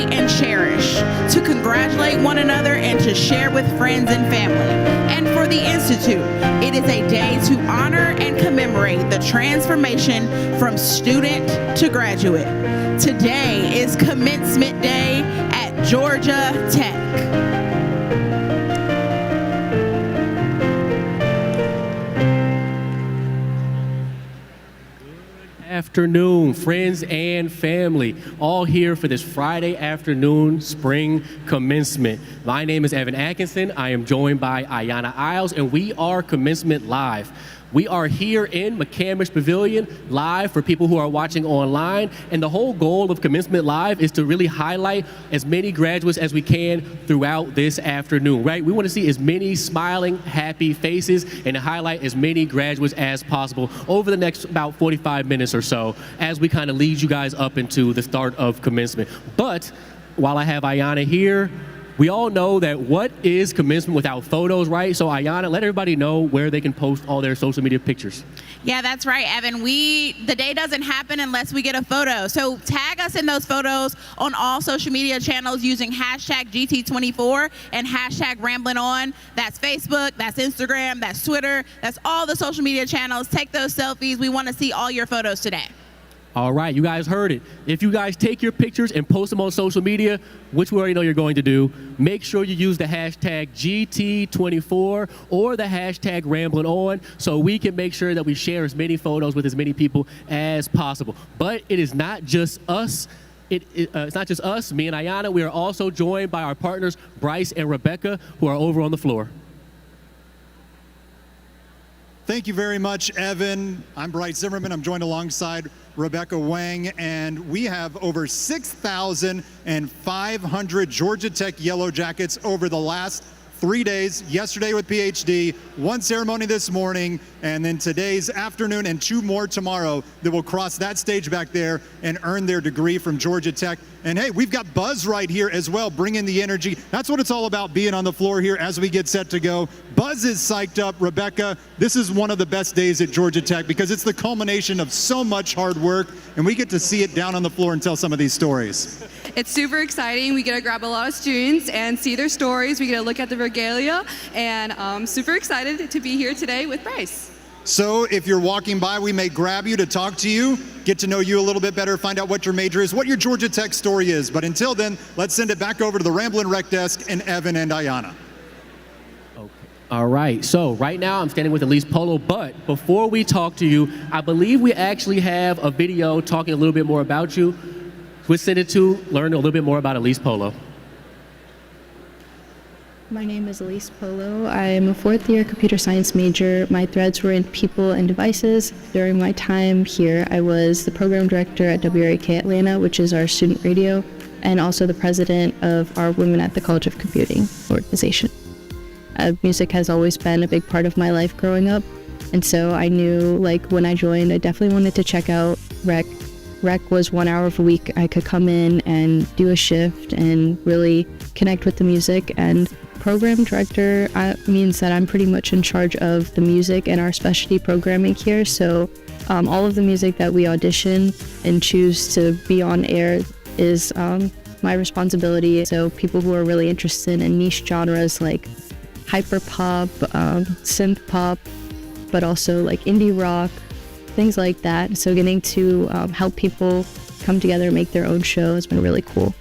celebrate and cherish, to congratulate one another, and to share with friends and family. And for the Institute, it is a day to honor and commemorate the transformation from student to graduate. Today is Commencement Day at Georgia Tech. Afternoon, friends and family, all here for this Friday afternoon spring commencement. My name is Evan Atkinson. I am joined by Ayanna Isles, and we are Commencement Live. We are here in McCamish Pavilion live for people who are watching online, and the whole goal of Commencement Live is to really highlight as many graduates as we can throughout this afternoon, right? We want to see as many smiling, happy faces and to highlight as many graduates as possible over the next about 45 minutes or so as we kind of lead you guys up into the start of commencement. But while I have Ayanna here, we all know that what is commencement without photos, right? So Ayanna, let everybody know where they can post all their social media pictures. Yeah, that's right, Evan. The day doesn't happen unless we get a photo. So tag us in those photos on all social media channels using hashtag GT24 and hashtag Ramblin' On. That's Facebook, that's Instagram, that's Twitter, that's all the social media channels. Take those selfies. We want to see all your photos today. All right, you guys heard it. If you guys take your pictures and post them on social media, which we already know you're going to do, make sure you use the hashtag GT24 or the hashtag Ramblin' On so we can make sure that we share as many photos with as many people as possible. But it is not just us. It's not just us, me and Ayanna. We are also joined by our partners, Bryce and Rebecca, who are over on the floor. Thank you very much, Evan. I'm Bryce Zimmerman. I'm joined alongside Rebecca Wang, and we have over 6,500 Georgia Tech Yellow Jackets over the last 3 days. Yesterday with PhD, one ceremony this morning, and then today's afternoon and 2 more tomorrow that will cross that stage back there and earn their degree from Georgia Tech. And hey, we've got Buzz right here as well, bringing the energy. That's what it's all about, being on the floor here as we get set to go. Buzz is psyched up. Rebecca, this is one of the best days at Georgia Tech because it's the culmination of so much hard work, and we get to see it down on the floor and tell some of these stories. It's super exciting. We get to grab a lot of students and see their stories. We get to look at the regalia, and I'm super excited to be here today with Bryce. So if you're walking by, we may grab you to talk to you, get to know you a little bit better, find out what your major is, what your Georgia Tech story is. But until then, let's send it back over to the Ramblin' Rec Desk and Evan and Ayanna. Okay. All right, so right now I'm standing with Elise Polo, but before we talk to you, I believe we actually have a video talking a little bit more about you. We'll send it to learn a little bit more about Elise Polo. My name is Elise Polo. I'm a 4th-year computer science major. My threads were in people and devices. During my time here, I was the program director at WRAK Atlanta, which is our student radio, and also the president of our Women at the College of Computing organization. Music has always been a big part of my life growing up, and so I knew, like, when I joined, I definitely wanted to check out Rec. Rec was 1 hour of a week I could come in and do a shift and really connect with the music. And program director means that I'm pretty much in charge of the music and our specialty programming here. So all of the music that we audition and choose to be on air is my responsibility. So people who are really interested in niche genres like hyper pop, synth pop, but also like indie rock, things like that. So getting to help people come together and make their own show has been really cool.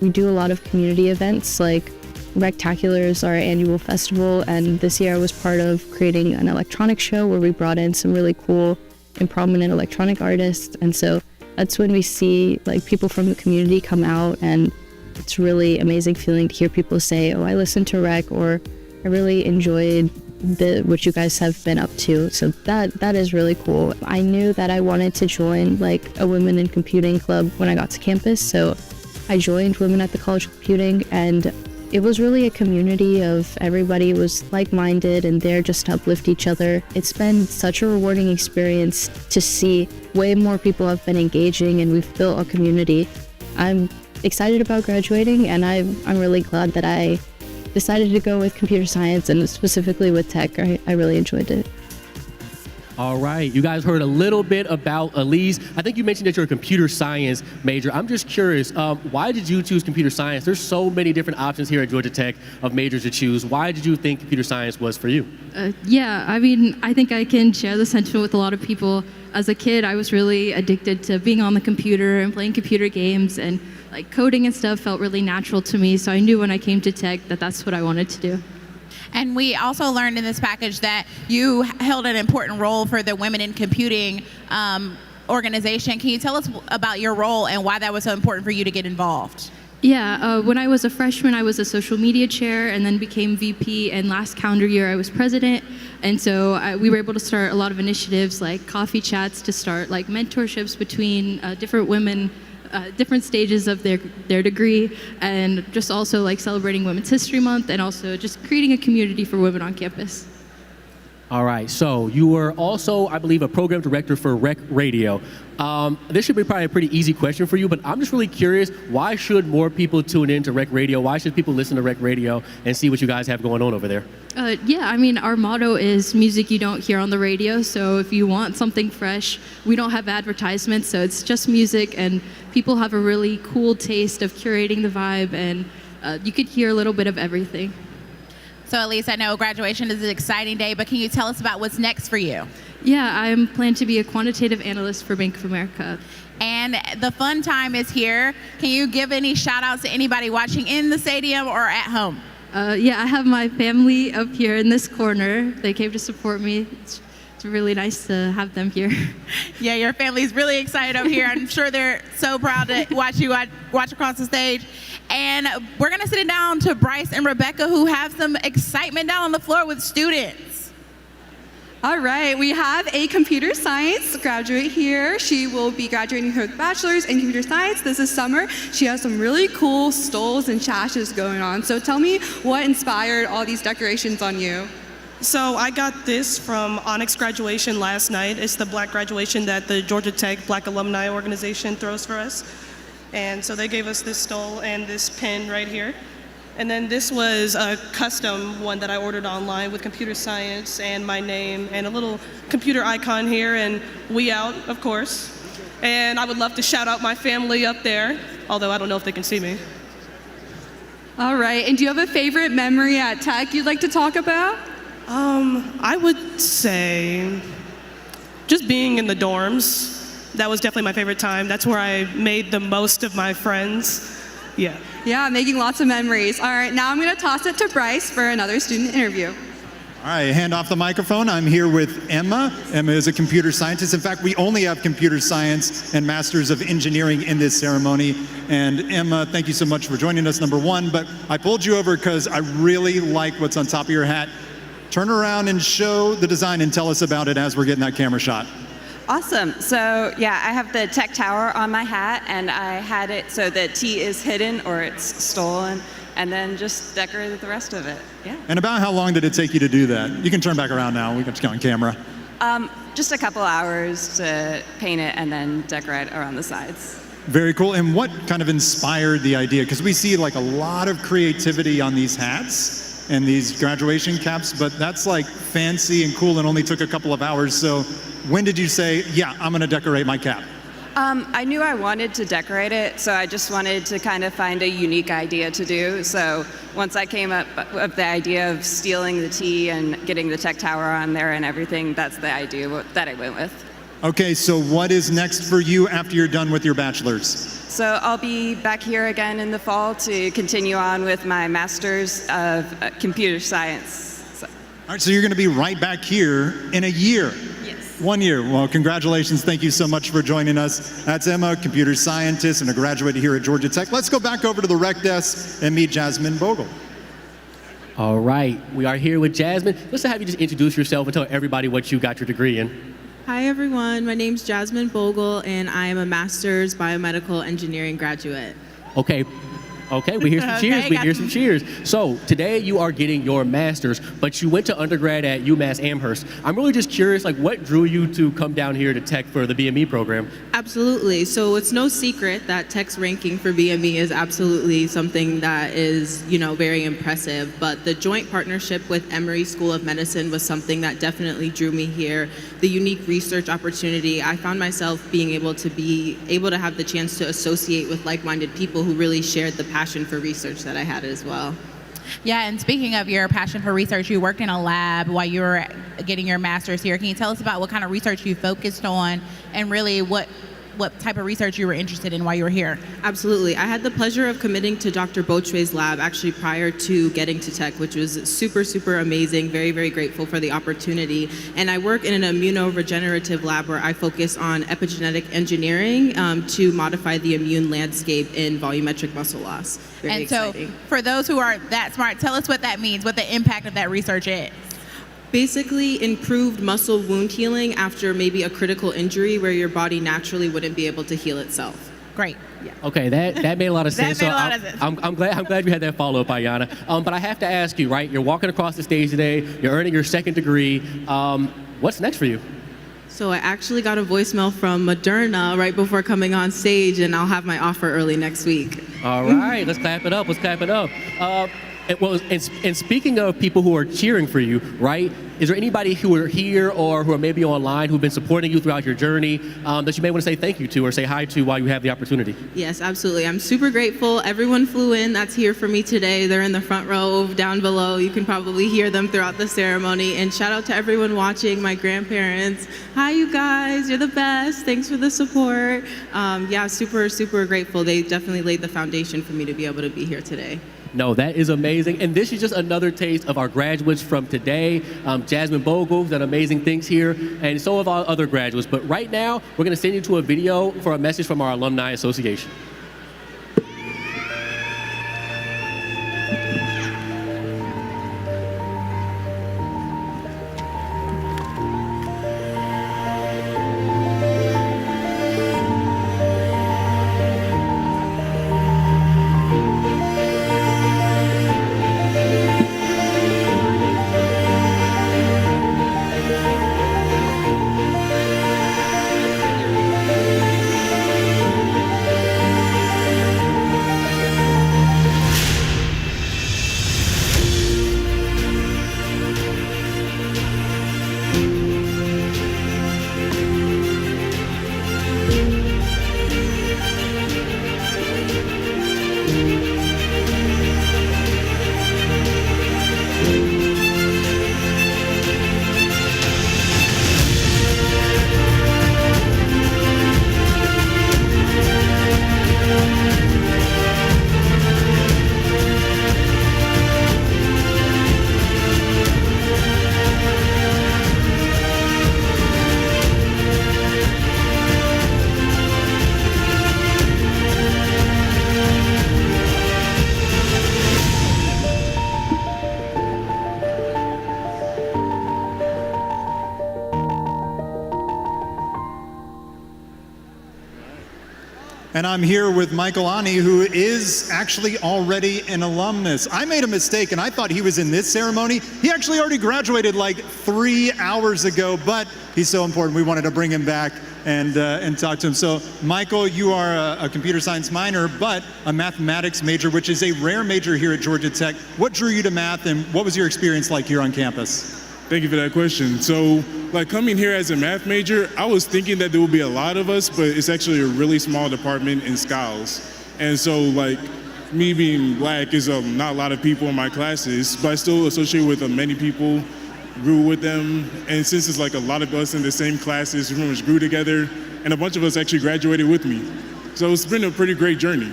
We do a lot of community events, like Rectacular is our annual festival, and this year I was part of creating an electronic show where we brought in some really cool and prominent electronic artists. And so that's when we see like people from the community come out, and it's really amazing feeling to hear people say, oh, I listened to Rec, or I really enjoyed what you guys have been up to. So that is really cool. I knew that I wanted to join like a Women in Computing club when I got to campus, so I joined Women at the College of Computing, and it was really a community of everybody was like-minded and there just to uplift each other. It's been such a rewarding experience to see way more people have been engaging, and we've built a community. I'm excited about graduating, and I'm really glad that I decided to go with computer science and specifically with tech. I really enjoyed it. All right, you guys heard a little bit about Elise. I think you mentioned that you're a computer science major. I'm just curious, why did you choose computer science? There's so many different options here at Georgia Tech of majors to choose. Why did you think computer science was for you? Yeah, I mean, I think I can share the sentiment with a lot of people. As a kid, I was really addicted to being on the computer and playing computer games, and like coding and stuff felt really natural to me. So I knew when I came to Tech that that's what I wanted to do. And we also learned in this package that you held an important role for the Women in Computing organization. Can you tell us about your role and why that was so important for you to get involved? Yeah, when I was a freshman, I was a social media chair and then became VP, and last calendar year I was president. And so we were able to start a lot of initiatives like coffee chats to start like mentorships between different women, different stages of their degree, and just also like celebrating Women's History Month, and also just creating a community for women on campus. All right, so you were also, I believe, a program director for Rec Radio. This should be probably a pretty easy question for you, but I'm just really curious, why should more people tune in to Rec Radio? Why should people listen to Rec Radio and see what you guys have going on over there? Yeah, I mean, our motto is music you don't hear on the radio. So if you want something fresh, we don't have advertisements, so it's just music, and people have a really cool taste of curating the vibe, and you could hear a little bit of everything. So Elise, I know graduation is an exciting day, but can you tell us about what's next for you? Yeah, I'm planning to be a quantitative analyst for Bank of America. And the fun time is here. Can you give any shout outs to anybody watching in the stadium or at home? Yeah, I have my family up here in this corner. They came to support me. It's really nice to have them here. Yeah, your family's really excited over here. I'm sure they're so proud to watch you watch across the stage. And we're going to sit down to Bryce and Rebecca, who have some excitement down on the floor with students. All right, we have a computer science graduate here. She will be graduating her bachelor's in computer science this summer. She has some really cool stoles and sashes going on. So tell me what inspired all these decorations on you. So I got this from Onyx graduation last night. It's the Black graduation that the Georgia Tech Black Alumni Organization throws for us. And so they gave us this stole and this pin right here. And then this was a custom one that I ordered online with computer science and my name and a little computer icon here, and we out, of course. And I would love to shout out my family up there, although I don't know if they can see me. All right, and do you have a favorite memory at Tech you'd like to talk about? I would say just being in the dorms. That was definitely my favorite time. That's where I made the most of my friends. Yeah. Yeah, making lots of memories. All right, now I'm going to toss it to Bryce for another student interview. All right, hand off the microphone. I'm here with Emma. Emma is a computer scientist. In fact, we only have computer science and Masters of Engineering in this ceremony. And Emma, thank you so much for joining us, number one. But I pulled you over because I really like what's on top of your hat. Turn around and show the design and tell us about it as we're getting that camera shot. Awesome. So yeah, I have the Tech Tower on my hat, and I had it so the T is hidden or it's stolen, and then just decorated the rest of it. Yeah. And about how long did it take you to do that? You can turn back around now. We can just get on camera. Just a couple hours to paint it and then decorate around the sides. Very cool. And what kind of inspired the idea? Because we see like a lot of creativity on these hats and these graduation caps, but that's like fancy and cool and only took a couple of hours. So when did you say, yeah, I'm going to decorate my cap? I knew I wanted to decorate it, so I just wanted to kind of find a unique idea to do. So once I came up with the idea of stealing the T and getting the Tech Tower on there and everything, that's the idea that I went with. Okay, so what is next for you after you're done with your bachelor's? So I'll be back here again in the fall to continue on with my Master's of Computer Science. All right, so you're going to be right back here in a year. Yes. 1 year. Well, congratulations. Thank you so much for joining us. That's Emma, computer scientist and a graduate here at Georgia Tech. Let's go back over to the rec desk and meet Jasmine Bogle. All right, we are here with Jasmine. Let's have you just introduce yourself and tell everybody what you got your degree in. Hi everyone, my name's Jasmine Bogle and I am a master's biomedical engineering graduate. Okay, Okay, we hear some cheers. Okay, We got hear some cheers. So today you are getting your master's, but you went to undergrad at UMass Amherst. I'm really just curious, like, what drew you to come down here to Tech for the BME program? Absolutely. So it's no secret that Tech's ranking for BME is absolutely something that is, very impressive. But the joint partnership with Emory School of Medicine was something that definitely drew me here. The unique research opportunity. I found myself being able to have the chance to associate with like-minded people who really shared the passion for research that I had as well. Yeah, and speaking of your passion for research, you worked in a lab while you were getting your master's here. Can you tell us about what kind of research you focused on and really what type of research you were interested in while you were here? Absolutely. I had the pleasure of committing to Dr. Bochwe's lab actually prior to getting to Tech, which was super, super amazing. Very, very grateful for the opportunity. And I work in an immunoregenerative lab where I focus on epigenetic engineering to modify the immune landscape in volumetric muscle loss. Very exciting. So for those who are that smart, tell us what that means, what the impact of that research is. Basically improved muscle wound healing after maybe a critical injury where your body naturally wouldn't be able to heal itself. Great. Okay, that made a lot of sense. That made a lot of sense. I'm glad you had that follow-up, Ayanna. But I have to ask you, right? You're walking across the stage today. You're earning your second degree. What's next for you? So I actually got a voicemail from Moderna right before coming on stage, and I'll have my offer early next week. All right, let's clap it up. And speaking of people who are cheering for you, right? Is there anybody who are here or who are maybe online who've been supporting you throughout your journey that you may want to say thank you to or say hi to while you have the opportunity? Yes, absolutely. I'm super grateful. Everyone flew in that's here for me today. They're in the front row down below. You can probably hear them throughout the ceremony. And shout out to everyone watching, my grandparents. Hi, you guys. You're the best. Thanks for the support. Super, super grateful. They definitely laid the foundation for me to be able to be here today. No, that is amazing. And this is just another taste of our graduates from today. Jasmine Bogle's done amazing things here, and so have our other graduates. But right now, we're going to send you to a video for a message from our Alumni Association. And I'm here with Michael Ani, who is actually already an alumnus. I made a mistake and I thought he was in this ceremony. He actually already graduated like 3 hours ago, but he's so important we wanted to bring him back and talk to him. So Michael, you are a computer science minor, but a mathematics major, which is a rare major here at Georgia Tech. What drew you to math and what was your experience like here on campus? Thank you for that question. So, coming here as a math major, I was thinking that there would be a lot of us, but it's actually a really small department in Skiles. And so, me being black is not a lot of people in my classes, but I still associate with many people, grew with them. And since it's a lot of us in the same classes, we pretty much grew together, and a bunch of us actually graduated with me. So it's been a pretty great journey.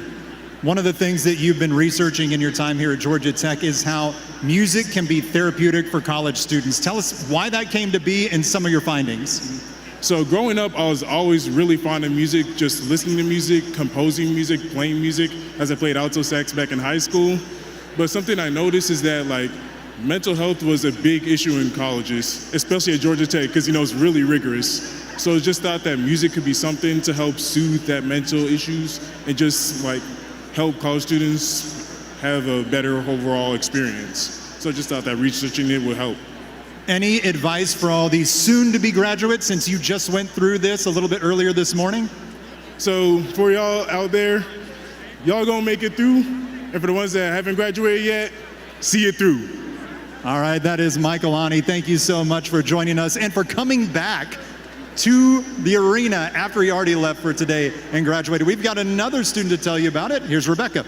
One of the things that you've been researching in your time here at Georgia Tech is how music can be therapeutic for college students. Tell us why that came to be and some of your findings. So growing up, I was always really fond of music, just listening to music, composing music, playing music, as I played alto sax back in high school. But something I noticed is that mental health was a big issue in colleges, especially at Georgia Tech, because it's really rigorous. So I just thought that music could be something to help soothe that mental issues and just help college students have a better overall experience. So I just thought that researching it would help. Any advice for all these soon-to-be graduates since you just went through this a little bit earlier this morning? So for y'all out there, y'all gonna make it through. And for the ones that haven't graduated yet, see it through. All right, that is Michael Ani. Thank you so much for joining us and for coming back to the arena after he already left for today and graduated. We've got another student to tell you about it. Here's Rebecca.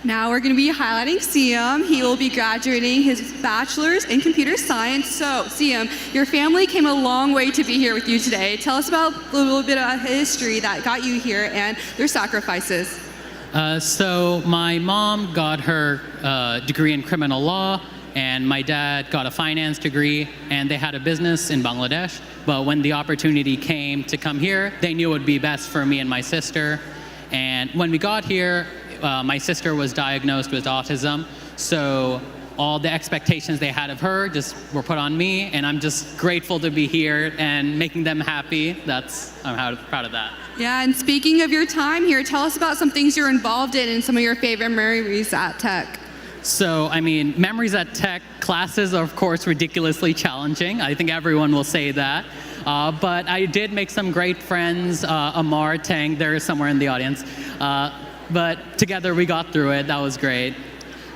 Now we're going to be highlighting Siam. He will be graduating his bachelor's in computer science. So, Siam, your family came a long way to be here with you today. Tell us about a little bit of history that got you here and their sacrifices. So my mom got her degree in criminal law, and my dad got a finance degree, and they had a business in Bangladesh. But when the opportunity came to come here, they knew it would be best for me and my sister. And when we got here, my sister was diagnosed with autism, so all the expectations they had of her just were put on me, and I'm just grateful to be here and making them happy. I'm proud of that. Yeah, and speaking of your time here, tell us about some things you're involved in and some of your favorite memories at Tech. So, I mean, memories at Tech classes are, of course, ridiculously challenging. I think everyone will say that. But I did make some great friends. Amar, Tang, they're somewhere in the audience. But together we got through it. That was great.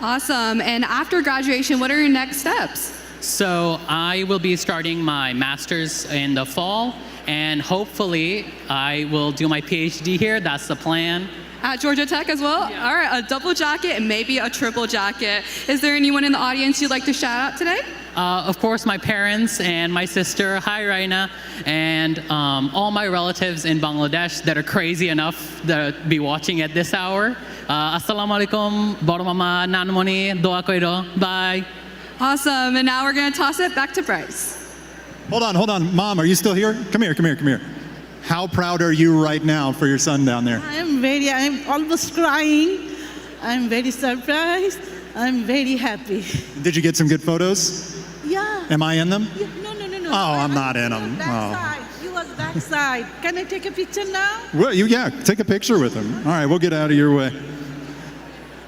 Awesome. And after graduation, what are your next steps? So I will be starting my master's in the fall, and hopefully I will do my PhD here. That's the plan. At Georgia Tech as well? Yeah. All right, a double jacket and maybe a triple jacket. Is there anyone in the audience you'd like to shout out today? Of course, my parents and my sister, hi Raina, and all my relatives in Bangladesh that are crazy enough to be watching at this hour. Assalamu alaikum, boro mama, nanmoni, doa koiro, bye. Awesome, and now we're gonna toss it back to Bryce. Hold on. Mom, are you still here? Come here. How proud are you right now for your son down there? I'm almost crying. I'm very surprised. I'm very happy. Did you get some good photos? Yeah. Am I in them? Yeah, no. Oh, I'm not in them. Backside. You was backside. Can I take a picture now? Well, take a picture with him. All right, we'll get out of your way.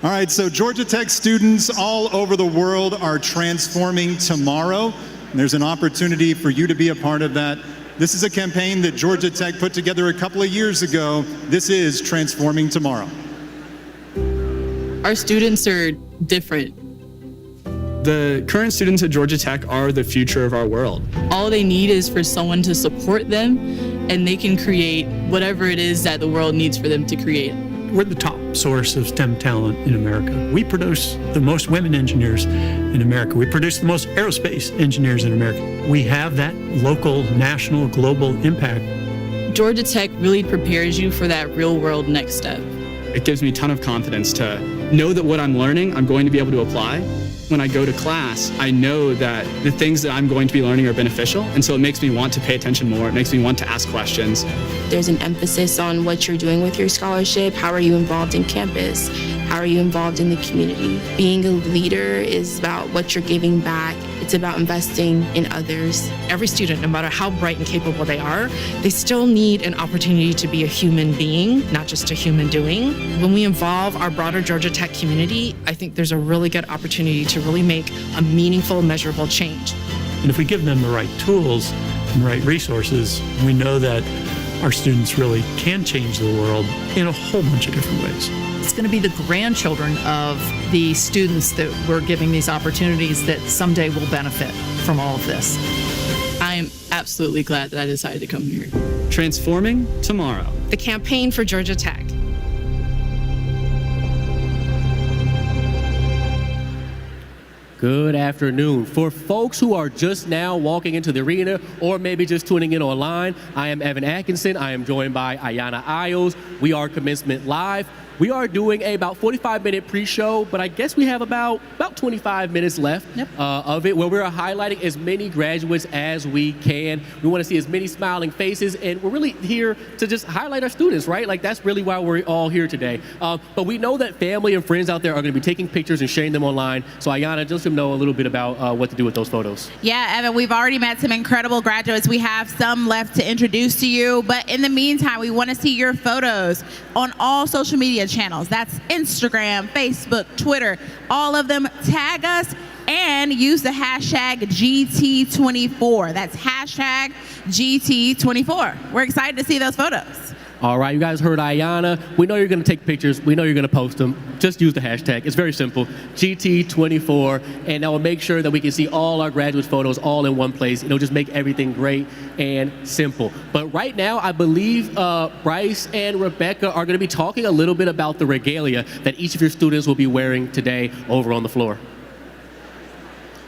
All right, so Georgia Tech students all over the world are transforming tomorrow. And there's an opportunity for you to be a part of that. This is a campaign that Georgia Tech put together a couple of years ago. This is Transforming Tomorrow. Our students are different. The current students at Georgia Tech are the future of our world. All they need is for someone to support them, and they can create whatever it is that the world needs for them to create. We're the top source of STEM talent in America. We produce the most women engineers in America. We produce the most aerospace engineers in America. We have that local, national, global impact. Georgia Tech really prepares you for that real world next step. It gives me a ton of confidence to know that what I'm learning, I'm going to be able to apply. When I go to class, I know that the things that I'm going to be learning are beneficial, and so it makes me want to pay attention more. It makes me want to ask questions. There's an emphasis on what you're doing with your scholarship. How are you involved in campus? How are you involved in the community? Being a leader is about what you're giving back. It's about investing in others. Every student, no matter how bright and capable they are, they still need an opportunity to be a human being, not just a human doing. When we involve our broader Georgia Tech community, I think there's a really good opportunity to really make a meaningful, measurable change. And if we give them the right tools and the right resources, we know that our students really can change the world in a whole bunch of different ways. It's going to be the grandchildren of the students that we're giving these opportunities that someday will benefit from all of this. I am absolutely glad that I decided to come here. Transforming tomorrow. The campaign for Georgia Tech. Good afternoon. For folks who are just now walking into the arena or maybe just tuning in online, I am Evan Atkinson. I am joined by Ayana Isles. We are Commencement Live. We are doing about 45-minute pre-show, but I guess we have about 25 minutes left of it, where we're highlighting as many graduates as we can. We want to see as many smiling faces, and we're really here to just highlight our students, right? Like, that's really why we're all here today. But we know that family and friends out there are going to be taking pictures and sharing them online. So Ayana, just to them know a little bit about what to do with those photos. Yeah, Evan, we've already met some incredible graduates. We have some left to introduce to you, but in the meantime, we want to see your photos on all social media channels. That's Instagram, Facebook, Twitter, all of them. Tag us and use the hashtag GT24. That's hashtag GT24. We're excited to see those photos. All right, you guys heard Ayanna. We know you're going to take pictures. We know you're going to post them. Just use the hashtag. It's very simple, GT24, and that will make sure that we can see all our graduate photos all in one place. It'll just make everything great and simple. But right now, I believe Bryce and Rebecca are going to be talking a little bit about the regalia that each of your students will be wearing today over on the floor.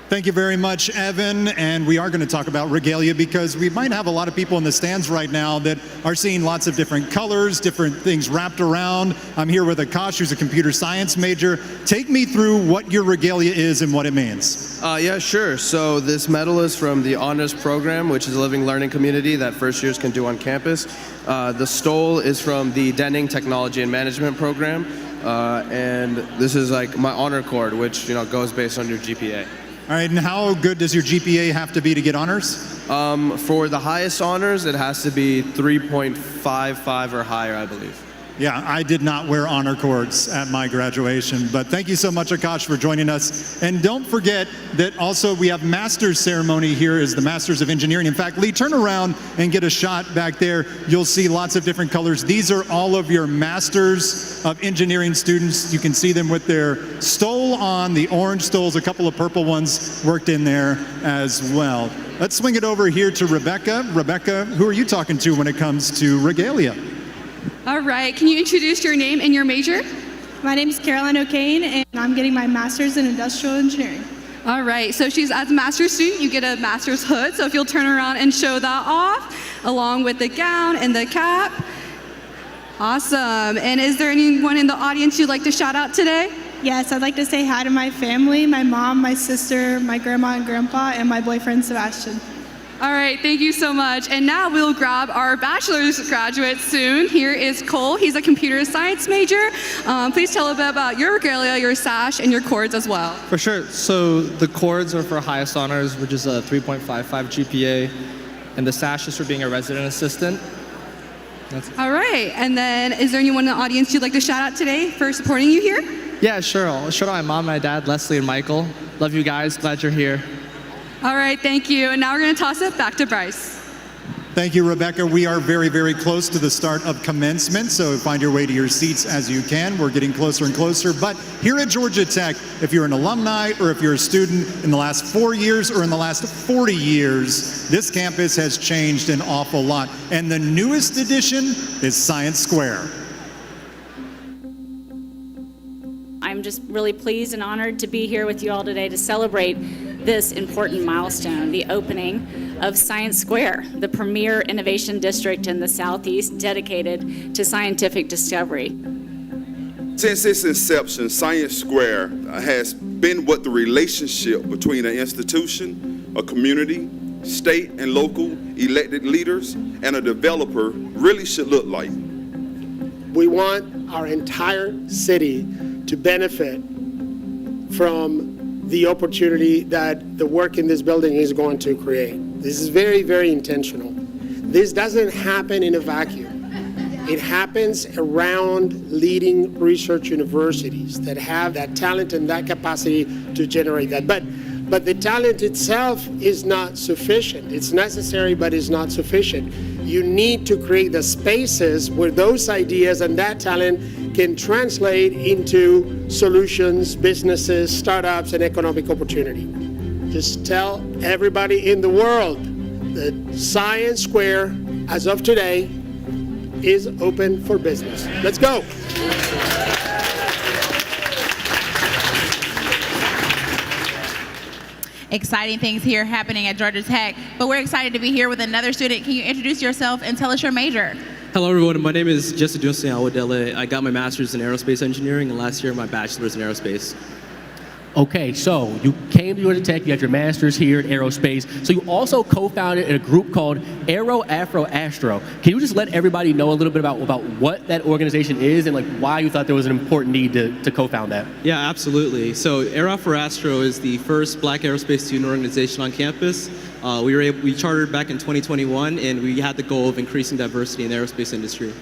Thank you very much, Evan. And we are going to talk about regalia because we might have a lot of people in the stands right now that are seeing lots of different colors, different things wrapped around. I'm here with Akash, who's a computer science major. Take me through what your regalia is and what it means. Yeah, sure. So this medal is from the Honors Program, which is a living learning community that first years can do on campus. The stole is from the Denning Technology and Management Program. And this is like my honor cord, which goes based on your GPA. All right, and how good does your GPA have to be to get honors? For the highest honors, it has to be 3.55 or higher, I believe. Yeah, I did not wear honor cords at my graduation, but thank you so much, Akash, for joining us. And don't forget that also we have master's ceremony here is the Masters of Engineering. In fact, Lee, turn around and get a shot back there. You'll see lots of different colors. These are all of your Masters of Engineering students. You can see them with their stole on, the orange stoles, a couple of purple ones worked in there as well. Let's swing it over here to Rebecca. Rebecca, who are you talking to when it comes to regalia? All right, can you introduce your name and your major? My name is Caroline O'Kane, and I'm getting my master's in industrial engineering. All right, so as a master's student, you get a master's hood. So if you'll turn around and show that off, along with the gown and the cap. Awesome. And is there anyone in the audience you'd like to shout out today? Yes, I'd like to say hi to my family, my mom, my sister, my grandma and grandpa, and my boyfriend, Sebastian. All right, thank you so much. And now we'll grab our bachelor's graduate soon. Here is Cole. He's a computer science major. Please tell a bit about your regalia, your sash, and your cords as well. For sure. So the cords are for highest honors, which is a 3.55 GPA, and the sash is for being a resident assistant. All right, and then is there anyone in the audience you'd like to shout out today for supporting you here? Yeah, sure. I'll shout out my mom, my dad, Leslie, and Michael. Love you guys. Glad you're here. All right, thank you. And now we're going to toss it back to Bryce. Thank you, Rebecca. We are very, very close to the start of commencement, so find your way to your seats as you can. We're getting closer and closer. But here at Georgia Tech, if you're an alumni or if you're a student in the last 4 years or in the last 40 years, this campus has changed an awful lot. And the newest addition is Science Square. I'm just really pleased and honored to be here with you all today to celebrate this important milestone, the opening of Science Square, the premier innovation district in the Southeast dedicated to scientific discovery. Since its inception, Science Square has been what the relationship between an institution, a community, state and local elected leaders, and a developer really should look like. We want our entire city to benefit from the opportunity that the work in this building is going to create. This is very, very intentional. This doesn't happen in a vacuum. It happens around leading research universities that have that talent and that capacity to generate that. But the talent itself is not sufficient. It's necessary, but it's not sufficient. You need to create the spaces where those ideas and that talent can translate into solutions, businesses, startups, and economic opportunity. Just tell everybody in the world that Science Square, as of today, is open for business. Let's go. Exciting things here happening at Georgia Tech, but we're excited to be here with another student. Can you introduce yourself and tell us your major? Hello everyone, my name is Jesse Dunsin Awadele. I got my master's in aerospace engineering and last year my bachelor's in aerospace. Okay, so you came to Georgia Tech, you had your master's here in aerospace. So you also co-founded a group called Aero Afro Astro. Can you just let everybody know a little bit about what that organization is and like why you thought there was an important need to co-found that? Yeah, absolutely. So Aero Afro Astro is the first Black aerospace student organization on campus. We chartered back in 2021, and we had the goal of increasing diversity in the aerospace industry.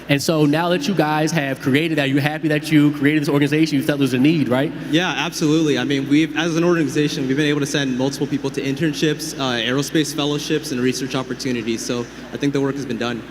And so now that you guys have created that, are you happy that you created this organization? You felt there was a need, right? Yeah, absolutely. I mean, as an organization, we've been able to send multiple people to internships, aerospace fellowships, and research opportunities. So I think the work has been done.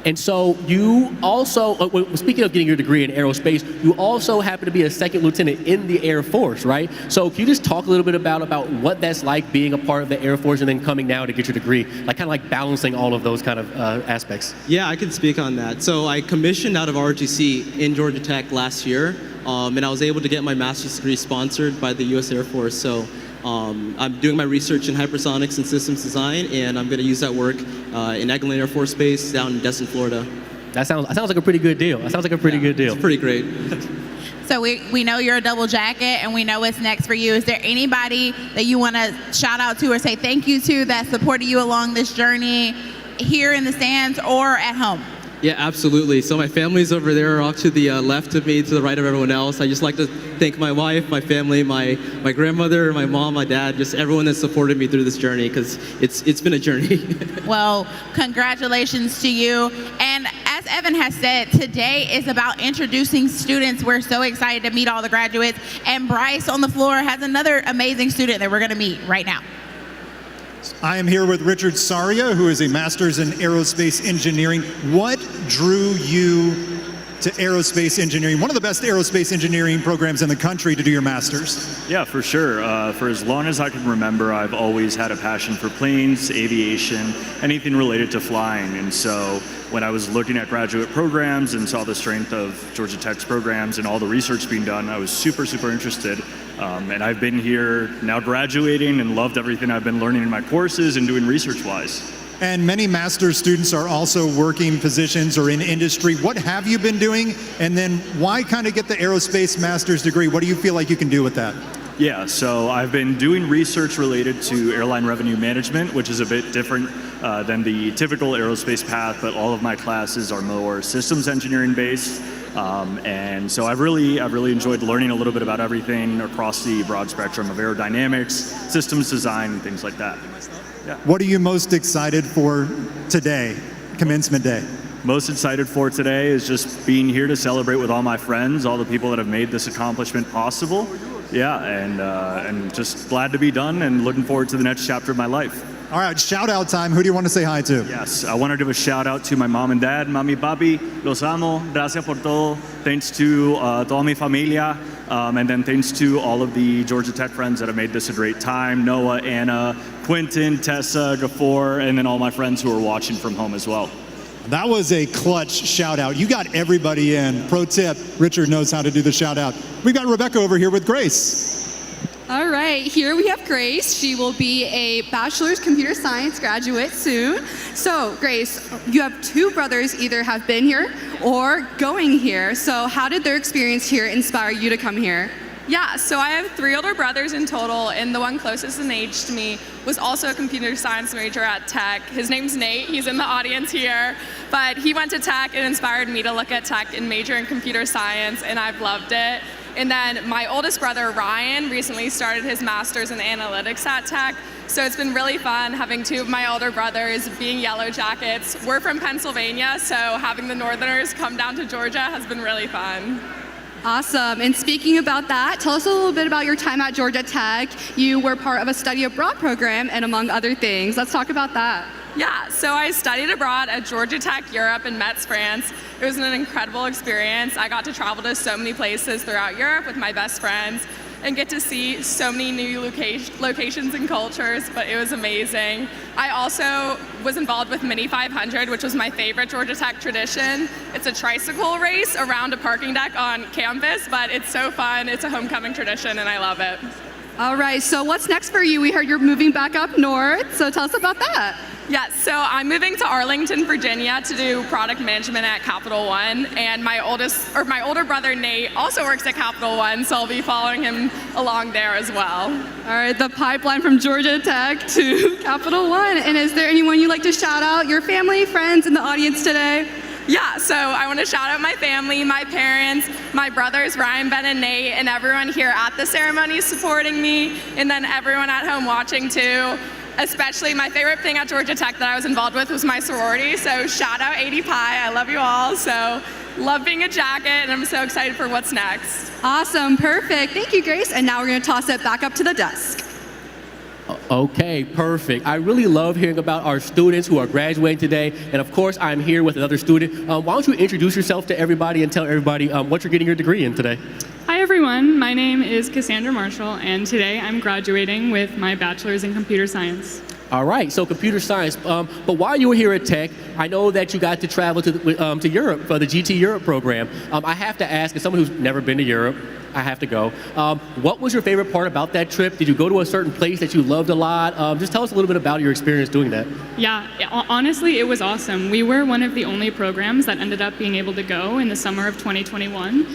And so you also, speaking of getting your degree in aerospace, you also happen to be a second lieutenant in the Air Force, right? So can you just talk a little bit about what that's like being a part of the Air Force and then coming now to get your degree, like kind of like balancing all of those kind of aspects? Yeah, I can speak on that. So I commissioned out of ROTC in Georgia Tech last year, and I was able to get my master's degree sponsored by the U.S. Air Force. So I'm doing my research in hypersonics and systems design, and I'm going to use that work in Eglin Air Force Base down in Destin, Florida. That sounds like a pretty good deal. That sounds like a pretty good deal. It's pretty great. So we know you're a double jacket, and we know what's next for you. Is there anybody that you want to shout out to or say thank you to that supported you along this journey here in the stands or at home? Yeah, absolutely. So my family's over there off to the left of me, to the right of everyone else. I just like to thank my wife, my family, my grandmother, my mom, my dad, just everyone that supported me through this journey, because it's been a journey. Well, congratulations to you. And as Evan has said, today is about introducing students. We're so excited to meet all the graduates. And Bryce on the floor has another amazing student that we're going to meet right now. I am here with Richard Saria, who is a master's in aerospace engineering. What drew you to aerospace engineering, one of the best aerospace engineering programs in the country, to do your master's? Yeah, for sure. For as long as I can remember, I've always had a passion for planes, aviation, anything related to flying. And so when I was looking at graduate programs and saw the strength of Georgia Tech's programs and all the research being done, I was super, super interested. And I've been here now graduating and loved everything I've been learning in my courses and doing research-wise. And many master's students are also working positions or in industry. What have you been doing? And then why kind of get the aerospace master's degree? What do you feel like you can do with that? Yeah, so I've been doing research related to airline revenue management, which is a bit different than the typical aerospace path, but all of my classes are more systems engineering based. And so I've really enjoyed learning a little bit about everything across the broad spectrum of aerodynamics, systems design, and things like that. Yeah. What are you most excited for today, commencement day? Most excited for today is just being here to celebrate with all my friends, all the people that have made this accomplishment possible. Yeah, and just glad to be done and looking forward to the next chapter of my life. All right, shout out time. Who do you want to say hi to? Yes, I want to give a shout out to my mom and dad, mami, papi, los amo, gracias por todo. Thanks to toda mi familia, and then thanks to all of the Georgia Tech friends that have made this a great time. Noah, Anna, Quentin, Tessa, Gafor, and then all my friends who are watching from home as well. That was a clutch shout out. You got everybody in. Pro tip, Richard knows how to do the shout out. We've got Rebecca over here with Grace. All right, here we have Grace. She will be a bachelor's computer science graduate soon. So Grace, you have two brothers either have been here or going here. So how did their experience here inspire you to come here? Yeah, so I have 3 older brothers in total, and the one closest in age to me was also a computer science major at Tech. His name's Nate, he's in the audience here, but he went to Tech and inspired me to look at Tech and major in computer science, and I've loved it. And then my oldest brother, Ryan, recently started his master's in analytics at Tech, so it's been really fun having 2 of my older brothers being Yellow Jackets. We're from Pennsylvania, so having the Northerners come down to Georgia has been really fun. Awesome. And speaking about that, tell us a little bit about your time at Georgia Tech. You were part of a study abroad program, and among other things. Let's talk about that. Yeah, so I studied abroad at Georgia Tech Europe in Metz, France. It was an incredible experience. I got to travel to so many places throughout Europe with my best friends and get to see so many new locations and cultures, but it was amazing. I also was involved with Mini 500, which was my favorite Georgia Tech tradition. It's a tricycle race around a parking deck on campus, but it's so fun. It's a homecoming tradition, and I love it. All right, so what's next for you? We heard you're moving back up north, so tell us about that. Yes, so I'm moving to Arlington, Virginia to do product management at Capital One, and my older brother Nate also works at Capital One, so I'll be following him along there as well. All right, the pipeline from Georgia Tech to Capital One. And is there anyone you'd like to shout out, your family, friends in the audience today? Yeah, so I want to shout out my family, my parents, my brothers Ryan, Ben, and Nate, and everyone here at the ceremony supporting me, and then everyone at home watching too. Especially my favorite thing at Georgia Tech that I was involved with was my sorority, so shout out 80 Pi, I love you all. So love being a jacket, and I'm so excited for what's next. Awesome, perfect. Thank you, Grace. And now we're going to toss it back up to the desk. Okay, perfect. I really love hearing about our students who are graduating today. And of course, I'm here with another student. Why don't you introduce yourself to everybody and tell everybody what you're getting your degree in today? Hi everyone, my name is Cassandra Marshall, and today I'm graduating with my bachelor's in computer science. All right, so computer science. But while you were here at Tech, I know that you got to travel to Europe for the GT Europe program. I have to ask, as someone who's never been to Europe, I have to go. What was your favorite part about that trip? Did you go to a certain place that you loved a lot? Just tell us a little bit about your experience doing that. Yeah, honestly, it was awesome. We were one of the only programs that ended up being able to go in the summer of 2021.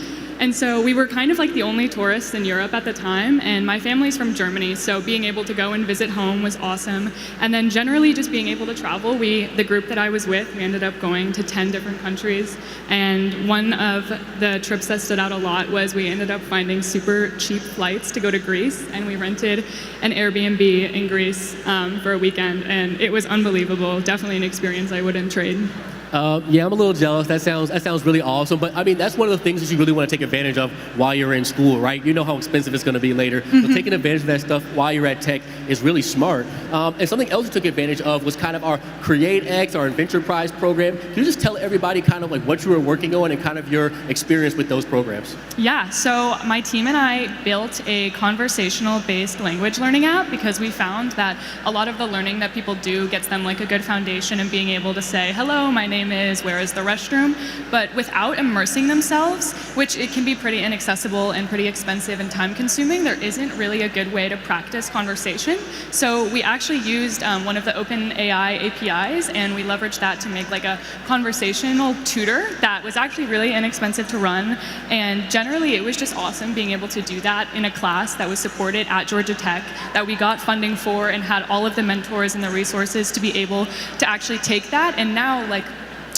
And so we were kind of like the only tourists in Europe at the time, and my family's from Germany, so being able to go and visit home was awesome. And then generally just being able to travel, the group that I was with, we ended up going to 10 different countries. And one of the trips that stood out a lot was we ended up finding super cheap flights to go to Greece, and we rented an Airbnb in Greece for a weekend, and it was unbelievable. Definitely an experience I wouldn't trade. Yeah, I'm a little jealous. That sounds really awesome. But I mean, that's one of the things that you really want to take advantage of while you're in school, right? You know how expensive it's going to be later. So taking advantage of that stuff while you're at Tech is really smart. And something else you took advantage of was kind of our CreateX, our Adventure Prize program. Can you just tell everybody kind of like what you were working on and kind of your experience with those programs? Yeah, so my team and I built a conversational-based language learning app because we found that a lot of the learning that people do gets them like a good foundation in being able to say, hello, my name is, where is the restroom? But without immersing themselves, which it can be pretty inaccessible and pretty expensive and time consuming, there isn't really a good way to practice conversation. So we actually used one of the OpenAI APIs, and we leveraged that to make like a conversational tutor that was actually really inexpensive to run. And generally it was just awesome being able to do that in a class that was supported at Georgia Tech, that we got funding for and had all of the mentors and the resources to be able to actually take that. And now like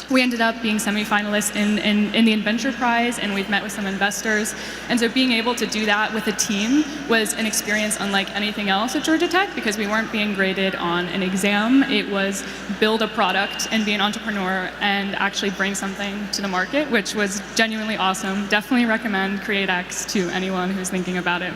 we ended up being semi-finalists in the Adventure Prize, and we've met with some investors. And so being able to do that with a team was an experience unlike anything else at Georgia Tech, because we weren't being graded on an exam. It was build a product and be an entrepreneur and actually bring something to the market, which was genuinely awesome. Definitely recommend CreateX to anyone who's thinking about it.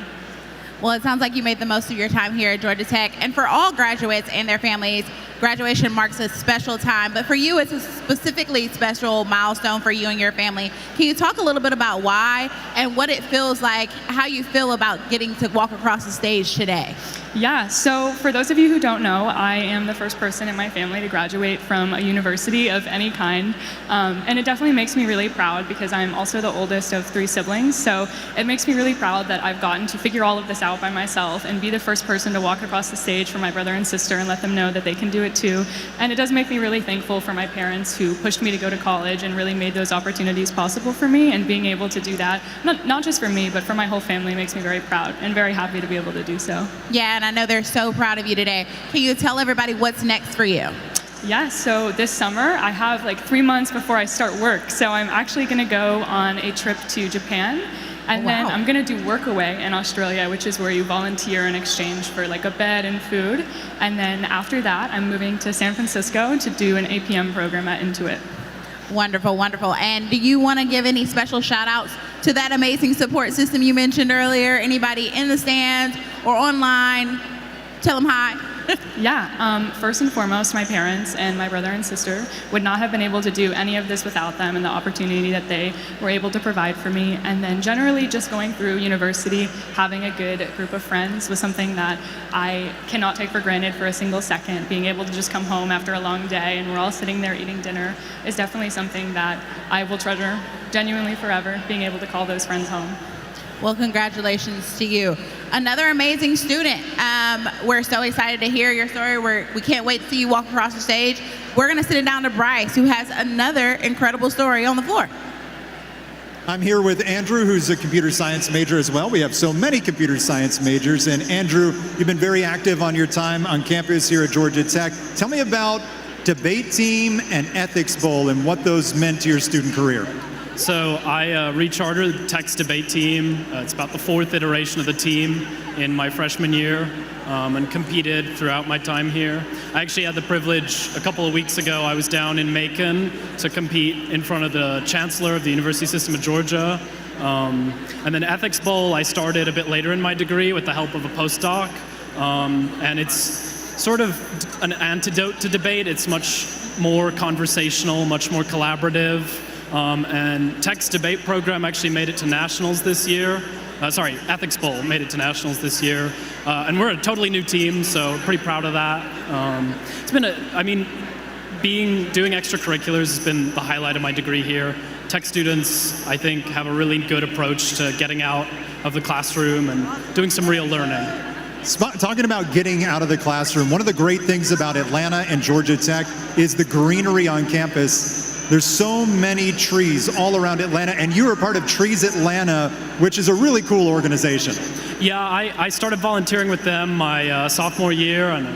Well, it sounds like you made the most of your time here at Georgia Tech. And for all graduates and their families, graduation marks a special time. But for you, it's a specifically special milestone for you and your family. Can you talk a little bit about why and what it feels like, how you feel about getting to walk across the stage today? Yeah, so for those of you who don't know, I am the first person in my family to graduate from a university of any kind. And it definitely makes me really proud because I'm also the oldest of 3 siblings. So it makes me really proud that I've gotten to figure all of this out by myself and be the first person to walk across the stage for my brother and sister and let them know that they can do it too. And it does make me really thankful for my parents who pushed me to go to college and really made those opportunities possible for me, and being able to do that, not just for me, but for my whole family, makes me very proud and very happy to be able to do so. Yeah, and I know they're so proud of you today. Can you tell everybody what's next for you? Yeah, so this summer I have like 3 months before I start work. So I'm actually gonna go on a trip to Japan. And then I'm gonna do Workaway in Australia, which is where you volunteer in exchange for like a bed and food. And then after that, I'm moving to San Francisco to do an APM program at Intuit. Wonderful, wonderful. And do you want to give any special shout outs to that amazing support system you mentioned earlier? Anybody in the stands or online? Tell them hi. Yeah, first and foremost, my parents and my brother and sister would not have been able to do any of this without them and the opportunity that they were able to provide for me. And then generally just going through university, having a good group of friends was something that I cannot take for granted for a single second. Being able to just come home after a long day and we're all sitting there eating dinner is definitely something that I will treasure genuinely forever, being able to call those friends home. Well, congratulations to you. another amazing student. We're so excited to hear your story. We can't wait to see you walk across the stage. We're going to sit it down to Bryce, who has another incredible story on the floor. I'm here with Andrew, who's a computer science major as well. We have so many computer science majors. And Andrew, you've been very active on your time on campus here at Georgia Tech. Tell me about Debate Team and Ethics Bowl and what those meant to your student career. So I rechartered Tech's debate team. It's about the 4th iteration of the team in my freshman year, and competed throughout my time here. I actually had the privilege a couple of weeks ago. I was down in Macon to compete in front of the Chancellor of the University System of Georgia. And then Ethics Bowl, I started a bit later in my degree with the help of a postdoc. And it's sort of an antidote to debate. It's much more conversational, much more collaborative. And Tech's debate program actually made it to nationals this year. Ethics Bowl made it to nationals this year. And we're a totally new team, so pretty proud of that. It's been doing extracurriculars has been the highlight of my degree here. Tech students, I think, have a really good approach to getting out of the classroom and doing some real learning. Talking about getting out of the classroom, one of the great things about Atlanta and Georgia Tech is the greenery on campus. There's so many trees all around Atlanta, and you are part of Trees Atlanta, which is a really cool organization. Yeah, I started volunteering with them my sophomore year, and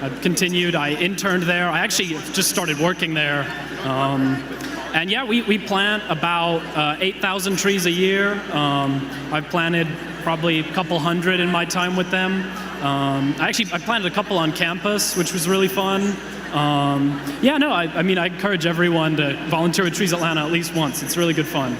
I've continued. I interned there. I actually just started working there. And yeah, we plant about 8,000 trees a year. I've planted probably a couple hundred in my time with them. I planted a couple on campus, which was really fun. I encourage everyone to volunteer with Trees Atlanta at least once. It's really good fun.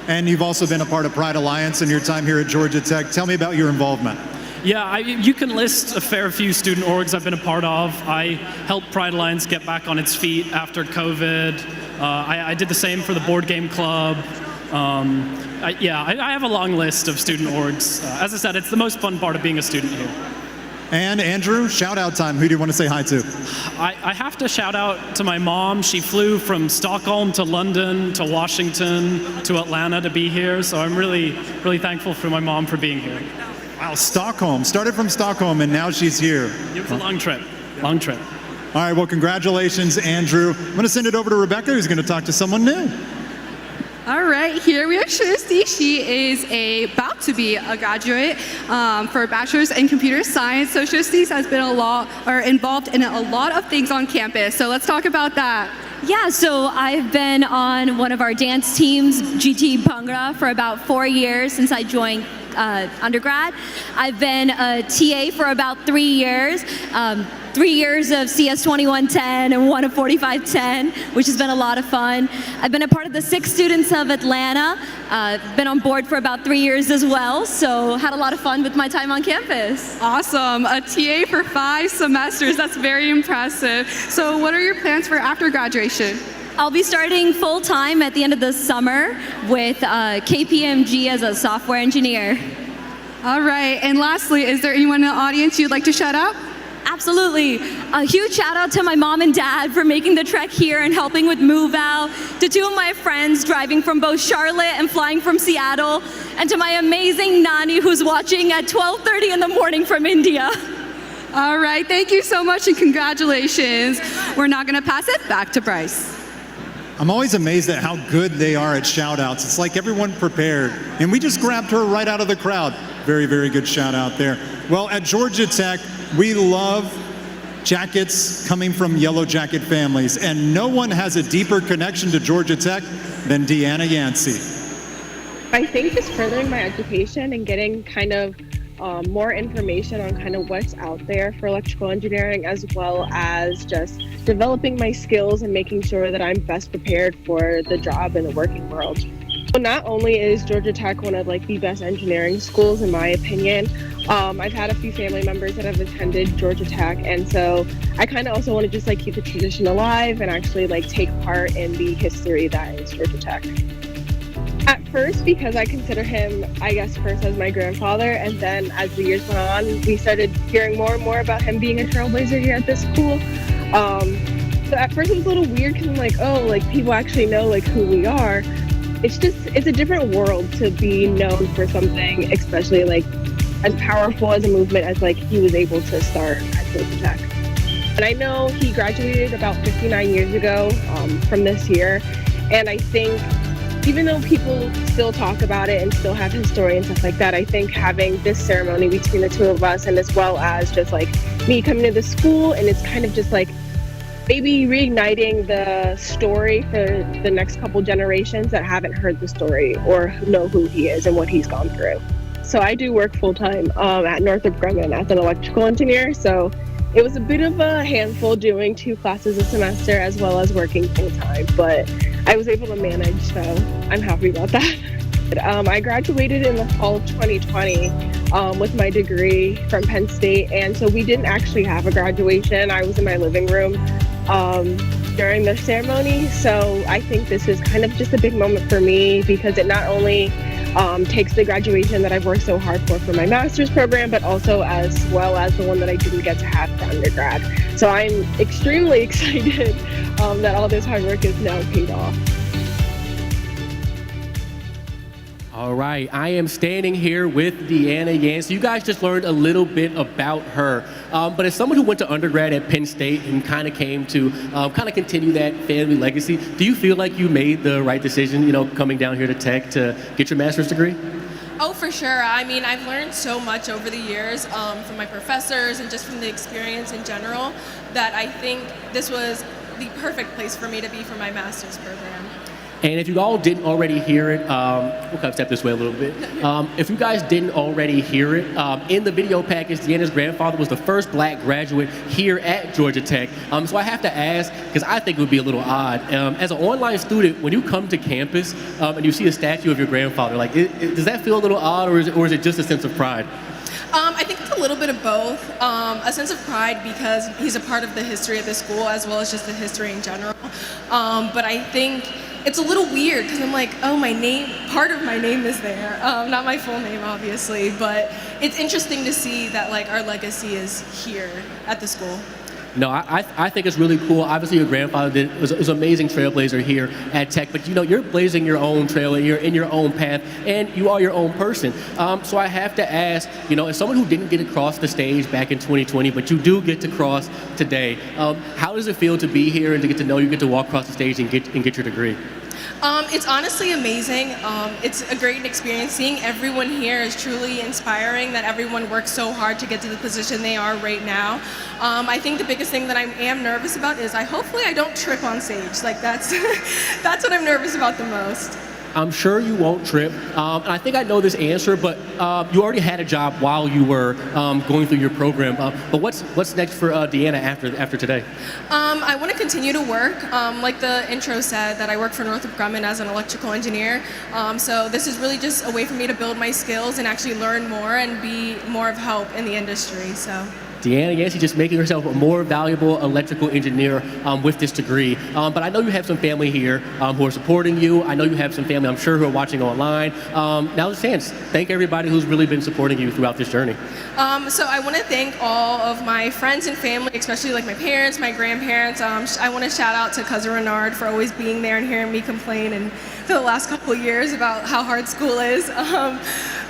And you've also been a part of Pride Alliance in your time here at Georgia Tech. Tell me about your involvement. Yeah, you can list a fair few student orgs I've been a part of. I helped Pride Alliance get back on its feet after COVID. I did the same for the Board Game Club. I have a long list of student orgs. As I said, it's the most fun part of being a student here. And Andrew, shout out time. Who do you want to say hi to? I have to shout out to my mom. She flew from Stockholm to London to Washington to Atlanta to be here. So I'm really, really thankful for my mom for being here. Wow, Stockholm. Started from Stockholm and now she's here. It was a long trip. Long trip. All right, well, congratulations, Andrew. I'm going to send it over to Rebecca, who's going to talk to someone new. All right, here we have Shristi. She is about to be a graduate for a bachelor's in computer science. So Shristi has been involved in a lot of things on campus. So let's talk about that. Yeah, so I've been on one of our dance teams, GT Bhangra, for about 4 years since I joined undergrad. I've been a TA for about 3 years. 3 years of CS 2110 and one of 4510, which has been a lot of fun. I've been a part of the 6 Students of Atlanta. Been on board for about 3 years as well, so had a lot of fun with my time on campus. Awesome, a TA for 5 semesters, that's very impressive. So what are your plans for after graduation? I'll be starting full-time at the end of the summer with KPMG as a software engineer. All right, and lastly, is there anyone in the audience you'd like to shout out? Absolutely. A huge shout out to my mom and dad for making the trek here and helping with move out, to 2 of my friends driving from both Charlotte and flying from Seattle, and to my amazing Nani who's watching at 12:30 in the morning from India. All right, thank you so much and congratulations. We're now gonna pass it back to Bryce. I'm always amazed at how good they are at shout outs. It's like everyone prepared. And we just grabbed her right out of the crowd. Very, very good shout out there. Well, at Georgia Tech, we love jackets coming from Yellow Jacket families. And no one has a deeper connection to Georgia Tech than Deanna Yancey. I think just furthering my education and getting kind of more information on kind of what's out there for electrical engineering, as well as just developing my skills and making sure that I'm best prepared for the job in the working world. So not only is Georgia Tech one of the best engineering schools in my opinion, I've had a few family members that have attended Georgia Tech, and so I kind of also want to just keep the tradition alive and actually take part in the history that is Georgia Tech. At first, because I consider him, I guess, first as my grandfather, and then as the years went on, we started hearing more and more about him being a trailblazer here at this school. So at first it was a little weird because I'm people actually know who we are. It's a different world to be known for something, especially as powerful as a movement as like he was able to start at Georgia Tech. And I know he graduated about 59 years ago from this year, and I think even though people still talk about it and still have his story and stuff like that, I think having this ceremony between the two of us, and as well as just like me coming to the school, and it's kind of just like maybe reigniting the story for the next couple generations that haven't heard the story or know who he is and what he's gone through. So I do work full-time at Northrop Grumman as an electrical engineer, so it was a bit of a handful doing 2 classes a semester as well as working full-time, but I was able to manage, so I'm happy about that. I graduated in the fall of 2020 with my degree from Penn State, and so we didn't actually have a graduation. I was in my living room during the ceremony, so I think this is kind of just a big moment for me because it not only takes the graduation that I've worked so hard for my master's program, but also as well as the one that I didn't get to have for undergrad. So I'm extremely excited that all this hard work is now paid off. All right, I am standing here with Deanna Yancey. You guys just learned a little bit about her. But as someone who went to undergrad at Penn State and kind of came to kind of continue that family legacy, do you feel like you made the right decision, you know, coming down here to Tech to get your master's degree? Oh, for sure. I mean, I've learned so much over the years from my professors and just from the experience in general that I think this was the perfect place for me to be for my master's program. And if you all didn't already hear it, we'll kind of step this way a little bit. If you guys didn't already hear it, in the video package, Deanna's grandfather was the first black graduate here at Georgia Tech. So I have to ask, because I think it would be a little odd, as an online student, when you come to campus and you see a statue of your grandfather, like, does that feel a little odd, or is it just a sense of pride? I think it's a little bit of both. A sense of pride because he's a part of the history of the school as well as just the history in general. But I think it's a little weird because I'm like, oh, my name, part of my name is there. Not my full name, obviously, but it's interesting to see that like our legacy is here at the school. No, I think it's really cool. Obviously, your grandfather was an amazing trailblazer here at Tech, but you know, you're blazing your own trail and you're in your own path, and you are your own person. So I have to ask, you know, as someone who didn't get across the stage back in 2020, but you do get to cross today, how does it feel to be here and to get to know you get to walk across the stage and get your degree? It's honestly amazing. It's a great experience. Seeing everyone here is truly inspiring, that everyone works so hard to get to the position they are right now. I think the biggest thing that I am nervous about is hopefully I don't trip on stage. Like that's what I'm nervous about the most. I'm sure you won't trip. And I think I know this answer, but you already had a job while you were going through your program. But what's next for Deanna after today? I want to continue to work. Like the intro said, that I work for Northrop Grumman as an electrical engineer. So this is really just a way for me to build my skills and actually learn more and be more of help in the industry. So. Deanna Yancey just making herself a more valuable electrical engineer with this degree. But I know you have some family here who are supporting you. I know you have some family, I'm sure, who are watching online. Now's the chance. Thank everybody who's really been supporting you throughout this journey. So I want to thank all of my friends and family, especially like my parents, my grandparents. I want to shout out to Cousin Renard for always being there and hearing me complain and for the last couple of years about how hard school is.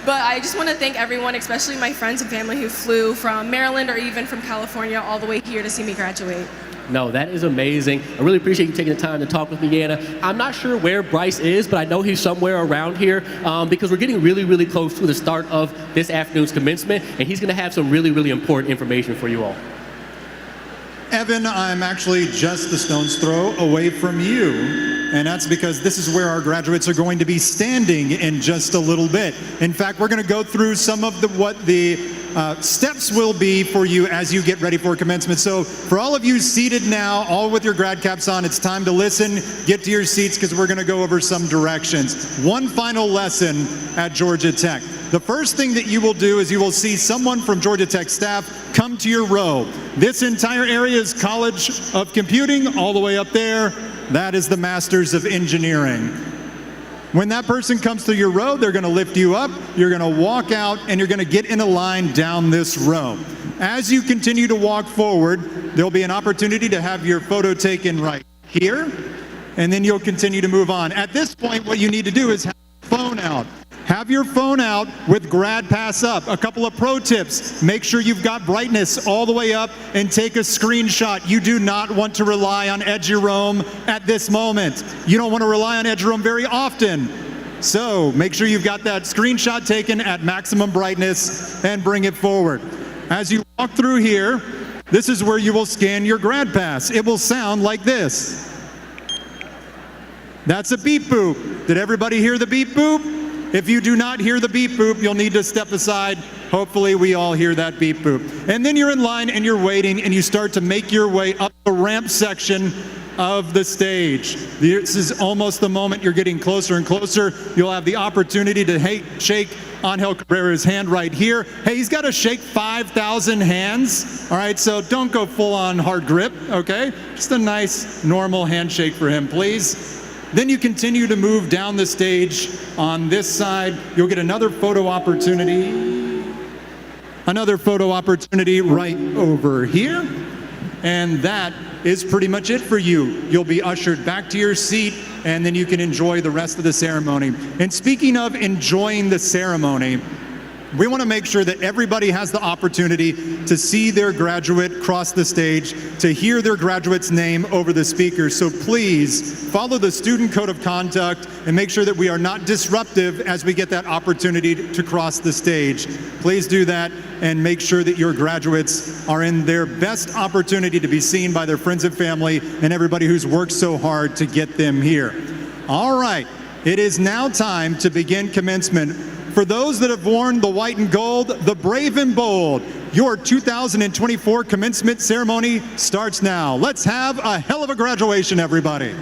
But I just want to thank everyone, especially my friends and family who flew from Maryland or even from California all the way here to see me graduate. No, that is amazing. I really appreciate you taking the time to talk with me, Deanna. I'm not sure where Bryce is, but I know he's somewhere around here because we're getting really, really close to the start of this afternoon's commencement, and he's going to have some really, really important information for you all. Evan, I'm actually just a stone's throw away from you, and that's because this is where our graduates are going to be standing in just a little bit. In fact, we're going to go through some of what the steps will be for you as you get ready for commencement. So for all of you seated now, all with your grad caps on, it's time to listen, get to your seats, because we're going to go over some directions. One final lesson at Georgia Tech. The first thing that you will do is you will see someone from Georgia Tech staff come to your row. This entire area is College of Computing, all the way up there. That is the Masters of Engineering. When that person comes to your row, they're going to lift you up, you're going to walk out, and you're going to get in a line down this row. As you continue to walk forward, there'll be an opportunity to have your photo taken right here, and then you'll continue to move on. At this point, what you need to do is have your phone out. Have Have your phone out with Grad Pass up. A couple of pro tips. Make sure you've got brightness all the way up and take a screenshot. You do not want to rely on Eduroam at this moment. You don't want to rely on Eduroam very often. So make sure you've got that screenshot taken at maximum brightness and bring it forward. As you walk through here, this is where you will scan your Grad Pass. It will sound like this. That's a beep boop. Did everybody hear the beep boop? If you do not hear the beep boop, you'll need to step aside. Hopefully we all hear that beep boop. And then you're in line and you're waiting and you start to make your way up the ramp section of the stage. This is almost the moment you're getting closer and closer. You'll have the opportunity to shake Angel Cabrera's hand right here. Hey, he's got to shake 5,000 hands. All right, so don't go full on hard grip, okay? Just a nice normal handshake for him, please. Then you continue to move down the stage on this side. You'll get another photo opportunity. Another photo opportunity right over here. And that is pretty much it for you. You'll be ushered back to your seat, and then you can enjoy the rest of the ceremony. And speaking of enjoying the ceremony, we want to make sure that everybody has the opportunity to see their graduate cross the stage, to hear their graduate's name over the speakers. So please follow the student code of conduct and make sure that we are not disruptive as we get that opportunity to cross the stage. Please do that and make sure that your graduates are in their best opportunity to be seen by their friends and family and everybody who's worked so hard to get them here. All right, it is now time to begin commencement. For those that have worn the white and gold, the brave and bold, your 2024 commencement ceremony starts now. Let's have a hell of a graduation, everybody.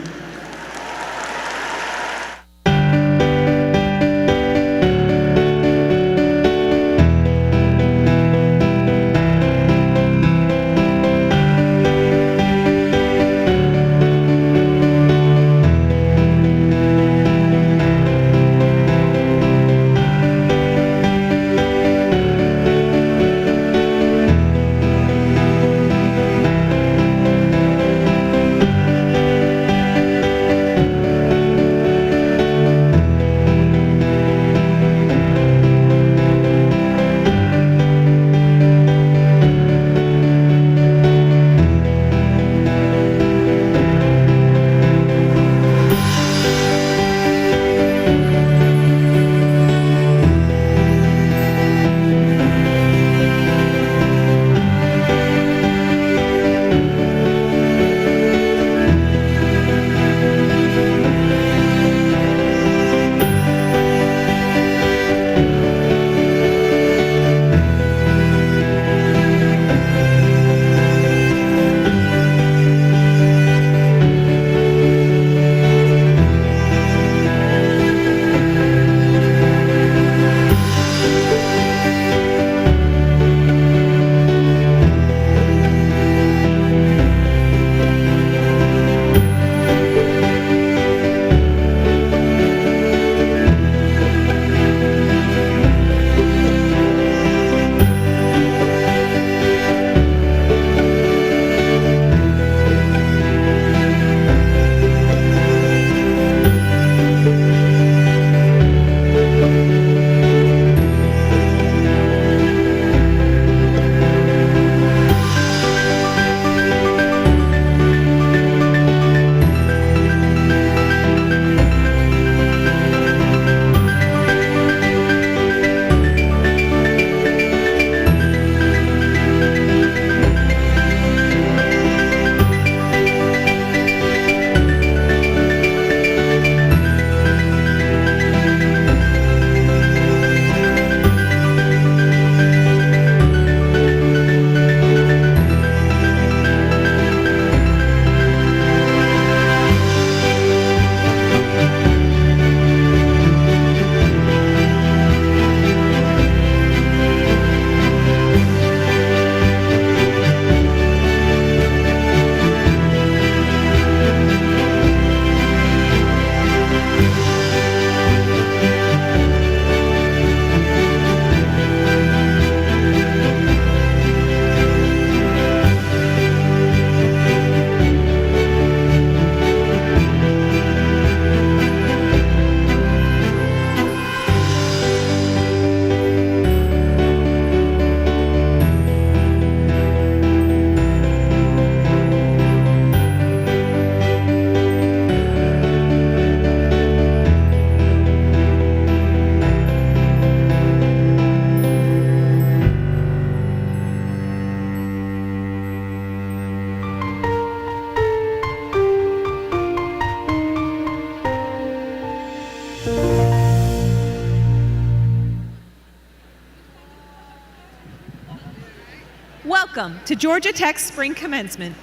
Welcome to Georgia Tech Spring Commencement.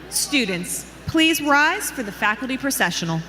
Students, please rise for the faculty processional.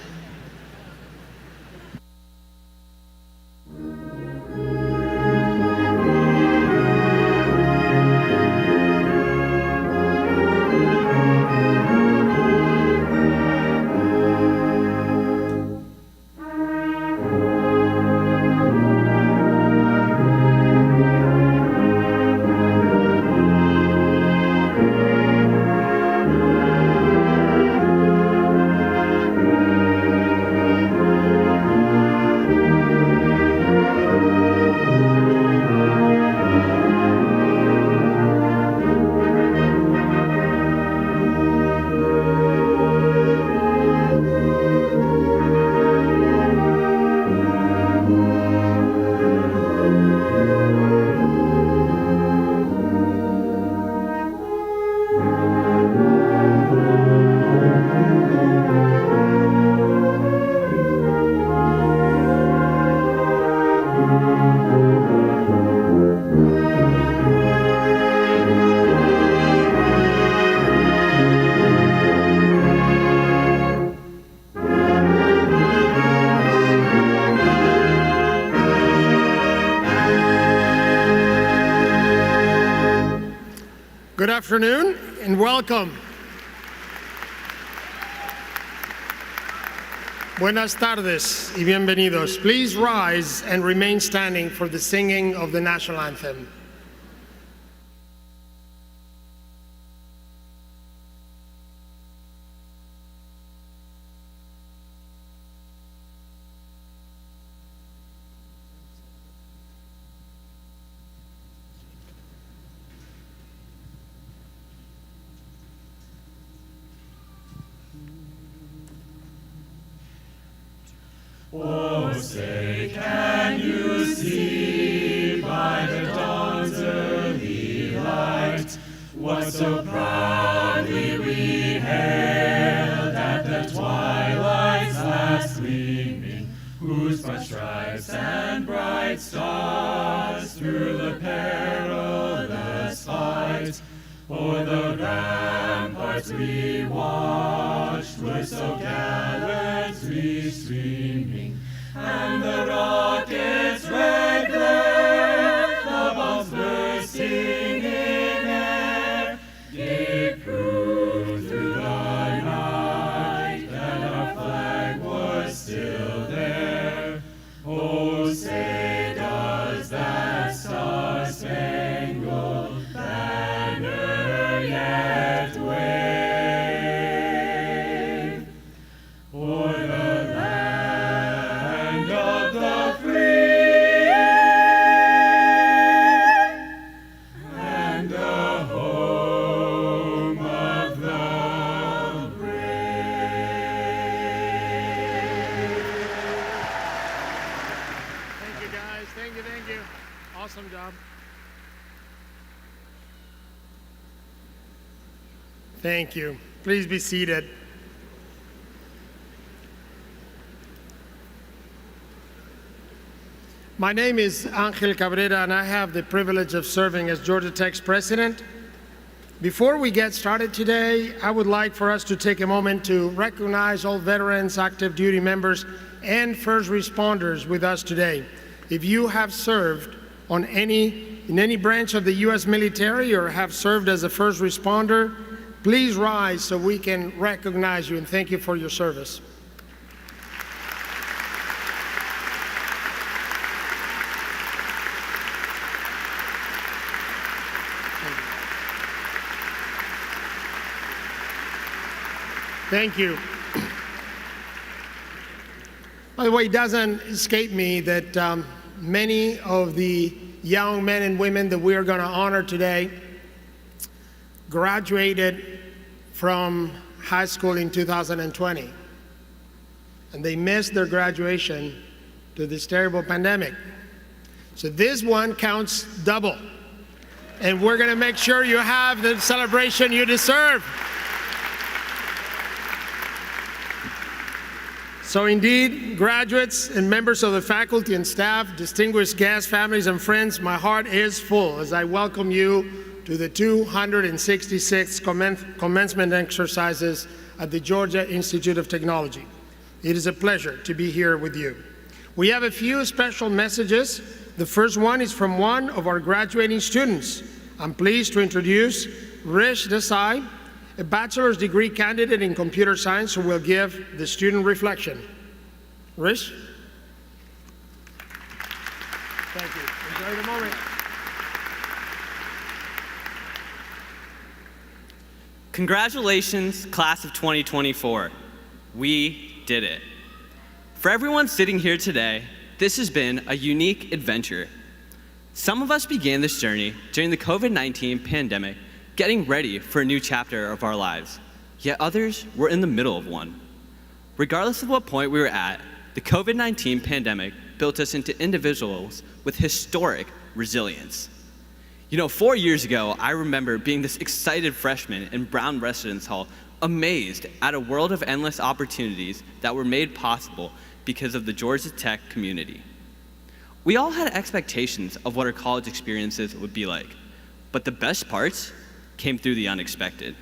Good afternoon and welcome. Buenas tardes y bienvenidos. Please rise and remain standing for the singing of the national anthem. Oh, say, can you see by the dawn's early light what so proudly we hailed at the twilight's last gleaming, whose broad stripes and bright stars through the perilous fight o'er the ramparts we watched were so gallantly streaming, and the rocket's red glare, the bombs bursting in air, gave proof through the night that our flag was still there. Oh, say does that star-spangled banner yet wave o'er the land of the free and the home of the brave. Thank you, guys. Thank you, thank you. Awesome job. Thank you. Please be seated. My name is Angel Cabrera, and I have the privilege of serving as Georgia Tech's president. Before we get started today, I would like for us to take a moment to recognize all veterans, active duty members, and first responders with us today. If you have served in any branch of the U.S. military or have served as a first responder, please rise so we can recognize you and thank you for your service. Thank you. By the way, it doesn't escape me that many of the young men and women that we are going to honor today graduated from high school in 2020, and they missed their graduation to this terrible pandemic. So this one counts double, and we're going to make sure you have the celebration you deserve. So indeed, graduates and members of the faculty and staff, distinguished guests, families, and friends, my heart is full as I welcome you to the 266th commencement exercises at the Georgia Institute of Technology. It is a pleasure to be here with you. We have a few special messages. The first one is from one of our graduating students. I'm pleased to introduce Rish Desai, a bachelor's degree candidate in computer science, who will give the student reflection. Rish? Thank you. Enjoy the moment. Congratulations, class of 2024. We did it. For everyone sitting here today, this has been a unique adventure. Some of us began this journey during the COVID-19 pandemic, getting ready for a new chapter of our lives, yet others were in the middle of one. Regardless of what point we were at, the COVID-19 pandemic built us into individuals with historic resilience. 4 years ago, I remember being this excited freshman in Brown Residence Hall, amazed at a world of endless opportunities that were made possible because of the Georgia Tech community. We all had expectations of what our college experiences would be like, but the best parts came through the unexpected.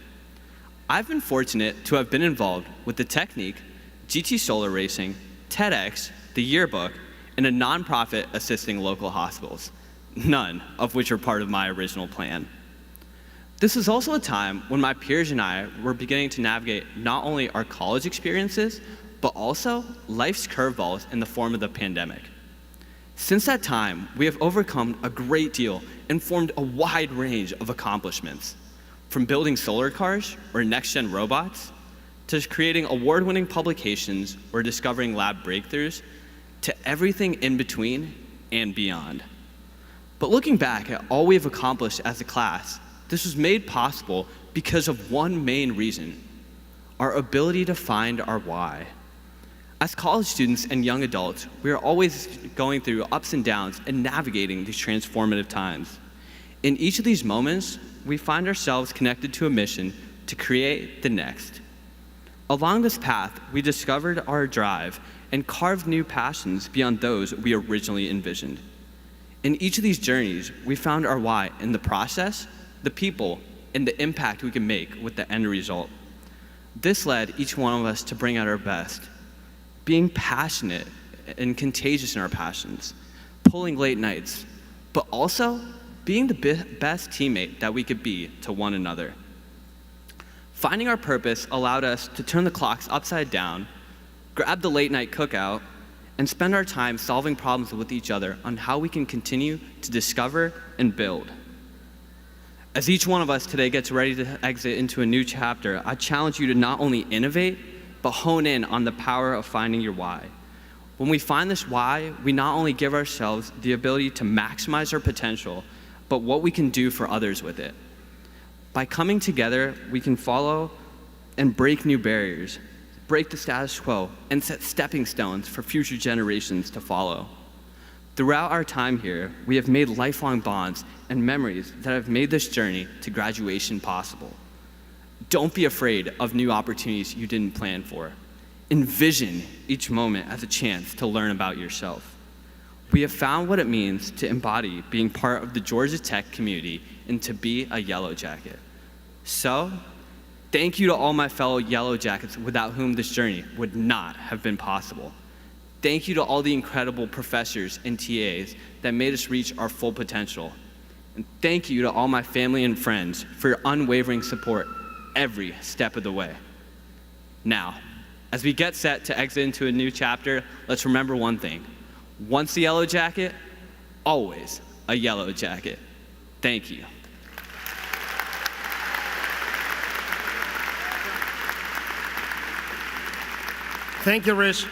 I've been fortunate to have been involved with the Technique, GT Solar Racing, TEDx, the Yearbook, and a nonprofit assisting local hospitals, none of which are part of my original plan. This is also a time when my peers and I were beginning to navigate not only our college experiences, but also life's curveballs in the form of the pandemic. Since that time, we have overcome a great deal and formed a wide range of accomplishments, from building solar cars or next-gen robots, to creating award-winning publications or discovering lab breakthroughs, to everything in between and beyond. But looking back at all we have accomplished as a class, this was made possible because of one main reason: our ability to find our why. As college students and young adults, we are always going through ups and downs and navigating these transformative times. In each of these moments, we find ourselves connected to a mission to create the next. Along this path, we discovered our drive and carved new passions beyond those we originally envisioned. In each of these journeys, we found our why in the process, the people, and the impact we can make with the end result. This led each one of us to bring out our best, being passionate and contagious in our passions, pulling late nights, but also being the best teammate that we could be to one another. Finding our purpose allowed us to turn the clocks upside down, grab the late night cookout, and spend our time solving problems with each other on how we can continue to discover and build. As each one of us today gets ready to exit into a new chapter, I challenge you to not only innovate, but hone in on the power of finding your why. When we find this why, we not only give ourselves the ability to maximize our potential, but what we can do for others with it. By coming together, we can follow and break new barriers, break the status quo, and set stepping stones for future generations to follow. Throughout our time here, we have made lifelong bonds and memories that have made this journey to graduation possible. Don't be afraid of new opportunities you didn't plan for. Envision each moment as a chance to learn about yourself. We have found what it means to embody being part of the Georgia Tech community and to be a Yellow Jacket. So, thank you to all my fellow Yellow Jackets without whom this journey would not have been possible. Thank you to all the incredible professors and TAs that made us reach our full potential. And thank you to all my family and friends for your unwavering support every step of the way. Now, as we get set to exit into a new chapter, let's remember one thing. Once a Yellow Jacket, always a Yellow Jacket. Thank you. Thank you, Rish.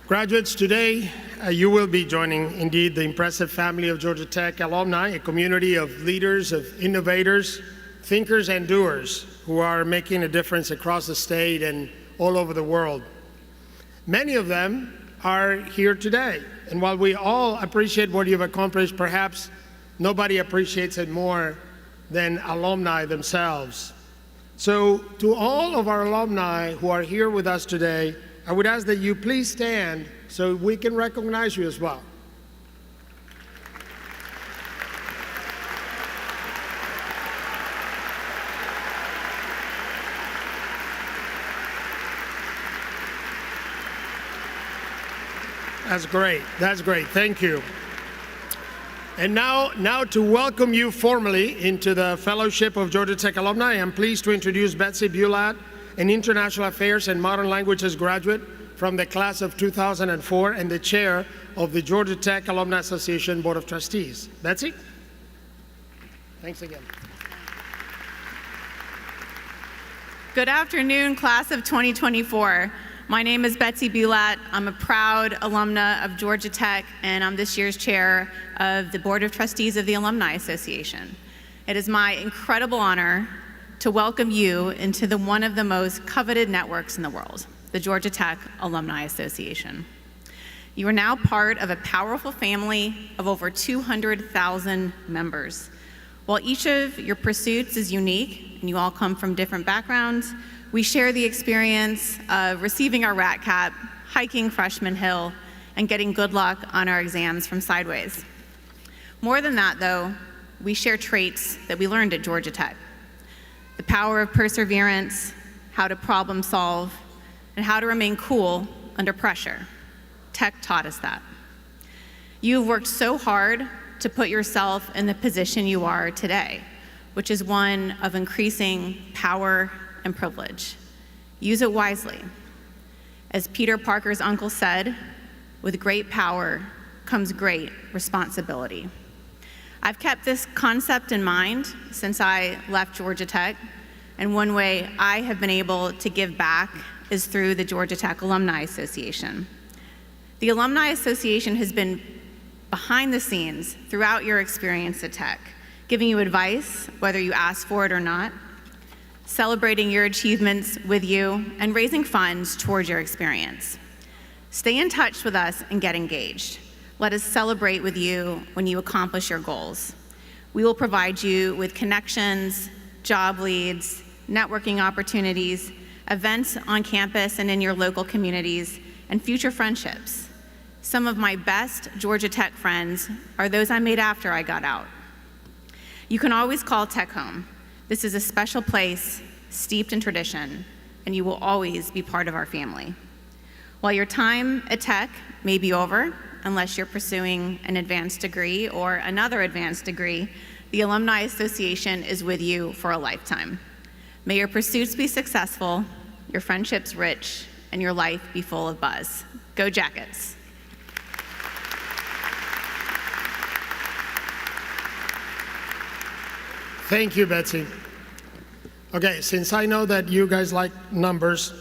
Graduates, today you will be joining, indeed, the impressive family of Georgia Tech alumni, a community of leaders, of innovators, thinkers, and doers who are making a difference across the state and all over the world. Many of them are here today, and while we all appreciate what you've accomplished, perhaps nobody appreciates it more than alumni themselves. So to all of our alumni who are here with us today, I would ask that you please stand so we can recognize you as well. That's great. That's great. Thank you. And now to welcome you formally into the Fellowship of Georgia Tech Alumni, I'm pleased to introduce Betsy Bulat, an International Affairs and Modern Languages graduate from the class of 2004 and the chair of the Georgia Tech Alumni Association Board of Trustees. Betsy? Thanks again. Good afternoon, class of 2024. My name is Betsy Bulat. I'm a proud alumna of Georgia Tech, and I'm this year's chair of the Board of Trustees of the Alumni Association. It is my incredible honor to welcome you into one of the most coveted networks in the world, the Georgia Tech Alumni Association. You are now part of a powerful family of over 200,000 members. While each of your pursuits is unique, and you all come from different backgrounds, we share the experience of receiving our rat cap, hiking Freshman Hill, and getting good luck on our exams from Sideways. More than that, though, we share traits that we learned at Georgia Tech. The power of perseverance, how to problem solve, and how to remain cool under pressure. Tech taught us that. You've worked so hard to put yourself in the position you are today, which is one of increasing power and privilege. Use it wisely. As Peter Parker's uncle said, with great power comes great responsibility. I've kept this concept in mind since I left Georgia Tech, and one way I have been able to give back is through the Georgia Tech Alumni Association. The Alumni Association has been behind the scenes throughout your experience at Tech, giving you advice, whether you ask for it or not, celebrating your achievements with you, and raising funds towards your experience. Stay in touch with us and get engaged. Let us celebrate with you when you accomplish your goals. We will provide you with connections, job leads, networking opportunities, events on campus and in your local communities, and future friendships. Some of my best Georgia Tech friends are those I made after I got out. You can always call Tech home. This is a special place steeped in tradition, and you will always be part of our family. While your time at Tech may be over, unless you're pursuing an advanced degree or another advanced degree, the Alumni Association is with you for a lifetime. May your pursuits be successful, your friendships rich, and your life be full of buzz. Go Jackets! Thank you, Betsy. Okay, since I know that you guys like numbers,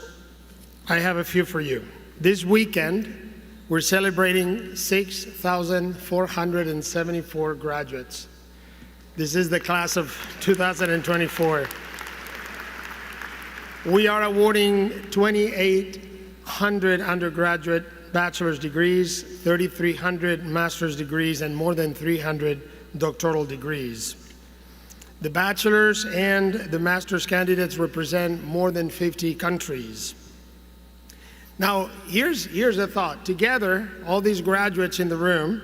I have a few for you. This weekend, we're celebrating 6,474 graduates. This is the class of 2024. We are awarding 2,800 undergraduate bachelor's degrees, 3,300 master's degrees, and more than 300 doctoral degrees. The bachelor's and the master's candidates represent more than 50 countries. Now, here's a thought. Together, all these graduates in the room,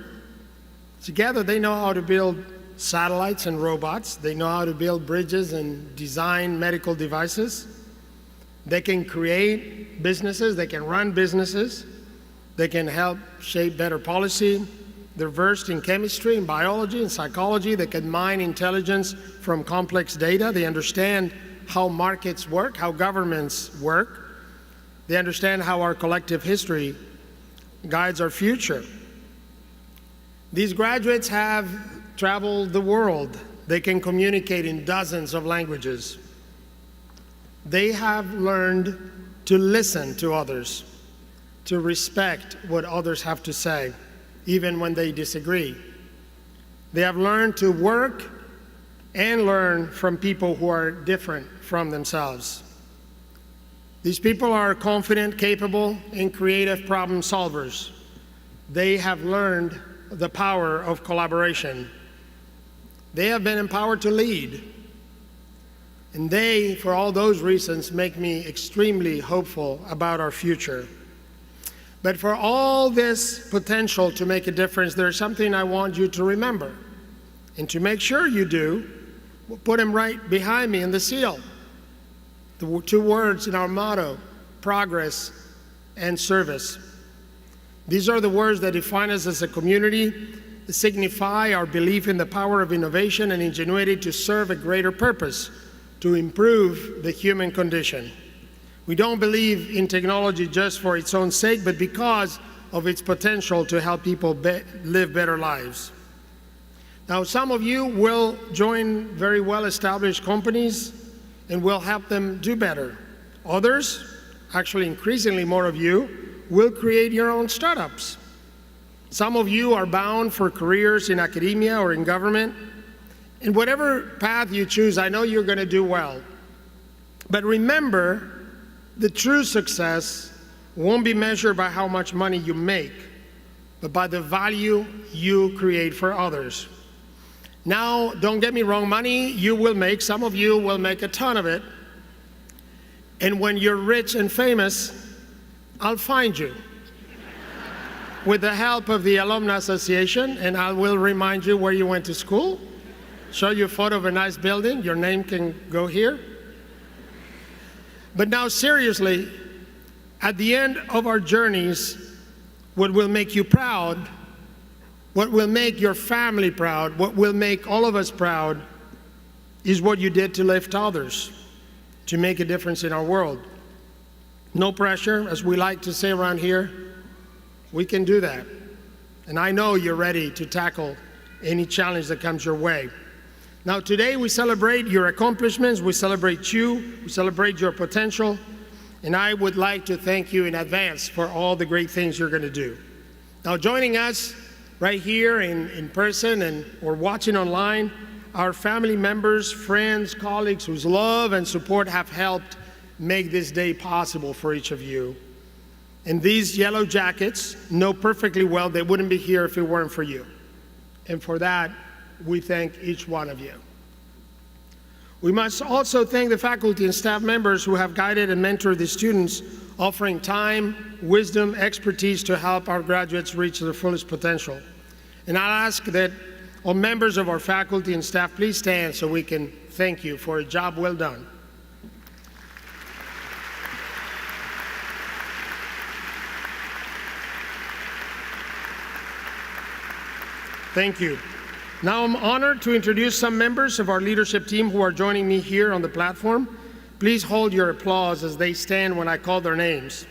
together they know how to build satellites and robots. They know how to build bridges and design medical devices. They can create businesses. They can run businesses. They can help shape better policy. They're versed in chemistry and biology and psychology. They can mine intelligence from complex data. They understand how markets work, how governments work. They understand how our collective history guides our future. These graduates have traveled the world. They can communicate in dozens of languages. They have learned to listen to others, to respect what others have to say, even when they disagree. They have learned to work and learn from people who are different from themselves. These people are confident, capable, and creative problem solvers. They have learned the power of collaboration. They have been empowered to lead. And they, for all those reasons, make me extremely hopeful about our future. But for all this potential to make a difference, there's something I want you to remember. And to make sure you do, we'll put them right behind me in the seal. The two words in our motto, progress and service. These are the words that define us as a community, signify our belief in the power of innovation and ingenuity to serve a greater purpose, to improve the human condition. We don't believe in technology just for its own sake, but because of its potential to help people live better lives. Now, some of you will join very well-established companies and will help them do better. Others, actually increasingly more of you, will create your own startups. Some of you are bound for careers in academia or in government. In whatever path you choose, I know you're going to do well. But remember, the true success won't be measured by how much money you make, but by the value you create for others. Now, don't get me wrong, money you will make, some of you will make a ton of it. And when you're rich and famous, I'll find you with the help of the Alumni Association, and I will remind you where you went to school, show you a photo of a nice building, your name can go here. But now seriously, at the end of our journeys, what will make you proud, what will make your family proud, what will make all of us proud, is what you did to lift others, to make a difference in our world. No pressure, as we like to say around here. We can do that. And I know you're ready to tackle any challenge that comes your way. Now, today we celebrate your accomplishments, we celebrate you, we celebrate your potential, and I would like to thank you in advance for all the great things you're going to do. Now, joining us right here in person and or watching online, our family members, friends, colleagues whose love and support have helped make this day possible for each of you. And these yellow jackets know perfectly well they wouldn't be here if it weren't for you. And for that, we thank each one of you. We must also thank the faculty and staff members who have guided and mentored the students, offering time, wisdom, expertise to help our graduates reach their fullest potential. And I'll ask that all members of our faculty and staff please stand so we can thank you for a job well done. Thank you. Now I'm honored to introduce some members of our leadership team who are joining me here on the platform. Please hold your applause as they stand when I call their names.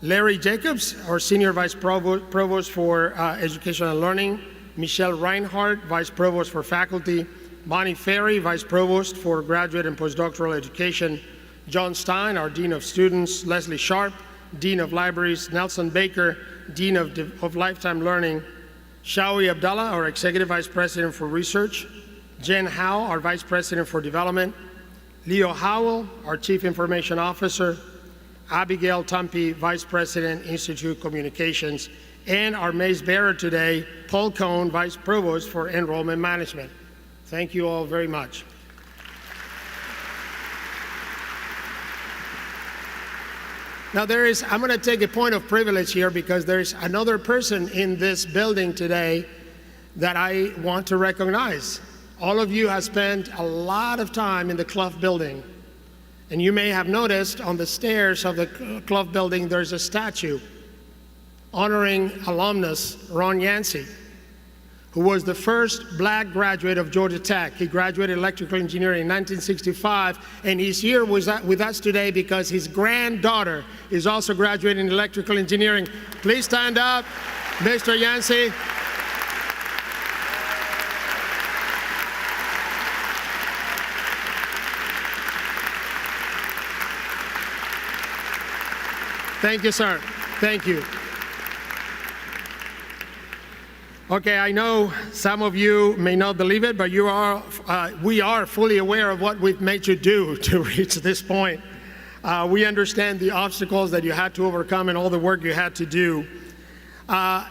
Larry Jacobs, our Senior Vice Provost for Education and Learning. Michelle Reinhardt, Vice Provost for Faculty. Bonnie Ferry, Vice Provost for Graduate and Postdoctoral Education. John Stein, our Dean of Students. Leslie Sharp, Dean of Libraries. Nelson Baker, Dean of Lifetime Learning. Shawi Abdallah, our Executive Vice President for Research. Jen Howe, our Vice President for Development. Leo Howell, our Chief Information Officer. Abigail Tumpe, Vice President, Institute Communications. And our mace bearer today, Paul Cohn, Vice Provost for Enrollment Management. Thank you all very much. Now I'm going to take a point of privilege here because there's another person in this building today that I want to recognize. All of you have spent a lot of time in the Clough building. And you may have noticed on the stairs of the Clough building there's a statue honoring alumnus Ron Yancey, who was the first black graduate of Georgia Tech. He graduated electrical engineering in 1965, and he's here with us today because his granddaughter is also graduating in electrical engineering. Please stand up, Mr. Yancey. Thank you, sir. Thank you. Okay, I know some of you may not believe it, but we are fully aware of what we've made you do to reach this point. We understand the obstacles that you had to overcome and all the work you had to do. In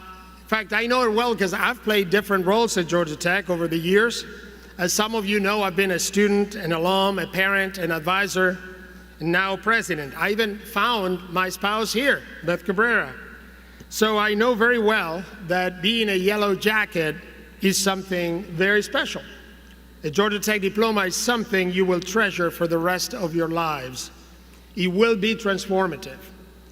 fact, I know it well because I've played different roles at Georgia Tech over the years. As some of you know, I've been a student, an alum, a parent, an advisor, and now president. I even found my spouse here, Beth Cabrera. So I know very well that being a yellow jacket is something very special. A Georgia Tech diploma is something you will treasure for the rest of your lives. It will be transformative.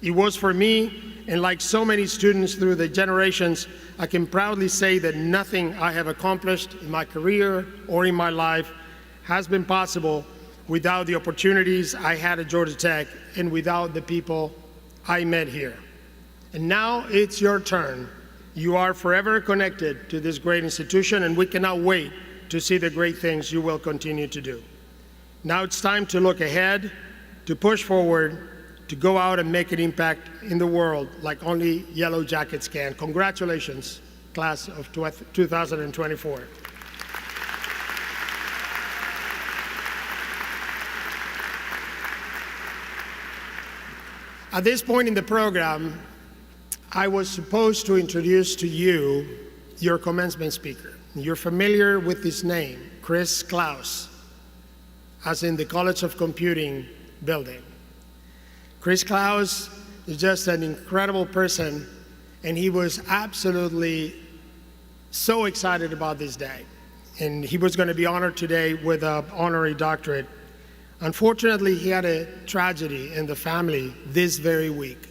It was for me, and like so many students through the generations, I can proudly say that nothing I have accomplished in my career or in my life has been possible without the opportunities I had at Georgia Tech and without the people I met here. And now it's your turn. You are forever connected to this great institution, and we cannot wait to see the great things you will continue to do. Now it's time to look ahead, to push forward, to go out and make an impact in the world like only Yellow Jackets can. Congratulations, class of 2024. At this point in the program, I was supposed to introduce to you your commencement speaker. You're familiar with his name, Chris Klaus, as in the College of Computing building. Chris Klaus is just an incredible person, and he was absolutely so excited about this day. And he was going to be honored today with an honorary doctorate. Unfortunately, he had a tragedy in the family this very week,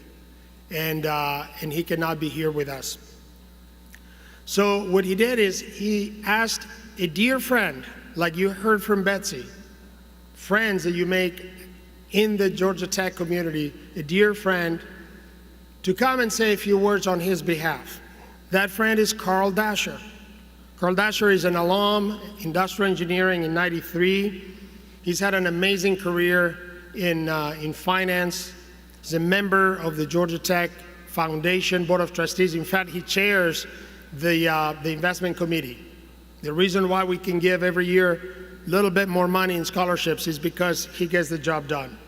and he cannot be here with us. So what he did is he asked a dear friend, like you heard from Betsy, friends that you make in the Georgia Tech community, a dear friend, to come and say a few words on his behalf. That friend is Carl Dasher. Carl Dasher is an alum, industrial engineering in '93. He's had an amazing career in finance. He's a member of the Georgia Tech Foundation Board of Trustees. In fact, he chairs the investment committee. The reason why we can give every year a little bit more money in scholarships is because he gets the job done.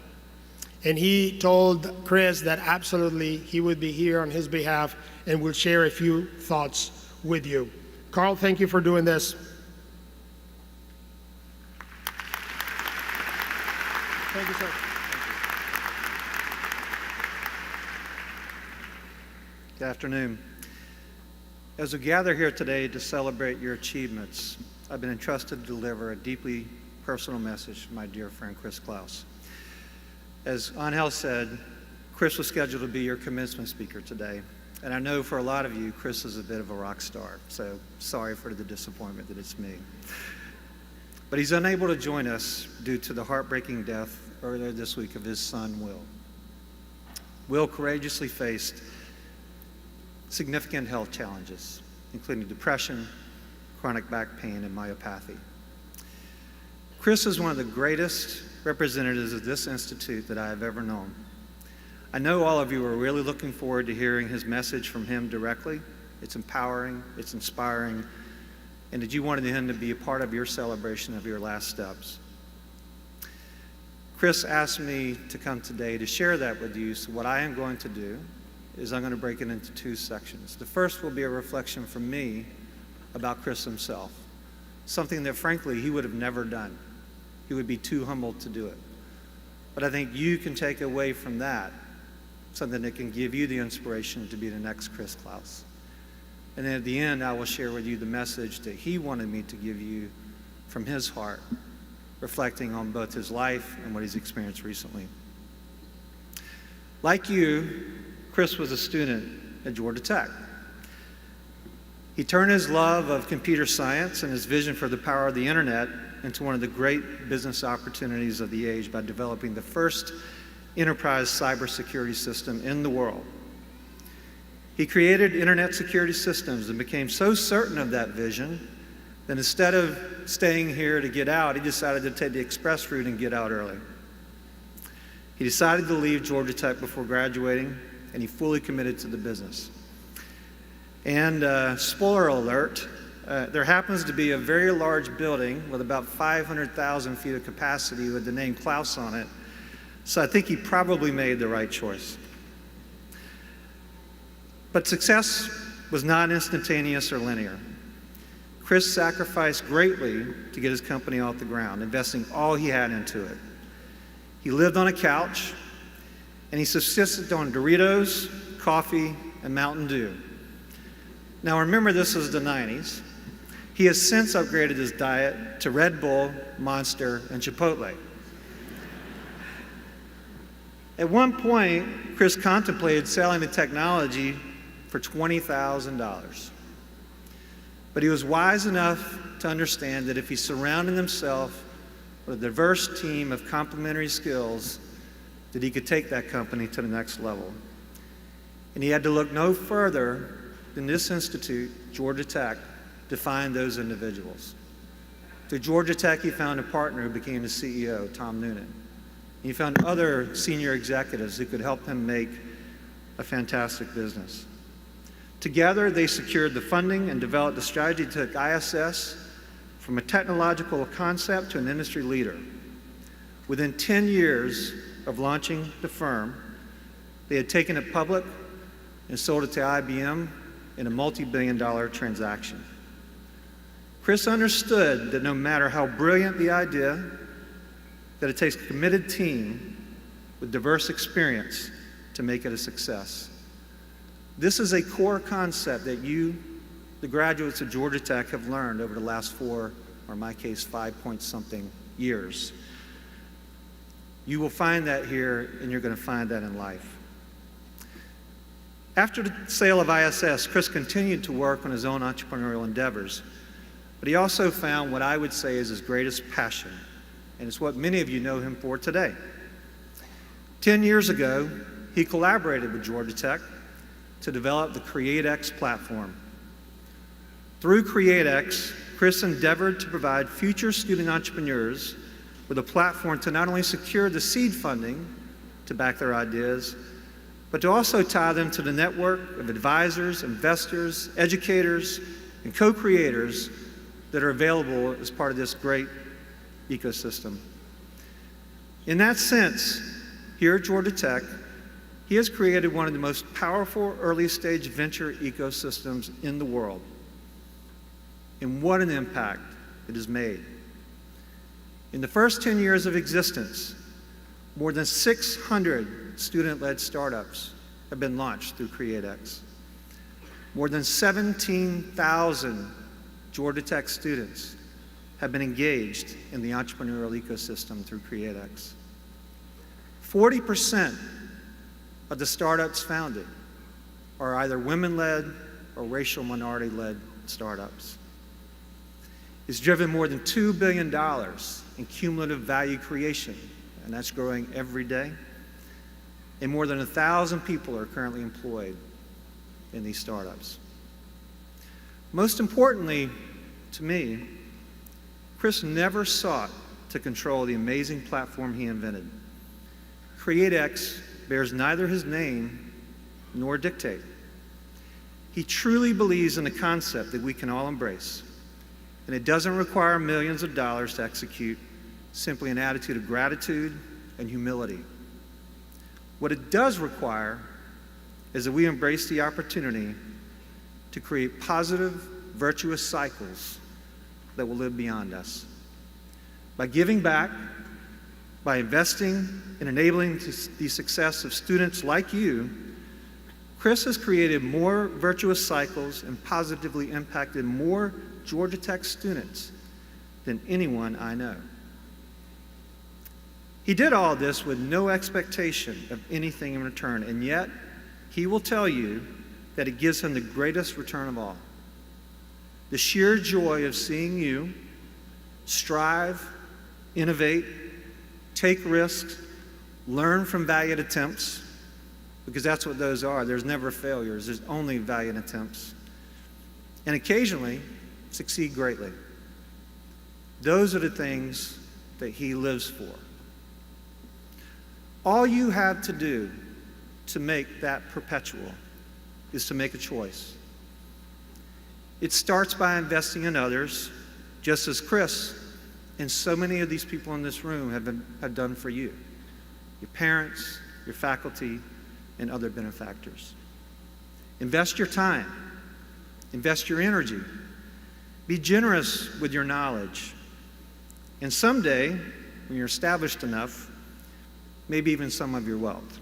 And he told Chris that absolutely he would be here on his behalf and will share a few thoughts with you. Carl, thank you for doing this. Thank you, sir. Good afternoon. As we gather here today to celebrate your achievements, I've been entrusted to deliver a deeply personal message from my dear friend Chris Klaus. As Angel said, Chris was scheduled to be your commencement speaker today, and I know for a lot of you, Chris is a bit of a rock star, so sorry for the disappointment that it's me. But he's unable to join us due to the heartbreaking death earlier this week of his son, Will. Will courageously faced significant health challenges, including depression, chronic back pain, and myopathy. Chris is one of the greatest representatives of this institute that I have ever known. I know all of you are really looking forward to hearing his message from him directly. It's empowering, it's inspiring, and that you wanted him to be a part of your celebration of your last steps. Chris asked me to come today to share that with you, so what I am going to do is I'm going to break it into two sections. The first will be a reflection from me about Chris himself, something that frankly he would have never done. He would be too humbled to do it. But I think you can take away from that something that can give you the inspiration to be the next Chris Klaus. And then at the end, I will share with you the message that he wanted me to give you from his heart, reflecting on both his life and what he's experienced recently. Like you, Chris was a student at Georgia Tech. He turned his love of computer science and his vision for the power of the internet into one of the great business opportunities of the age by developing the first enterprise cybersecurity system in the world. He created internet security systems and became so certain of that vision that instead of staying here to get out, he decided to take the express route and get out early. He decided to leave Georgia Tech before graduating, and he fully committed to the business. And spoiler alert, there happens to be a very large building with about 500,000 feet of capacity with the name Klaus on it. So I think he probably made the right choice. But success was not instantaneous or linear. Chris sacrificed greatly to get his company off the ground, investing all he had into it. He lived on a couch, and he subsisted on Doritos, coffee, and Mountain Dew. Now remember, this was the 90s. He has since upgraded his diet to Red Bull, Monster, and Chipotle. At one point, Chris contemplated selling the technology for $20,000. But he was wise enough to understand that if he surrounded himself with a diverse team of complementary skills, that he could take that company to the next level. And he had to look no further than this institute, Georgia Tech, to find those individuals. Through Georgia Tech, he found a partner who became the CEO, Tom Noonan. He found other senior executives who could help him make a fantastic business. Together, they secured the funding and developed a strategy to take ISS from a technological concept to an industry leader. Within 10 years of launching the firm, they had taken it public and sold it to IBM in a multi-billion-dollar transaction. Chris understood that no matter how brilliant the idea, that it takes a committed team with diverse experience to make it a success. This is a core concept that you, the graduates of Georgia Tech, have learned over the last 4, or in my case, 5-point-something years. You will find that here, and you're going to find that in life. After the sale of ISS, Chris continued to work on his own entrepreneurial endeavors, but he also found what I would say is his greatest passion, and it's what many of you know him for today. 10 years ago, he collaborated with Georgia Tech to develop the CreateX platform. Through CreateX, Chris endeavored to provide future student entrepreneurs with a platform to not only secure the seed funding to back their ideas, but to also tie them to the network of advisors, investors, educators, and co-creators that are available as part of this great ecosystem. In that sense, here at Georgia Tech, he has created one of the most powerful early-stage venture ecosystems in the world. And what an impact it has made. In the first 10 years of existence, more than 600 student-led startups have been launched through CreateX. More than 17,000 Georgia Tech students have been engaged in the entrepreneurial ecosystem through CreateX. 40% of the startups founded are either women-led or racial minority-led startups. It's driven more than $2 billion in cumulative value creation, and that's growing every day. And more than 1,000 people are currently employed in these startups. Most importantly to me, Chris never sought to control the amazing platform he invented. CreateX bears neither his name nor dictate. He truly believes in the concept that we can all embrace, and it doesn't require millions of dollars to execute, simply an attitude of gratitude and humility. What it does require is that we embrace the opportunity to create positive, virtuous cycles that will live beyond us. By giving back, by investing in enabling the success of students like you, Chris has created more virtuous cycles and positively impacted more Georgia Tech students than anyone I know. He did all this with no expectation of anything in return, and yet he will tell you that it gives him the greatest return of all. The sheer joy of seeing you strive, innovate, take risks, learn from valiant attempts, because that's what those are. There's never failures, there's only valiant attempts. And occasionally, succeed greatly. Those are the things that he lives for. All you have to do to make that perpetual is to make a choice. It starts by investing in others, just as Chris and so many of these people in this room have done for you. Your parents, your faculty, and other benefactors. Invest your time. Invest your energy. Be generous with your knowledge. And someday, when you're established enough, maybe even some of your wealth.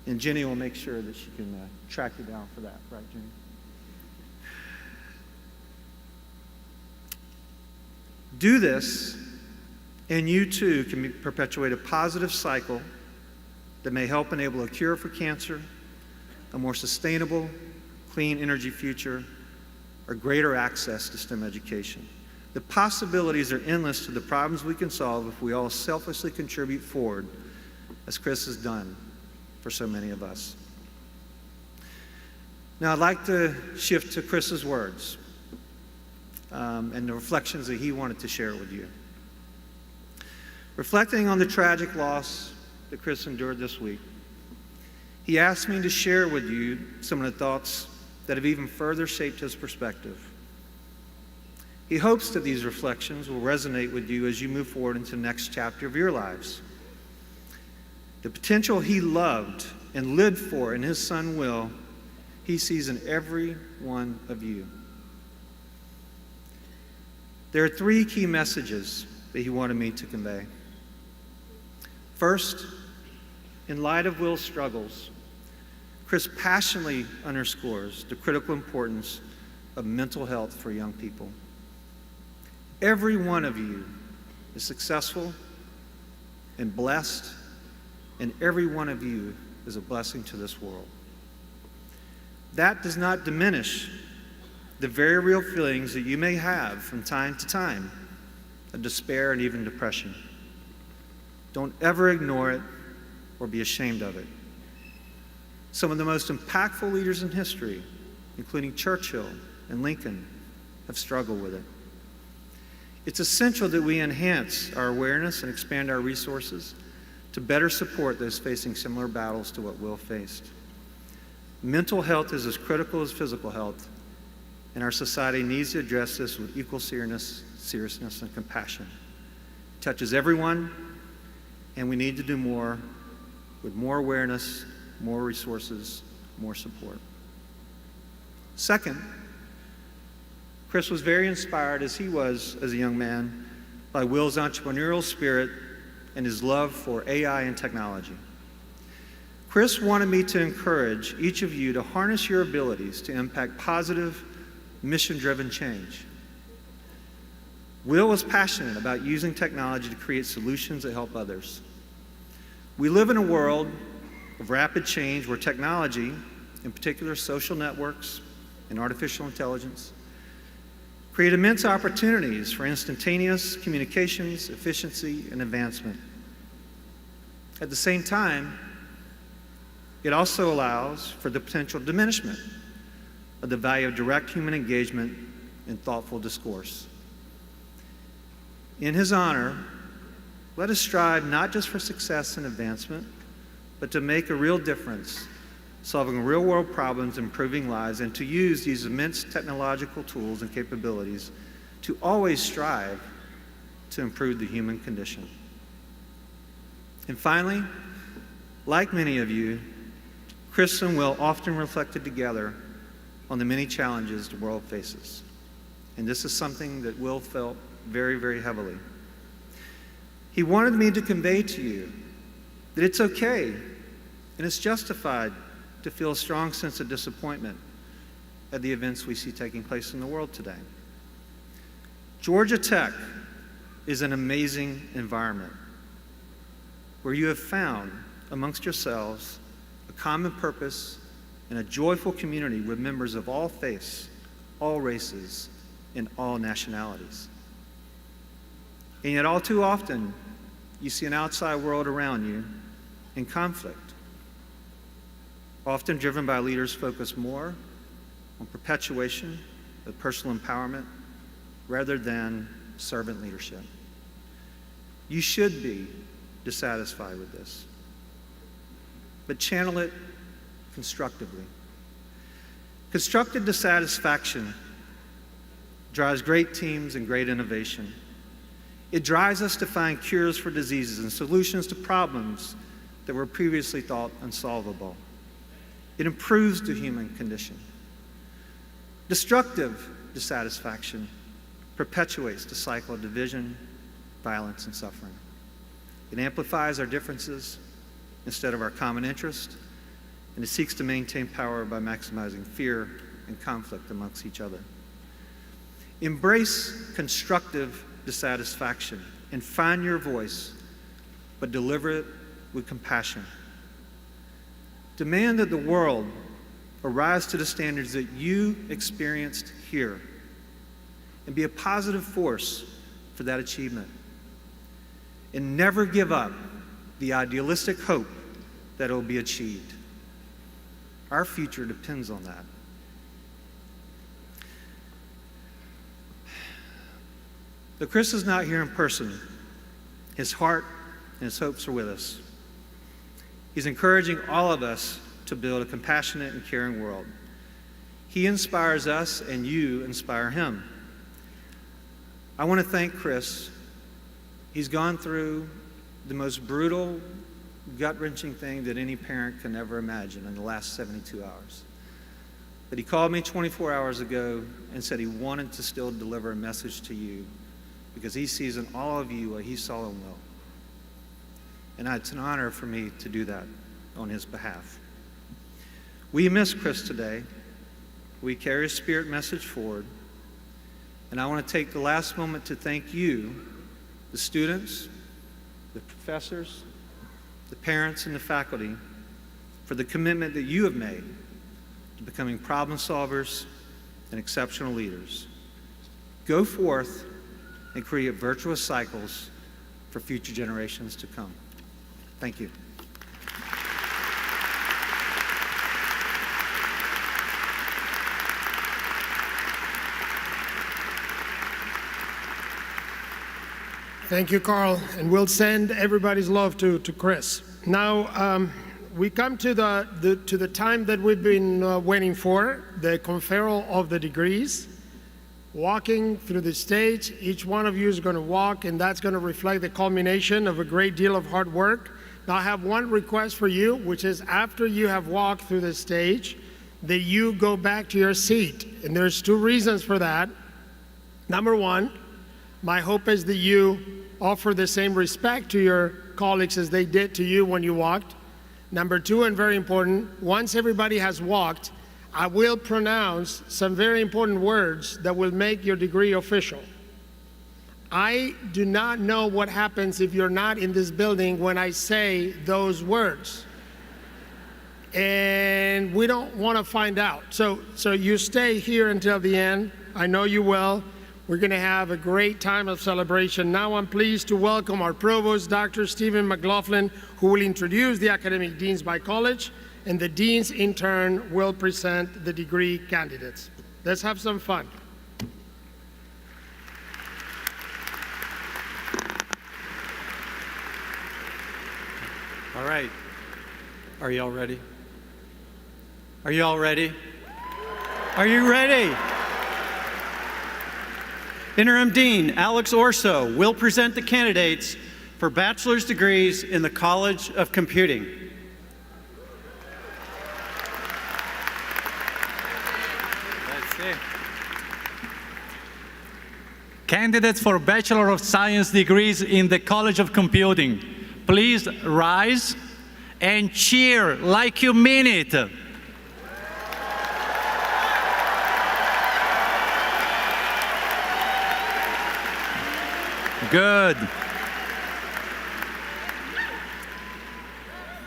And Jenny will make sure that she can track you down for that. Right, Jenny? Do this, and you too can perpetuate a positive cycle that may help enable a cure for cancer, a more sustainable, clean energy future, or greater access to STEM education. The possibilities are endless to the problems we can solve if we all selflessly contribute forward, as Chris has done for so many of us. Now, I'd like to shift to Chris's words and the reflections that he wanted to share with you. Reflecting on the tragic loss that Chris endured this week, he asked me to share with you some of the thoughts that have even further shaped his perspective. He hopes that these reflections will resonate with you as you move forward into the next chapter of your lives. The potential he loved and lived for in his son Will, he sees in every one of you. There are three key messages that he wanted me to convey. First, in light of Will's struggles, Chris passionately underscores the critical importance of mental health for young people. Every one of you is successful and blessed, and every one of you is a blessing to this world. That does not diminish the very real feelings that you may have from time to time of despair and even depression. Don't ever ignore it or be ashamed of it. Some of the most impactful leaders in history, including Churchill and Lincoln, have struggled with it. It's essential that we enhance our awareness and expand our resources to better support those facing similar battles to what Will faced. Mental health is as critical as physical health, and our society needs to address this with equal seriousness and compassion. It touches everyone, and we need to do more with more awareness, more resources, more support. Second, Chris was very inspired, as he was as a young man, by Will's entrepreneurial spirit and his love for AI and technology. Chris wanted me to encourage each of you to harness your abilities to impact positive, mission-driven change. Will was passionate about using technology to create solutions that help others. We live in a world of rapid change where technology, in particular social networks and artificial intelligence, create immense opportunities for instantaneous communications, efficiency, and advancement. At the same time, it also allows for the potential diminishment of the value of direct human engagement and thoughtful discourse. In his honor, let us strive not just for success and advancement, but to make a real difference, solving real-world problems, improving lives, and to use these immense technological tools and capabilities to always strive to improve the human condition. And finally, like many of you, Chris and Will often reflected together on the many challenges the world faces. And this is something that Will felt very, very heavily. He wanted me to convey to you that it's okay and it's justified to feel a strong sense of disappointment at the events we see taking place in the world today. Georgia Tech is an amazing environment where you have found amongst yourselves a common purpose and a joyful community with members of all faiths, all races, and all nationalities. And yet all too often, you see an outside world around you in conflict, often driven by leaders focused more on perpetuation of personal empowerment rather than servant leadership. You should be dissatisfied with this, but channel it constructively. Constructive dissatisfaction drives great teams and great innovation. It drives us to find cures for diseases and solutions to problems that were previously thought unsolvable. It improves the human condition. Destructive dissatisfaction perpetuates the cycle of division, violence, and suffering. It amplifies our differences instead of our common interest, and it seeks to maintain power by maximizing fear and conflict amongst each other. Embrace constructive dissatisfaction and find your voice, but deliver it with compassion. Demand that the world arise to the standards that you experienced here and be a positive force for that achievement. And never give up the idealistic hope that it will be achieved. Our future depends on that. Though Chris is not here in person, his heart and his hopes are with us. He's encouraging all of us to build a compassionate and caring world. He inspires us, and you inspire him. I want to thank Chris. He's gone through the most brutal, gut-wrenching thing that any parent can ever imagine in the last 72 hours. But he called me 24 hours ago and said he wanted to still deliver a message to you because he sees in all of you what he saw in Will. And it's an honor for me to do that on his behalf. We miss Chris today. We carry his spirit message forward. And I want to take the last moment to thank you, the students, the professors, the parents, and the faculty for the commitment that you have made to becoming problem solvers and exceptional leaders. Go forth and create virtuous cycles for future generations to come. Thank you. Thank you, Carl, and we'll send everybody's love to Chris. Now, we come to the time that we've been waiting for, the conferral of the degrees. Walking through the stage, each one of you is going to walk, and that's going to reflect the culmination of a great deal of hard work. Now, I have one request for you, which is after you have walked through the stage, that you go back to your seat. And there's two reasons for that. Number one, my hope is that you offer the same respect to your colleagues as they did to you when you walked. Number two, and very important, once everybody has walked, I will pronounce some very important words that will make your degree official. I do not know what happens if you're not in this building when I say those words. And we don't want to find out. So you stay here until the end. I know you will. We're going to have a great time of celebration. Now I'm pleased to welcome our provost, Dr. Stephen McLaughlin, who will introduce the academic deans by college, and the deans in turn will present the degree candidates. Let's have some fun. All right. Are y'all ready? Are y'all ready? Are you ready? Interim Dean Alex Orso will present the candidates for bachelor's degrees in the College of Computing. Let's see. Candidates for Bachelor of Science degrees in the College of Computing, please rise and cheer like you mean it. Good.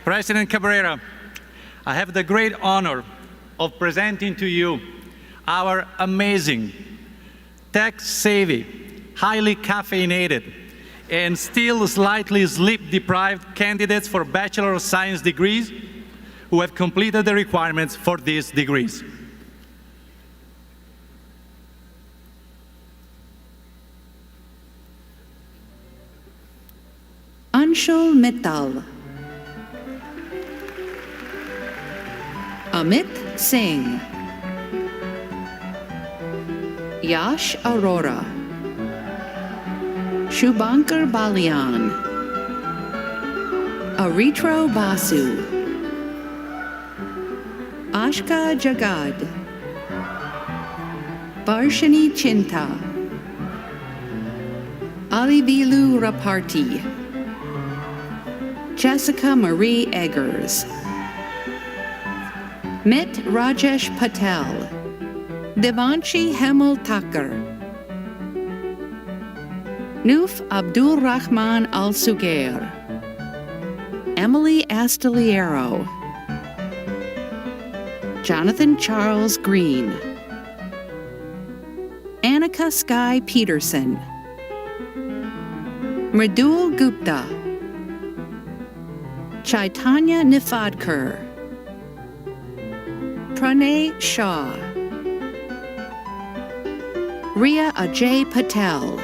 President Cabrera, I have the great honor of presenting to you our amazing, tech-savvy, highly caffeinated, and still slightly sleep-deprived candidates for Bachelor of Science degrees who have completed the requirements for these degrees. Anshul Mittal, Amit Singh, Yash Arora, Shubhankar Balian, Aritro Basu, Ashka Jagad, Varshini Chinta, Alibilu Raparti, Jessica Marie Eggers, Mit Rajesh Patel, Devanshi Hemal Thakur, Noof Abdul Rahman Al Sugair, Emily Astiliero, Jonathan Charles Green, Annika Sky Peterson, Mridul Gupta, Chaitanya Nifadkar, Pranay Shah, Ria Ajay Patel,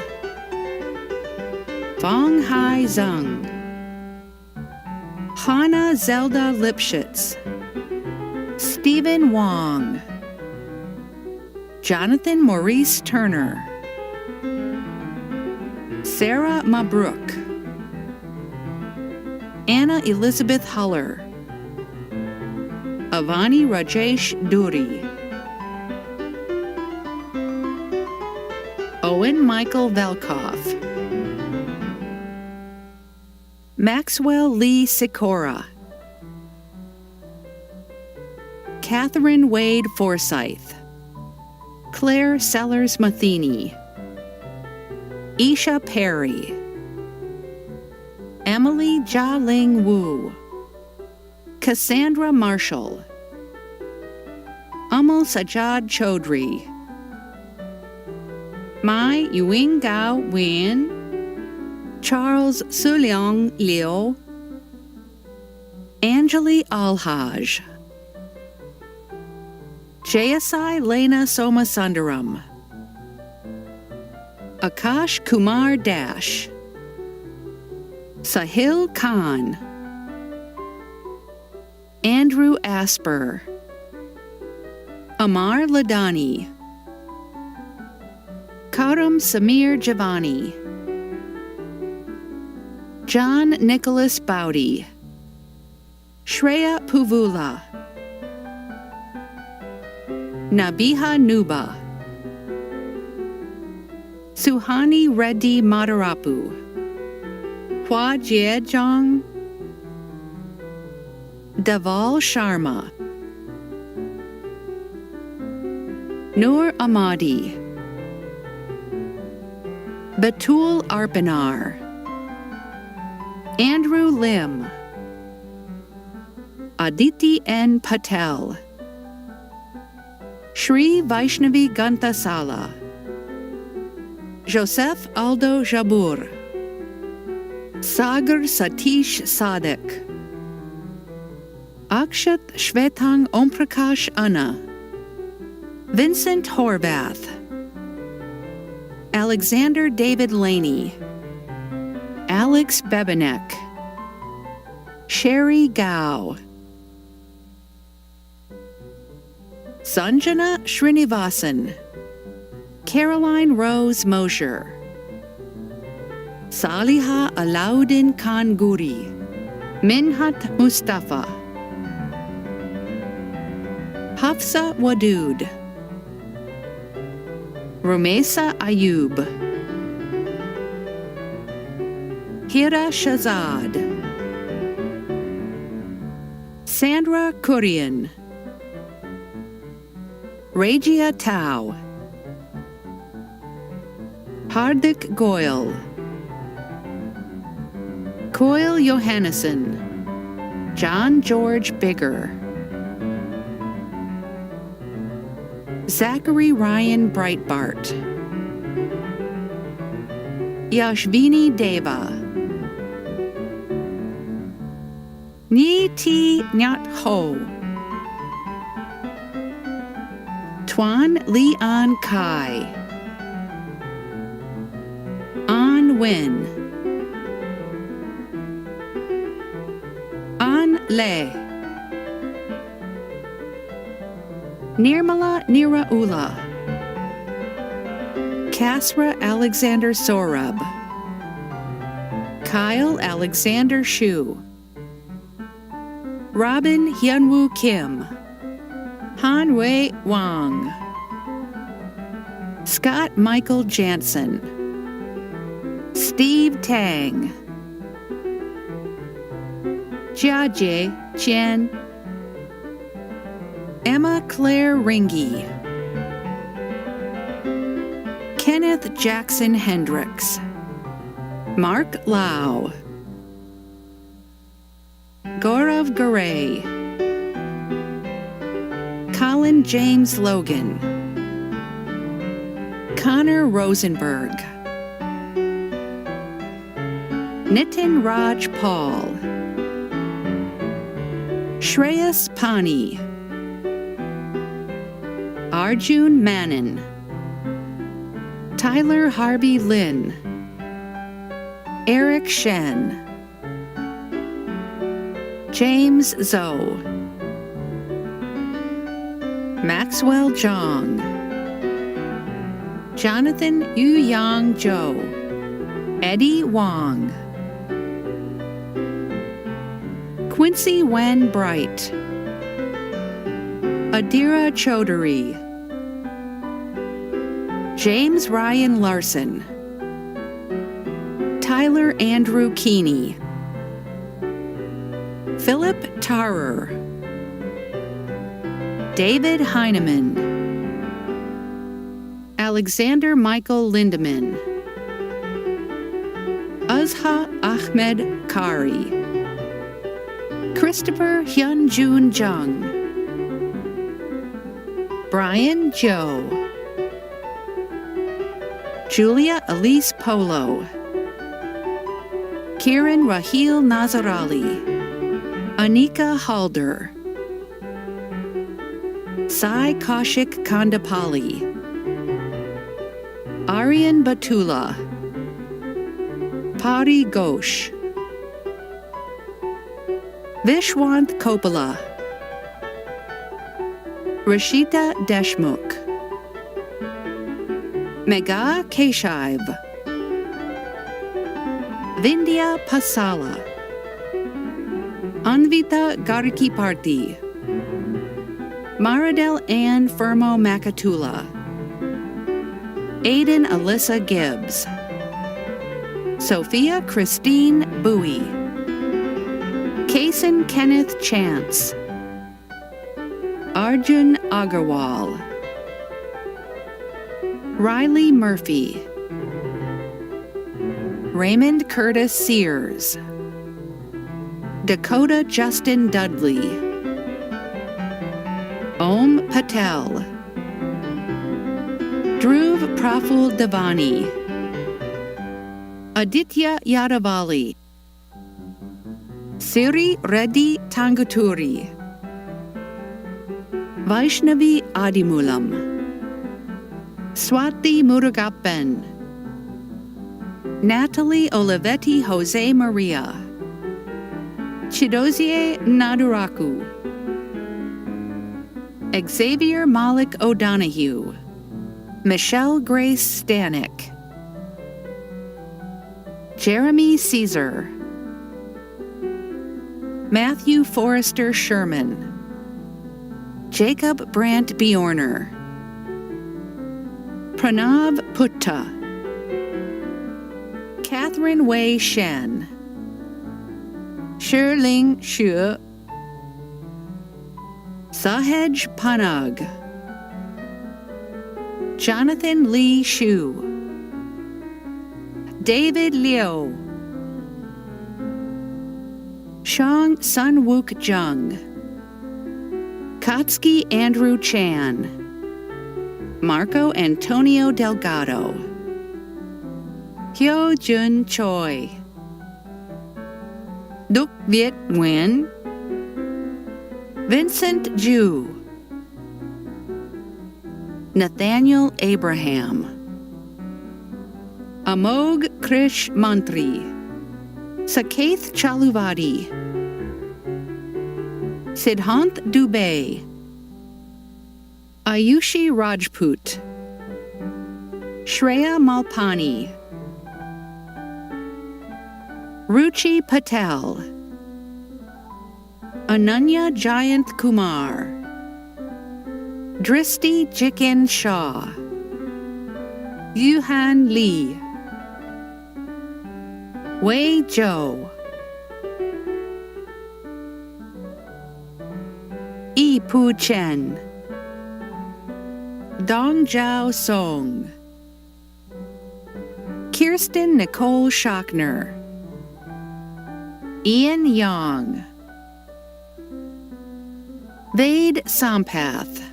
Fong Hai Zhang, Hannah Zelda Lipschitz, Stephen Wong, Jonathan Maurice Turner, Sarah Mabruk, Anna Elizabeth Huller, Avani Rajesh Duri, Owen Michael Velkoff, Maxwell Lee Sikora, Catherine Wade Forsyth, Claire Sellers Matheny, Isha Perry, Emily Jia-Ling Wu, Cassandra Marshall, Amal Sajad Chaudhry, Mai Yuing Gao Wen, Charles Suliang Liu, Anjali Alhaj, Jayasai Lena Somasundaram, Akash Kumar Dash, Sahil Khan, Andrew Asper, Amar Ladani, Karam Samir Javani, John Nicholas Bowdy, Shreya Puvula, Nabiha Nuba, Suhani Reddy Madarapu, Hua Jiejong, Daval Sharma, Noor Ahmadi, Batul Arpanar, Andrew Lim, Aditi N. Patel, Shri Vaishnavi Gantasala, Joseph Aldo Jabur, Sagar Satish Sadik, Akshat Shvetang Omprakash Anna, Vincent Horvath, Alexander David Laney, Alex Bebenek, Sherry Gao, Sanjana Srinivasan, Caroline Rose Mosher, Saliha Alauddin Khan Guri, Minhat Mustafa, Hafsa Wadud, Rumesa Ayub, Hira Shazad, Sandra Kurian, Regia Tao, Hardik Goyal, Coyle Johannesson, John George Bigger, Zachary Ryan Breitbart, Yashvini Deva, Nyi Thi Nyat Ho, Tuan Leon Kai, An Wen, An Le, Nirmala Niraula, Kasra Alexander Sorab, Kyle Alexander Shu, Robin Hyunwoo Kim, Han-Wei Wang, Scott Michael Jansen, Steve Tang, Jiajie Chen, Emma Claire Ringy, Kenneth Jackson Hendricks, Mark Lau, Gaurav Garay, Colin James Logan, Connor Rosenberg, Nitin Raj Paul, Shreyas Pani, Arjun Manan, Tyler Harvey Lynn, Eric Shen, James Zoe, Maxwell Jong, Jonathan Yu Yang Jo, Eddie Wong, Quincy Wen Bright, Adira Chaudhary, James Ryan Larson, Tyler Andrew Keeney, Philip Tarrer, David Heineman, Alexander Michael Lindemann, Azha Ahmed Kari, Christopher Hyun-Jun Jung, Brian Joe, Julia Elise Polo, Kiran Rahil Nazarali, Anika Halder, Sai Kaushik Kandapali, Aryan Batula, Pari Ghosh, Vishwant Kopala, Rashita Deshmukh, Megha Keshav, Vindhya Pasala, Anvita Garkiparthi, Maridel Ann Fermo Makatula, Aiden Alyssa Gibbs, Sophia Christine Bowie, Kason Kenneth Chance, Arjun Agarwal, Riley Murphy, Raymond Curtis Sears, Dakota Justin Dudley, Om Patel, Dhruv Praful Devani, Aditya Yadavali, Siri Reddy Tanguturi, Vaishnavi Adimulam, Swati Murugappan, Natalie Olivetti Jose Maria, Chidozie Naduraku, Xavier Malik O'Donoghue, Michelle Grace Stanek, Jeremy Caesar, Matthew Forrester Sherman, Jacob Brandt Bjorner, Pranav Putta, Catherine Wei Shen, Shirling Xue, Sahej Panag, Jonathan Lee Shu, David Liu, Shang Sun Wook Jung, Katsuki Andrew Chan, Marco Antonio Delgado, Hyo Jun Choi, Duk Viet Nguyen, Vincent Ju, Nathaniel Abraham, Amog Krish Mantri, Sakeeth Chaluvadi, Siddhant Dubey, Ayushi Rajput, Shreya Malpani, Ruchi Patel, Ananya Jayant Kumar, Dristi Jikin Shah, Yuhan Lee, Wei Zhou, Yi Pu Chen, Dong Zhao Song, Kirsten Nicole Schachner, Ian Yang, Vade Sampath,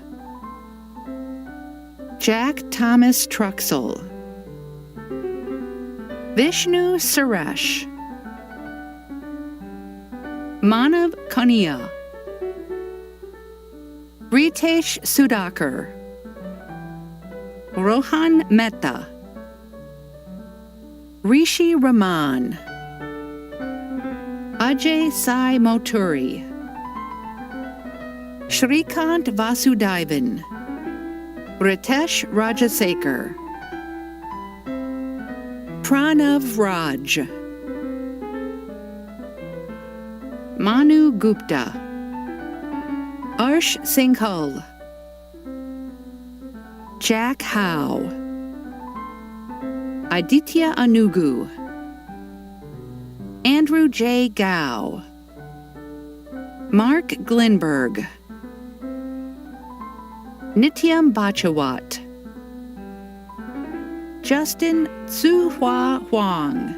Jack Thomas Truxell, Vishnu Suresh, Manav Kania, Ritesh Sudhakar, Rohan Mehta, Rishi Raman, Ajay Sai Moturi, Shrikant Vasudaivan, Ritesh Rajasekar, Pranav Raj, Manu Gupta, Arsh Singhal, Jack Howe, Aditya Anugu, Andrew J. Gao, Mark Glinberg, Nityam Bachawat, Justin Tsu-Hua Huang,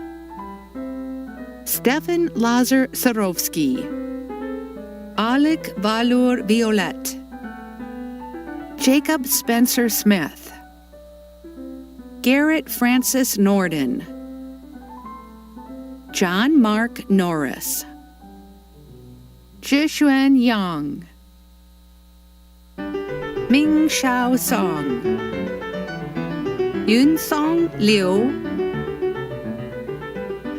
Stefan Lazar Sarovsky, Alec Valur Violet, Jacob Spencer Smith, Garrett Francis Norden, John Mark Norris, Jishuan Yang, Ming Xiao Song, Yun Song Liu,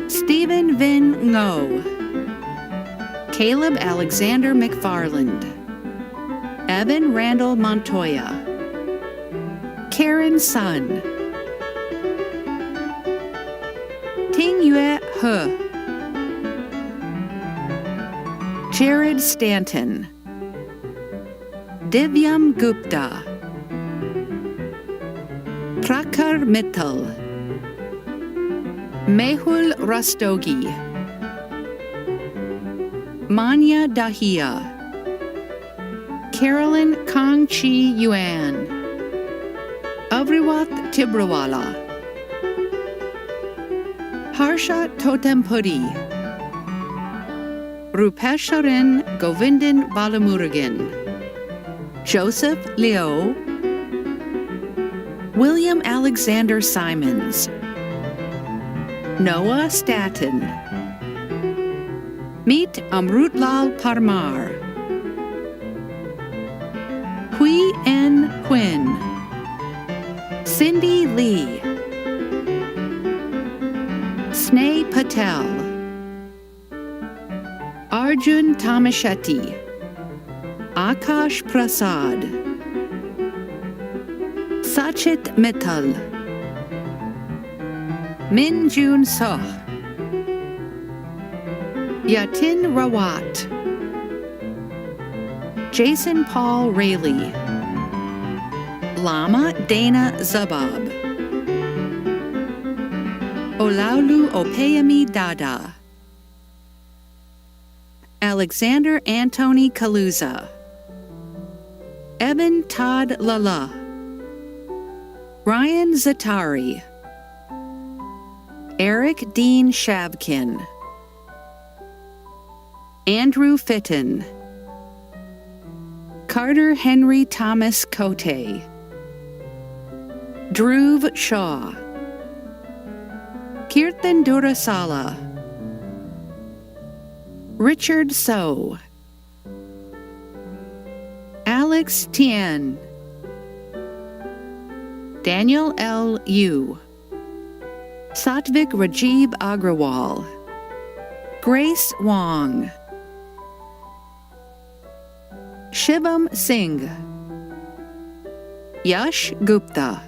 Stephen Vin Ngo, Caleb Alexander McFarland, Evan Randall Montoya, Karen Sun, Ting Yue He, Jared Stanton, Divyam Gupta, Prakhar Mittal, Mehul Rastogi, Manya Dahia, Carolyn Kang Chi Yuan, Avriwat Tibrawala, Harsha Totempudi, Rupesharan Govindan Balamurugan, Joseph Leo, William Alexander Simons, Noah Staton, Meet Amrutlal Parmar, Hui N. Quinn, Cindy Lee, Sneh Patel, Arjun Tamashetty, Akash Prasad, Sachit Mittal, Min Jun Soh, Yatin Rawat, Jason Paul Rayleigh, Lama Dana Zabab, Olaolu Opeyemi Dada, Alexander Anthony Kaluza, Evan Todd Lala, Ryan Zatari, Eric Dean Shavkin, Andrew Fitton, Carter Henry Thomas Cote, Dhruv Shaw, Kirtan Durasala, Richard So, Alex Tien, Daniel L. Yu, Satvik Rajiv Agrawal, Grace Wong, Shivam Singh, Yash Gupta,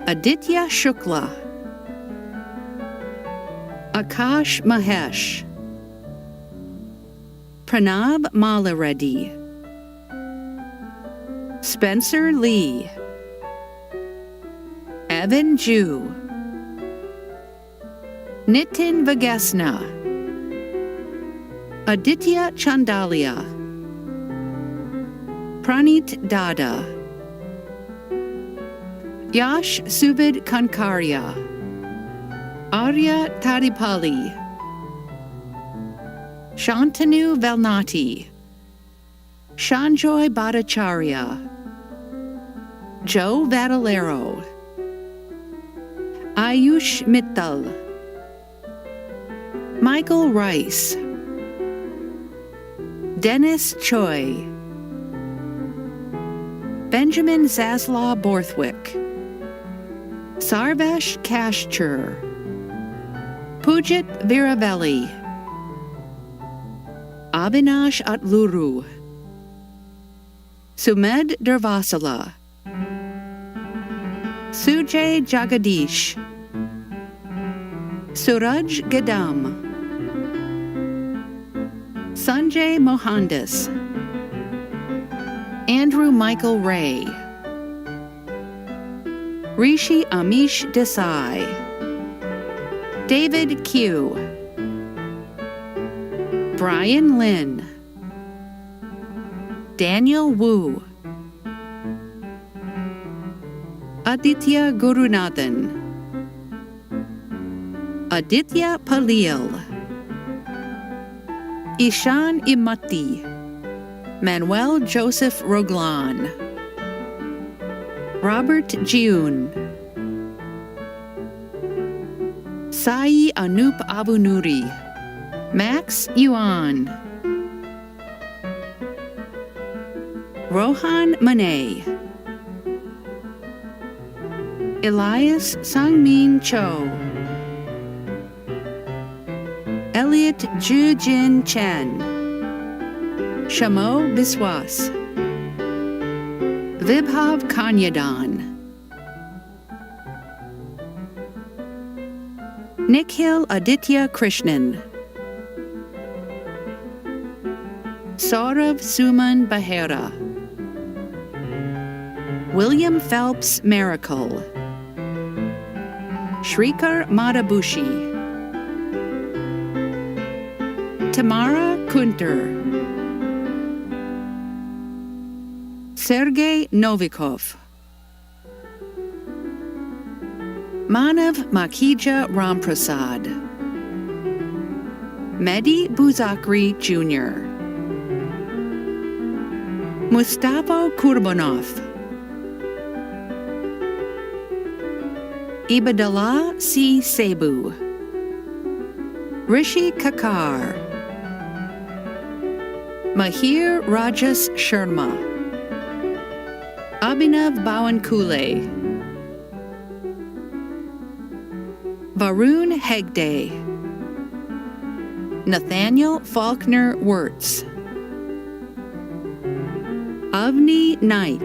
Aditya Shukla, Akash Mahesh, Pranab Malareddy, Spencer Lee, Evan Ju, Nitin Vagesna, Aditya Chandalia, Pranit Dada, Yash Subid Kankaria, Arya Tadipali, Shantanu Velnati, Shanjoy Bhattacharya, Joe Vadalero, Ayush Mittal, Michael Rice, Dennis Choi, Benjamin Zaslaw Borthwick, Sarvesh Kashchur, Pujit Viravelli, Avinash Atluru, Sumed Durvasala, Sujay Jagadish, Suraj Gadam, Sanjay Mohandas, Andrew Michael Ray, Rishi Amish Desai, David Q, Brian Lin, Daniel Wu, Aditya Gurunathan, Aditya Palil, Ishan Imati, Manuel Joseph Roglan, Robert Jiun, Sai Anup Abunuri, Max Yuan, Rohan Mane, Elias Sangmin Cho, Elliot Jujin Chen, Shamo Biswas, Vibhav Kanyadan, Nikhil Aditya Krishnan, Saurav Suman Behera, William Phelps Miracle, Shrikar Madabushi, Tamara Kunter, Sergei Novikov, Manav Makhija Ramprasad, Mehdi Buzakri Jr., Mustafa Kurbanov, Ibadallah C. Cebu, Rishi Kakar, Mahir Rajas Sharma, Abhinav Bawankule, Varun Hegde, Nathaniel Faulkner Wirtz, Avni Naik,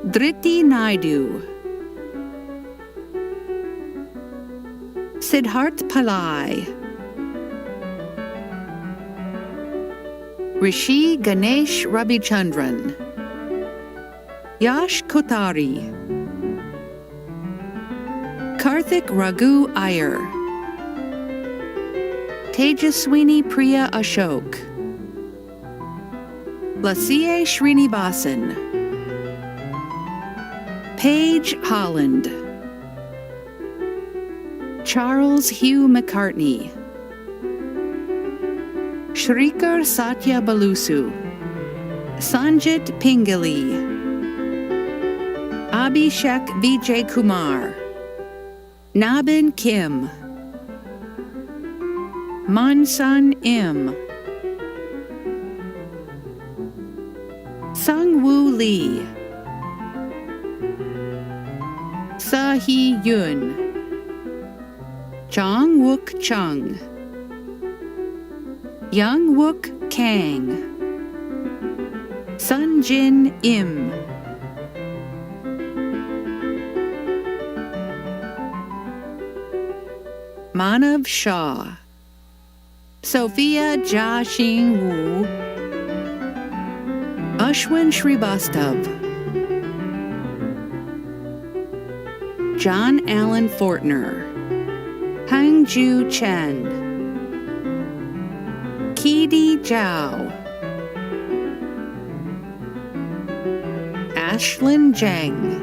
Dhriti Naidu, Siddharth Palai, Rishi Ganesh Rabichandran, Yash Kothari, Karthik Raghu Iyer, Tejaswini Priya Ashok, Lasie Srinivasan, Paige Holland, Charles Hugh McCartney, Shrikar Satya Balusu, Sanjit Pingali, Abhishek Vijay Kumar, Nabin Kim, Mansun M, Sungwoo Lee, Sahi Yun, Jong Wook Chung, Young Wook Kang, Sun Jin Im, Manav Shah, Sophia Jia Xing Wu, Ashwin Srivastav, John Allen Fortner, Hangju Chen, Kidi Zhao, Ashlyn Zheng,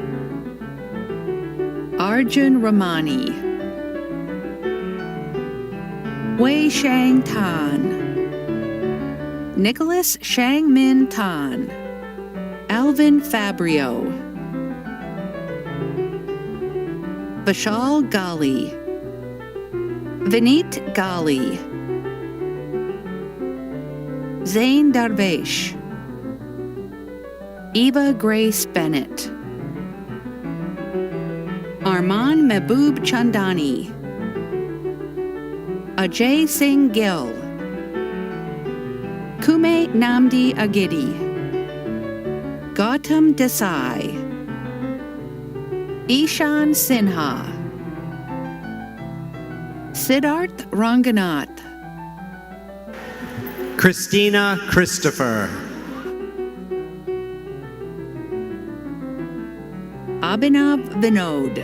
Arjun Ramani, Wei Shang Tan, Nicholas Shang Min Tan, Melvin Fabrio, Vishal Gali, Vineet Gali, Zain Darvesh, Eva Grace Bennett, Arman Mehboob Chandani, Ajay Singh Gill, Kume Namdi Agidi, Gautam Desai, Ishan Sinha, Siddharth Ranganath, Christina Christopher, Abhinav Vinod,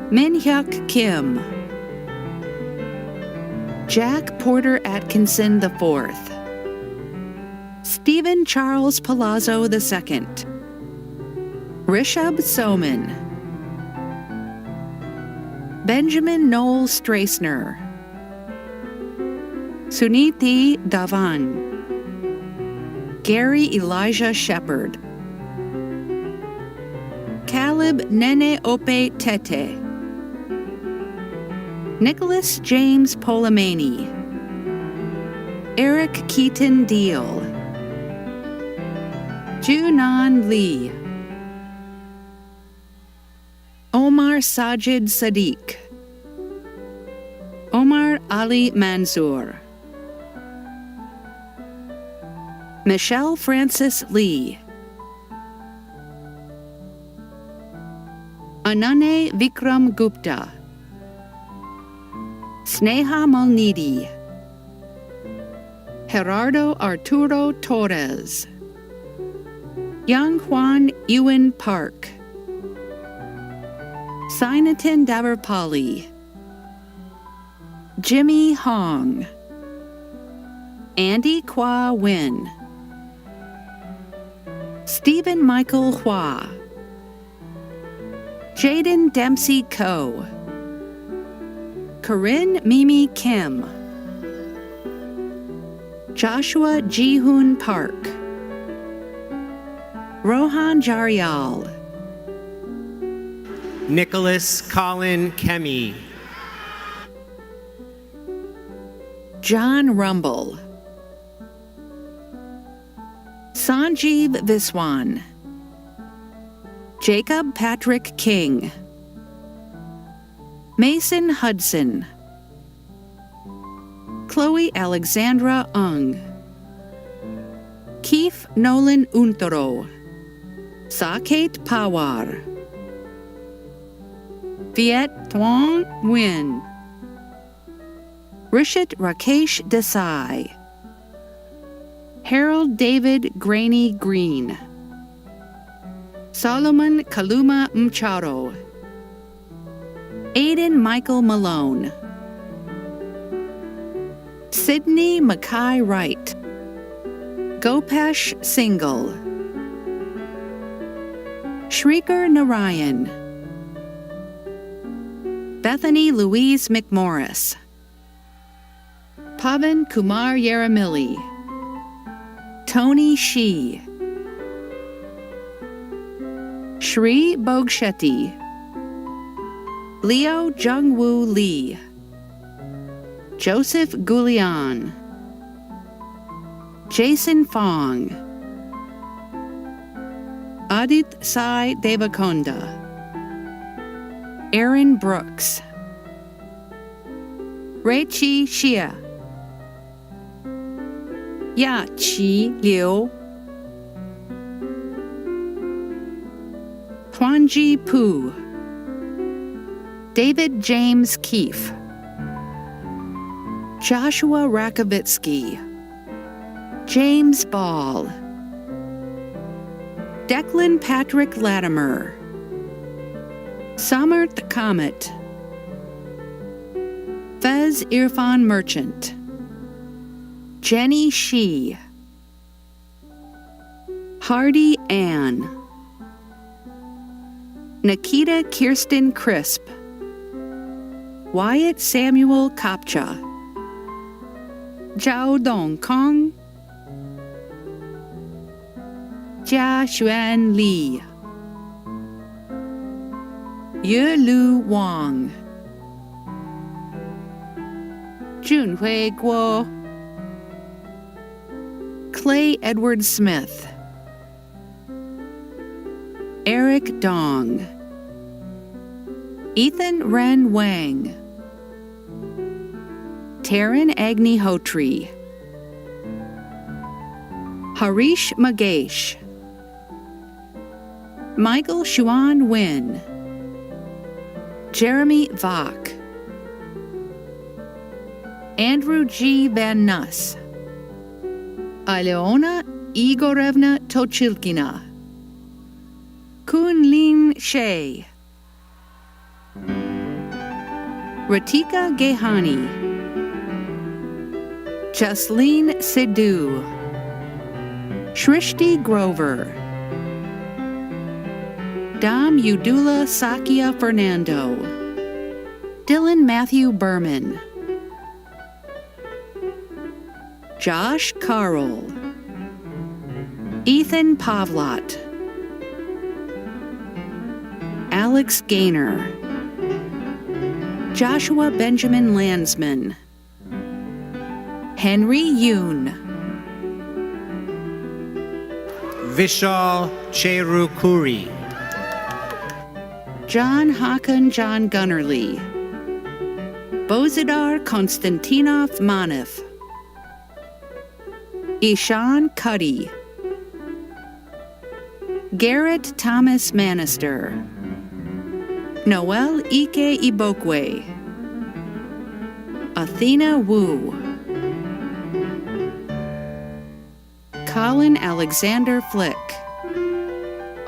Minhyuk Kim, Jack Porter Atkinson IV, Stephen Charles Palazzo II, Rishabh Soman, Benjamin Noel Strassner, Suniti Dhawan, Gary Elijah Shepard, Caleb Nene Ope Tete, Nicholas James Polamani, Eric Keaton Deal, Junan Lee, Omar Sajid Sadiq, Omar Ali Mansour, Michelle Francis Lee, Anane Vikram Gupta, Sneha Malnidi, Gerardo Arturo Torres, Young Juan Ewan Park, Sinatin Davarpalli, Jimmy Hong, Andy Kwa Win, Stephen Michael Hua, Jaden Dempsey Ko, Corinne Mimi Kim, Joshua Jihoon Park, Rohan Jarial, Nicholas Colin Kemi, John Rumble, Sanjeev Viswan, Jacob Patrick King, Mason Hudson, Chloe Alexandra Ung, Keith Nolan Untoro, Saket Pawar, Viet Thuong Nguyen, Rishit Rakesh Desai, Harold David Graney Green, Solomon Kaluma Mcharo, Aiden Michael Malone, Sydney Mackay Wright, Gopesh Singhal, Shrikar Narayan, Bethany Louise McMorris, Pavan Kumar Yaramili, Tony Shi, Shri Bogshetty, Leo Jungwoo Lee, Joseph Gulian, Jason Fong, Adit Sai Devakonda, Aaron Brooks, Reichi Xia, Ya Qi Liu, Huanji Pu, David James Keefe, Joshua Rakovitsky, James Ball, Declan Patrick Latimer, Samarth Kamat, Fez Irfan Merchant, Jenny Shi, Hardy Ann, Nikita Kirsten Crisp, Wyatt Samuel Kopcha, Zhao Dong Kong, Jia Xuan Li, Ye Lu Wang, Junhui Guo, Clay Edward Smith, Eric Dong, Ethan Ren Wang, Taryn Agni Hotri, Harish Magesh, Michael Xuan Win, Jeremy Vach, Andrew G. Van Nuss, Aleona Igorevna Tochilkina, Kunlin Shea, Ratika Gehani, Jasleen Sidhu, Shrishti Grover, Dam Udula Sakia Fernando, Dylan Matthew Berman, Josh Carroll, Ethan Pavlot, Alex Gaynor, Joshua Benjamin Landsman, Henry Yoon, Vishal Cherukuri, John Hakan John Gunnerly, Bozidar Konstantinov Manev, Ishan Cuddy, Garrett Thomas Manister, Noel Ike Ibokwe, Athena Wu, Colin Alexander Flick,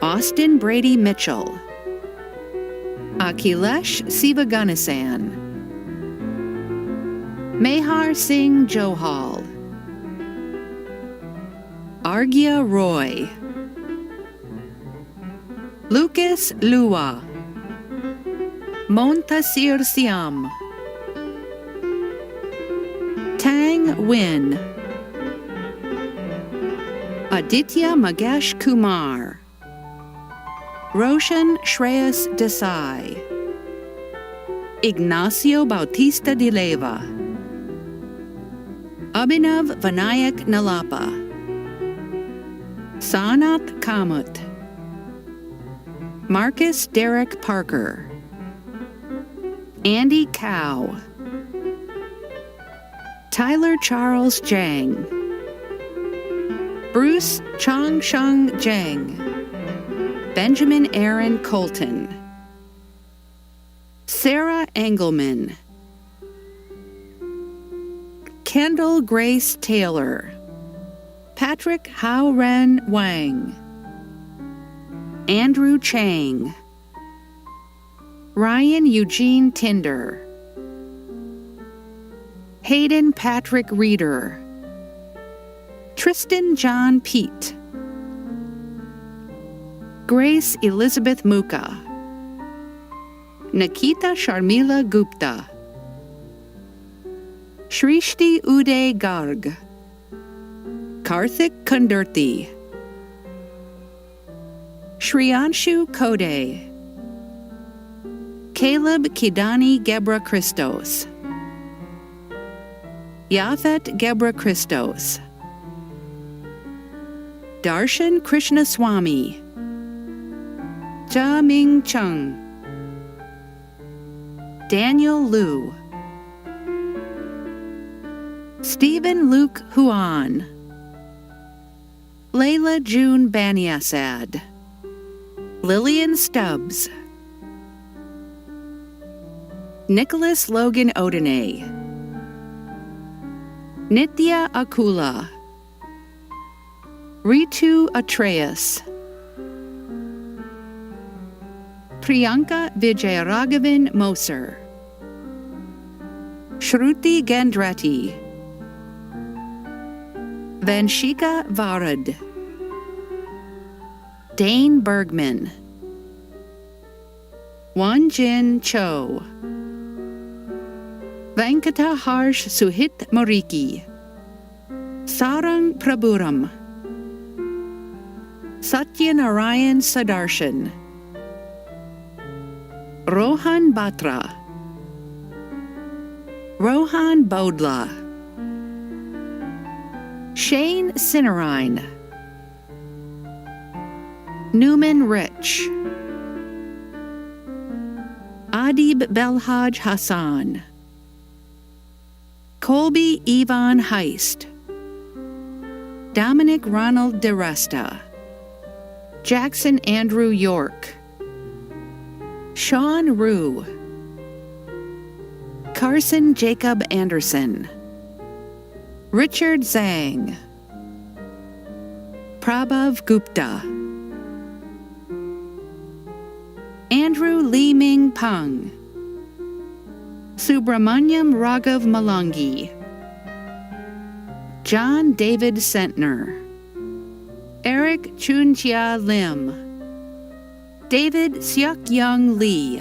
Austin Brady Mitchell, Akhilesh Sivaganasan, Mehar Singh Johal, Argya Roy, Lucas Lua, Montasir Siam, Tang Win, Aditya Magesh Kumar, Roshan Shreyas Desai, Ignacio Bautista de Leyva, Abhinav Vinayak Nalapa, Sanath Kamut, Marcus Derek Parker, Andy Cow, Tyler Charles Jang, Bruce Chong Sheng Jang, Benjamin Aaron Colton, Sarah Engelman, Kendall Grace Taylor, Patrick Hao Ren Wang, Andrew Chang, Ryan Eugene Tinder, Hayden Patrick Reeder, Tristan John Pete, Grace Elizabeth Muka, Nikita Sharmila Gupta, Shrishti Uday Garg, Karthik Kundurthi, Shriyanshu Kode, Caleb Kidani Gebra Christos, Yafet Gebra Christos, Darshan Krishnaswamy, Jia Ming Chung, Daniel Liu, Stephen Luke Huan, Layla June Baniasad, Lillian Stubbs, Nicholas Logan Odene, Nitya Akula, Ritu Atreus, Priyanka Vijayaraghavan Moser, Shruti Gandretti, Vanshika Varad, Dane Bergman, Wanjin Cho, Venkata Harsh Suhit Moriki, Sarang Prabhuram, Satyanarayan Sadarshan, Rohan Batra, Rohan Bodla, Shane Sinarine, Newman Rich, Adib Belhaj Hassan, Colby Ivan Heist, Dominic Ronald DeResta, Jackson Andrew York, Sean Rue, Carson Jacob Anderson, Richard Zhang, Prabhav Gupta, Andrew Lee Ming Pang, Subramanyam Raghav Malangi, John David Sentner, Eric Chuntia Lim, David Seok Young Lee,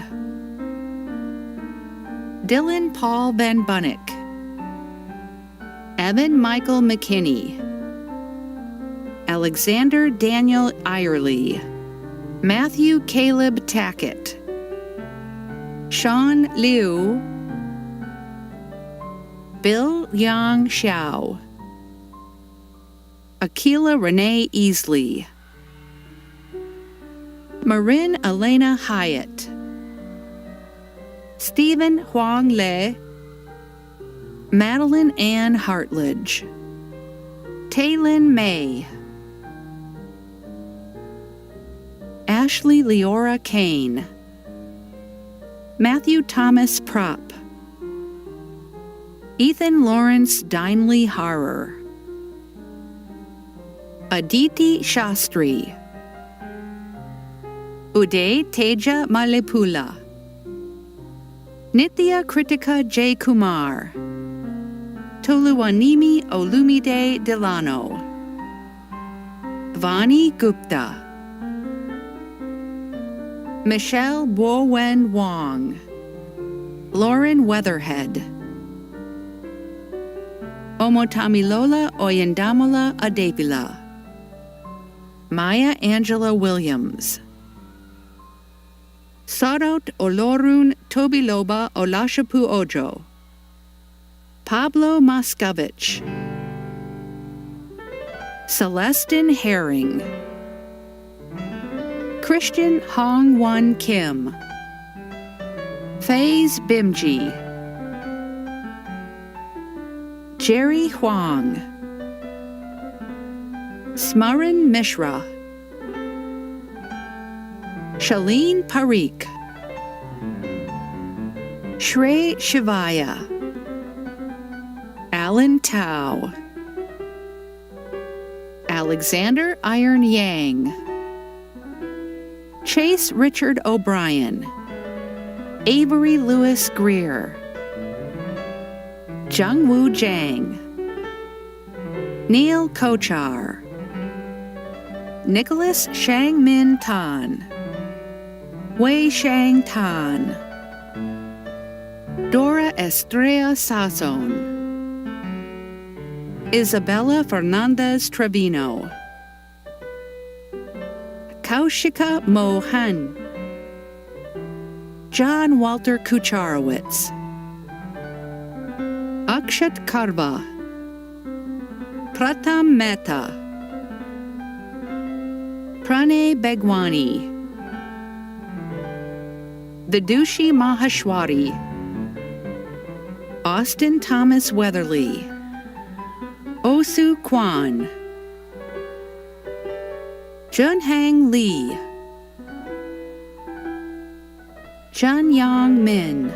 Dylan Paul Van Bunnick, Evan Michael McKinney, Alexander Daniel Irely, Matthew Caleb Tackett, Sean Liu, Bill Yang Xiao, Akila Renee Easley, Marin Elena Hyatt, Stephen Huang Le, Madeline Ann Hartledge, Taylin May, Ashley Leora Kane, Matthew Thomas Propp, Ethan Lawrence Dinley Harrer, Aditi Shastri, Uday Teja Malepula, Nitya Kritika J. Kumar, Toluwanimi Olumide Delano, Vani Gupta, Michelle Bowen Wong, Lauren Weatherhead, Omotamilola Oyendamola Adepila, Maya Angela Williams, Sarot Olorun Tobiloba Olashapu Ojo, Pablo Moscovich, Celestin Herring, Christian Hong Won Kim, Faze Bimji, Jerry Huang, Smaran Mishra, Shaleen Parikh, Shrey Shivaya, Alan Tao, Alexander Iron Yang, Chase Richard O'Brien, Avery Lewis Greer, Jungwoo Jang, Neil Kochar, Nicholas Shang-Min Tan, Wei Shang Tan, Dora Estrella Sazon, Isabella Fernandez Trevino, Kaushika Mohan, John Walter Kucharowicz, Akshat Karva, Pratam Mehta, Pranay Begwani, Vidushi Maheshwari, Austin Thomas Weatherly, Osu Kwan, Junhang Lee, Janyang Min,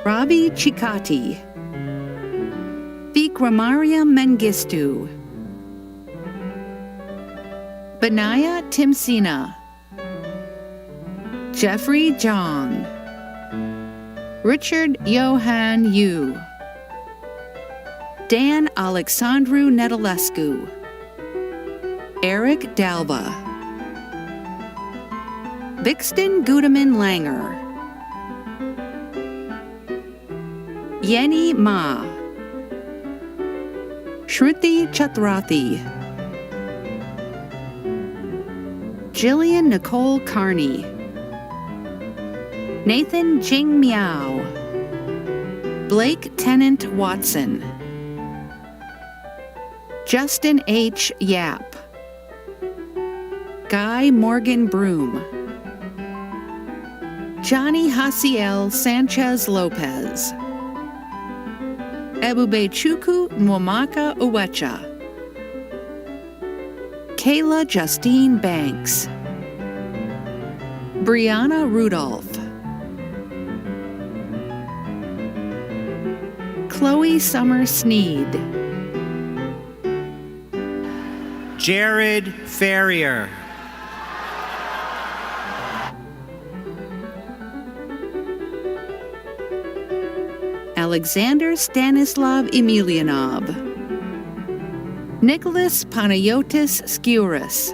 Ravi Chikati, Vikramaria Mengistu, Benaya Timsina, Jeffrey Jong, Richard Johan Yu, Dan Alexandru Nedalescu, Eric Dalba, Vixton Gudeman Langer, Yenny Ma, Shruti Chatrathi, Jillian Nicole Carney, Nathan Jing Miao, Blake Tennant Watson, Justin H. Yap, Guy Morgan Broom, Johnny Hasiel Sanchez Lopez, Ebubechukwu Mwamaka Uwecha, Kayla Justine Banks, Brianna Rudolph, Chloe Summer Sneed, Jared Ferrier. Alexander Stanislav Emelianov, Nicholas Panayotis Skouras,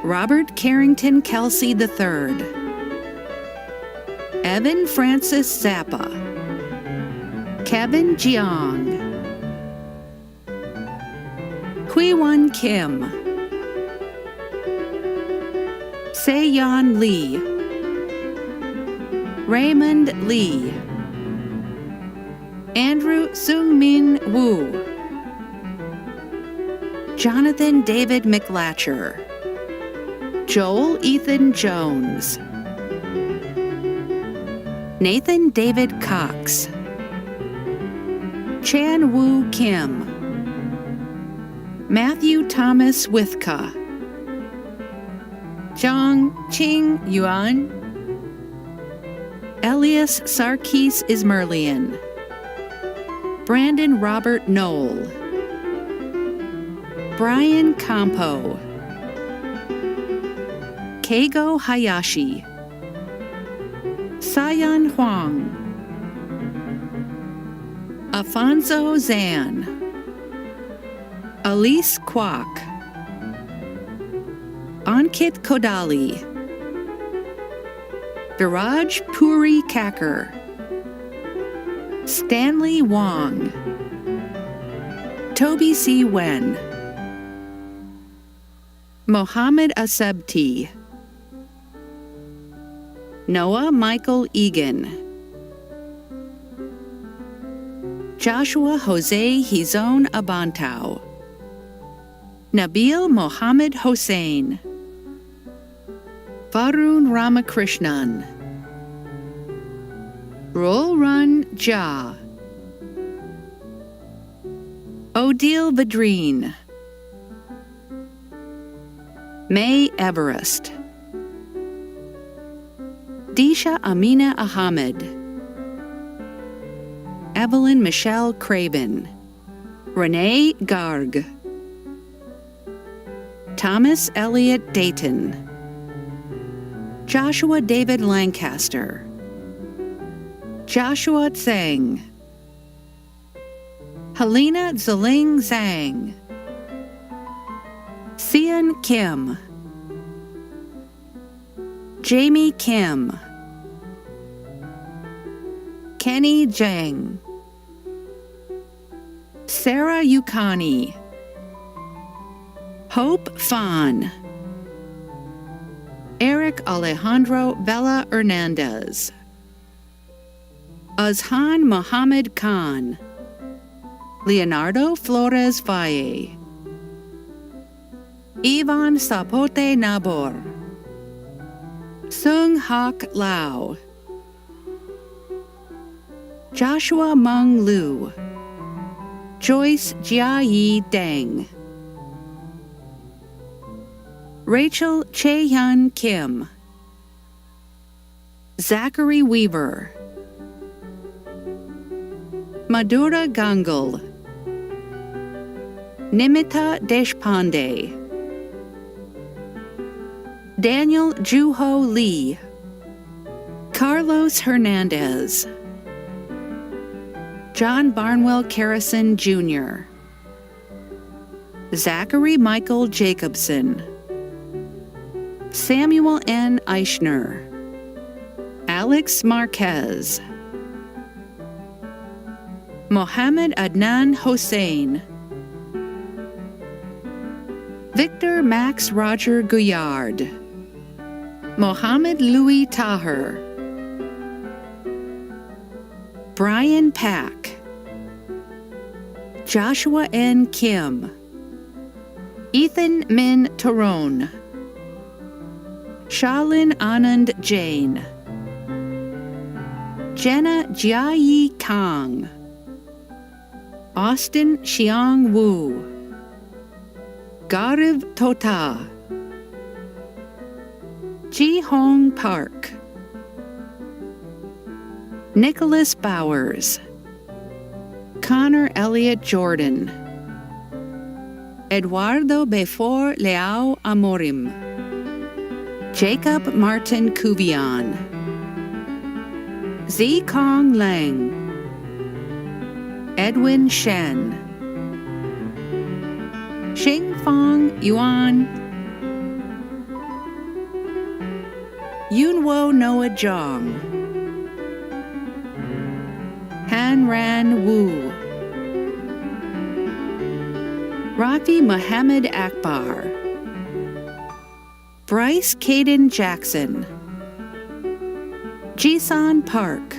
Robert Carrington Kelsey III, Evan Francis Zappa, Kevin Jiang, Hui-Wan Kim, Se-Yan Lee, Raymond Lee, Andrew Seung-Min Woo, Jonathan David McLatcher, Joel Ethan Jones, Nathan David Cox, Chan Woo Kim, Matthew Thomas Withka, Zhang Qing Yuan, Elias Sarkis Ismerlian, Brandon Robert Knoll, Brian Campo, Keigo Hayashi, Sayan Huang, Afonso Zan, Elise Kwok, Ankit Kodali, Viraj Puri Kakkar, Stanley Wong, Toby C. Wen, Mohammed Asebti, Noah Michael Egan, Joshua Jose Hizon Abantao, Nabil Mohammed Hossein, Varun Ramakrishnan, Rolrun Jha, Odile Vadrine, May Everest, Disha Amina Ahmed, Evelyn Michelle Craven, Renee Garg, Thomas Elliott Dayton, Joshua David Lancaster, Joshua Tseng, Helena Zeling Zhang, Sian Kim, Jamie Kim, Kenny Zhang, Sarah Yukani, Hope Fan, Eric Alejandro Vela Hernandez, Azhan Mohammed Khan, Leonardo Flores Valle, Ivan Sapote Nabor, Sung Hak Lau, Joshua Meng Lu, Joyce Jia-Yi Deng, Rachel Chae-Hyun Kim, Zachary Weaver, Madhura Gangal, Nimita Deshpande, Daniel Juho Lee, Carlos Hernandez, John Barnwell Carrison Jr., Zachary Michael Jacobson, Samuel N. Eichner, Alex Marquez, Mohammed Adnan Hossein, Victor Max Roger Guyard, Mohammed Louis Taher, Brian Pack, Joshua N. Kim, Ethan Min Torone, Shalin Anand Jain, Jenna Jiayi Kang, Austin Xiang Wu, Gariv Tota, Ji Hong Park, Nicholas Bowers, Connor Elliott Jordan, Eduardo Befor Leao Amorim, Jacob Martin Cuvion, Z Kong Lang, Edwin Shen, Xing Fong Yuan, Yunwo Noah Zhang, Han Ran Wu, Rafi Mohammed Akbar, Bryce Caden Jackson, Jisan Park,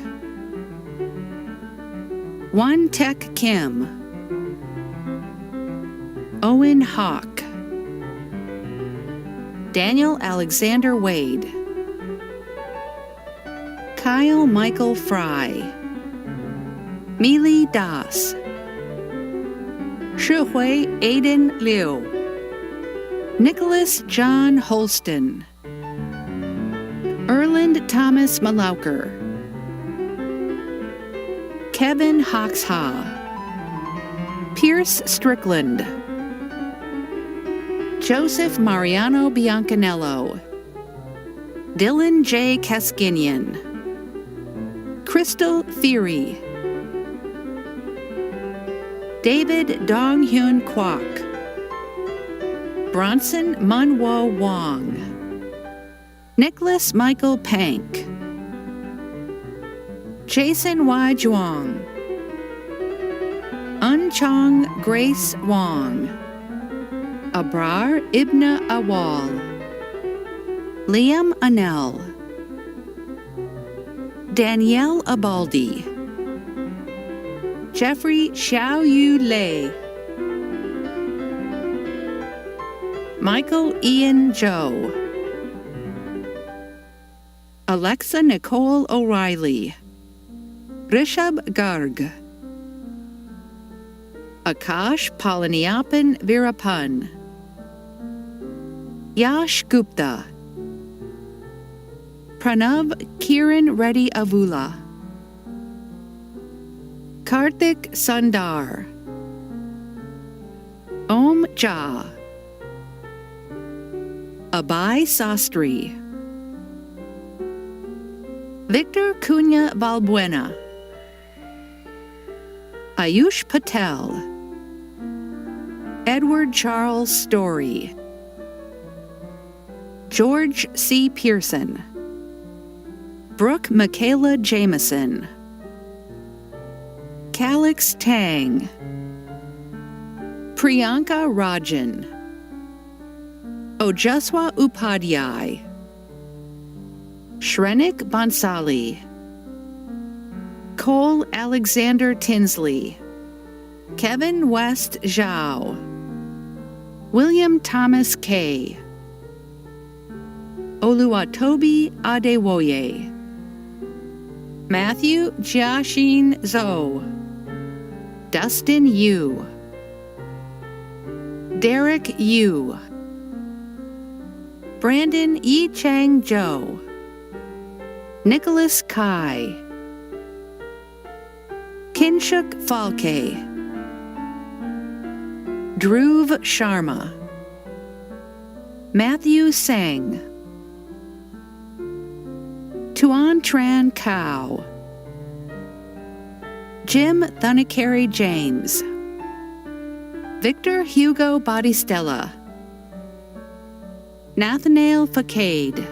Won Tek Kim, Owen Hawk, Daniel Alexander Wade, Kyle Michael Fry, Mealy Das, Shihui Aiden Liu, Nicholas John Holston, Erland Thomas Malauker, Kevin Hoxha, Pierce Strickland, Joseph Mariano Biancanello, Dylan J. Kaskinian, Crystal Theory, David Dong Hyun Kwok, Bronson Munwo Wong, Nicholas Michael Pank, Jason Y. Zhuang, Unchong Grace Wong, Abrar Ibn Awal, Liam Anel, Danielle Abaldi, Jeffrey Xiaoyu Lei, Michael Ian Joe, Alexa Nicole O'Reilly, Rishabh Garg, Akash Palaniappan Virapun, Yash Gupta, Pranav Kiran Reddy Avula, Karthik Sundar, Om Jha, Abai Sastry, Victor Cunha Valbuena, Ayush Patel, Edward Charles Story, George C. Pearson, Brooke Michaela Jameson, Calix Tang, Priyanka Rajan, Ojaswa Upadhyay, Shrenik Bansali, Cole Alexander Tinsley, Kevin West Zhao, William Thomas Kay, Oluwatobi Adewoye, Matthew Jiaxin Zhou, Dustin Yu, Derek Yu, Brandon Yi Chang Zhou, Nicholas Kai, Kinshuk Falke, Dhruv Sharma, Matthew Sang, Tuan Tran Kao, Jim Thunakari James, Victor Hugo Batistella, Nathaniel Facade,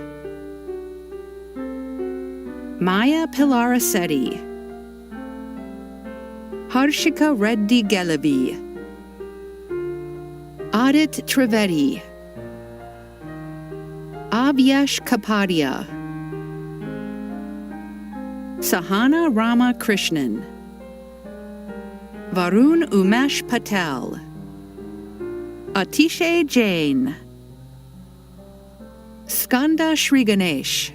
Maya Pilarasetti, Harshika Reddy Gelavi, Adit Trivedi, Abhyash Kapadia, Sahana Rama Krishnan, Varun Umesh Patel, Atishay Jain, Skanda Shriganesh,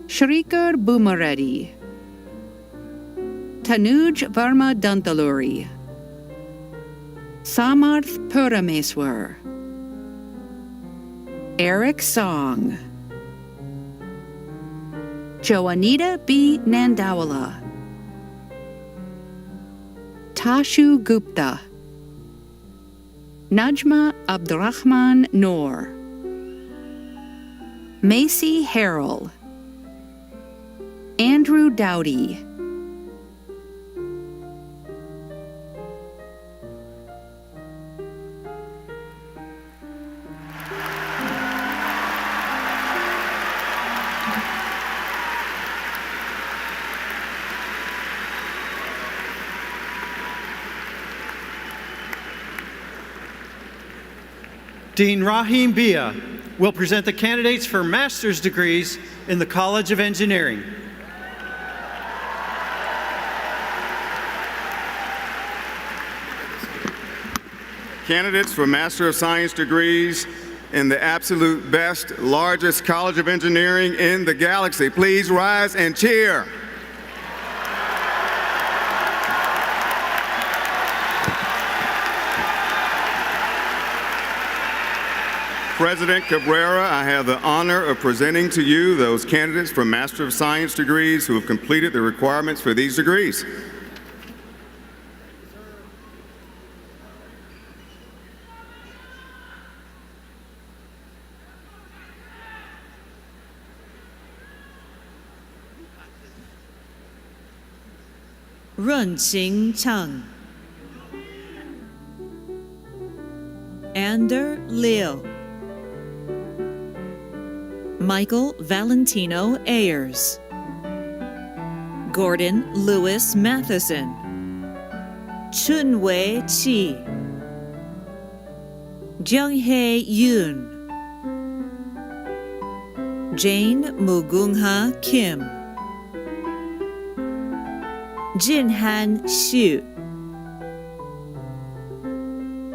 Shrikar Boomareddy, Tanuj Varma Dantaluri, Samarth Purameswar, Eric Song, Joanita B. Nandawala, Tashu Gupta, Najma Abdurrahman Noor, Macy Harrell, Andrew Dowdy, Dean Rahim Bia will present the candidates for master's degrees in the College of Engineering. Candidates for Master of Science degrees in the absolute best, largest College of Engineering in the galaxy. Please rise and cheer. President Cabrera, I have the honor of presenting to you those candidates for Master of Science degrees who have completed the requirements for these degrees. Runqing Cheng, Ander Liu, Michael Valentino Ayers, Gordon Lewis Matheson, Chunwei Chi, Junghae Yoon, Jane Mugungha Kim, Jinhan Xu,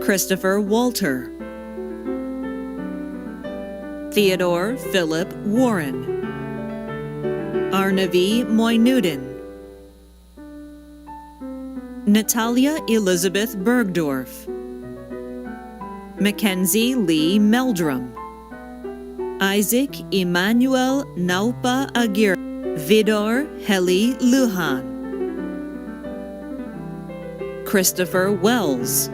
Christopher Walter, Theodore Philip Warren, Arnavi Moynudin, Natalia Elizabeth Bergdorf, Mackenzie Lee Meldrum, Isaac Emmanuel Naupa Aguirre, Vidor Heli Lujan, Christopher Wells,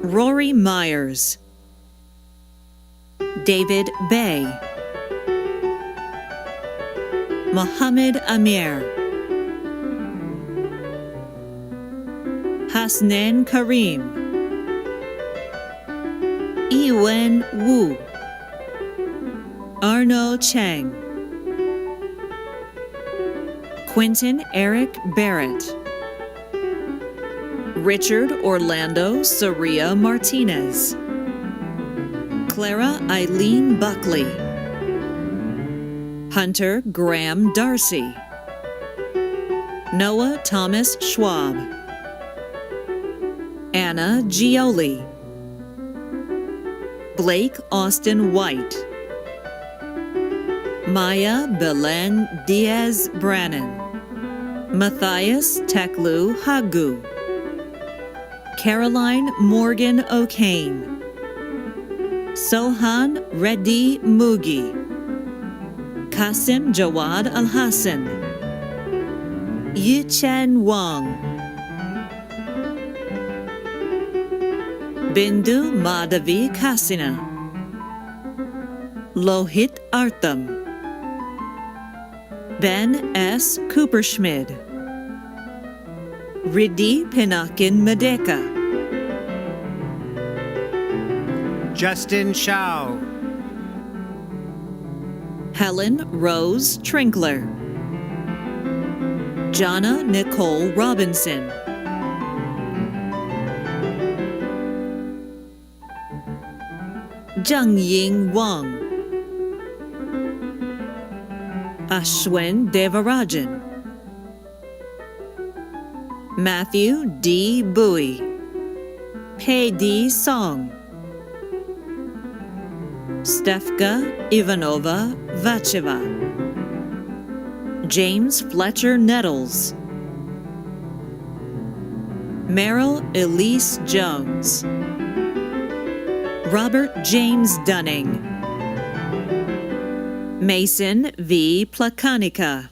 Rory Myers, David Bay, Mohammed Amir, Hasnan Karim, Yiwen Wu, Arno Chang, Quentin Eric Barrett, Richard Orlando Soria Martinez, Clara Eileen Buckley, Hunter Graham Darcy, Noah Thomas Schwab, Anna Gioli, Blake Austin White, Maya Belen Diaz Brannon, Matthias Teklu Hagu, Caroline Morgan O'Kane, Sohan Reddy Mugi, Qasim Jawad Al Hassan, Yichen Wang, Bindu Madhavi Kasina, Lohit Artham, Ben S. Cooperschmid, Riddhi Pinakin Madeka, Justin Shao, Helen Rose Trinkler, Jana Nicole Robinson. Zheng Ying Wang. Ashwin Devarajan. Matthew D. Bowie. Pei D. Song. Stefka Ivanova Vacheva. James Fletcher Nettles. Meryl Elise Jones. Robert James Dunning. Mason V. Plakanika.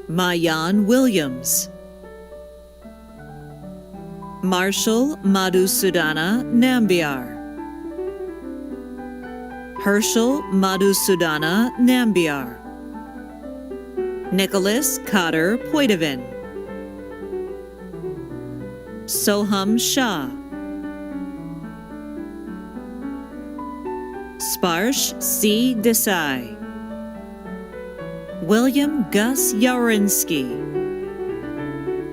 Mayan Williams. Marshall Madhusudana Nambiar. Herschel Madhusudana Nambiar. Nicholas Cotter Poitevin. Soham Shah. Sparsh C. Desai. William Gus Yawrinsky.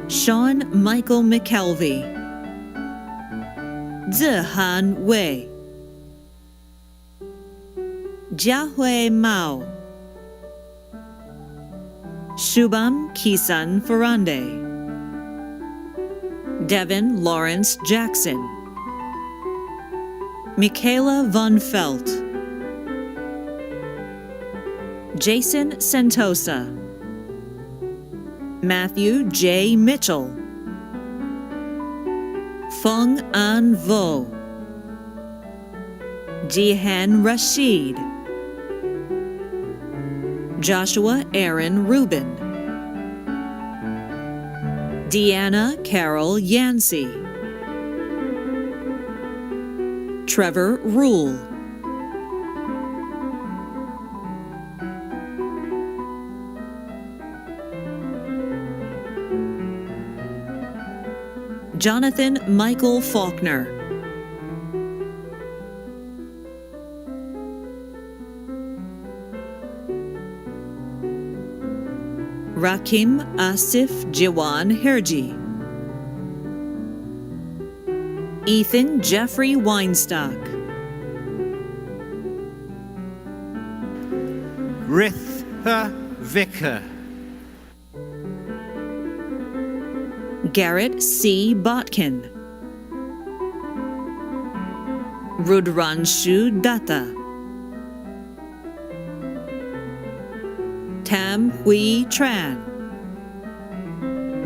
Sean Michael McKelvey. Zihan Wei. Jiahui Mao. Shubham Kisan Farande. Devin Lawrence Jackson. Michaela Von Felt. Jason Sentosa. Matthew J. Mitchell. Feng An Vo. Jihan Rashid. Joshua Aaron Rubin. Deanna Carol Yancey. Trevor Rule. Jonathan Michael Faulkner. Rakim Asif Jiwan Herji. Ethan Jeffrey Weinstock. Ritha Vicker. Garrett C. Botkin. Rudranshu Datta. Tam Hui Tran.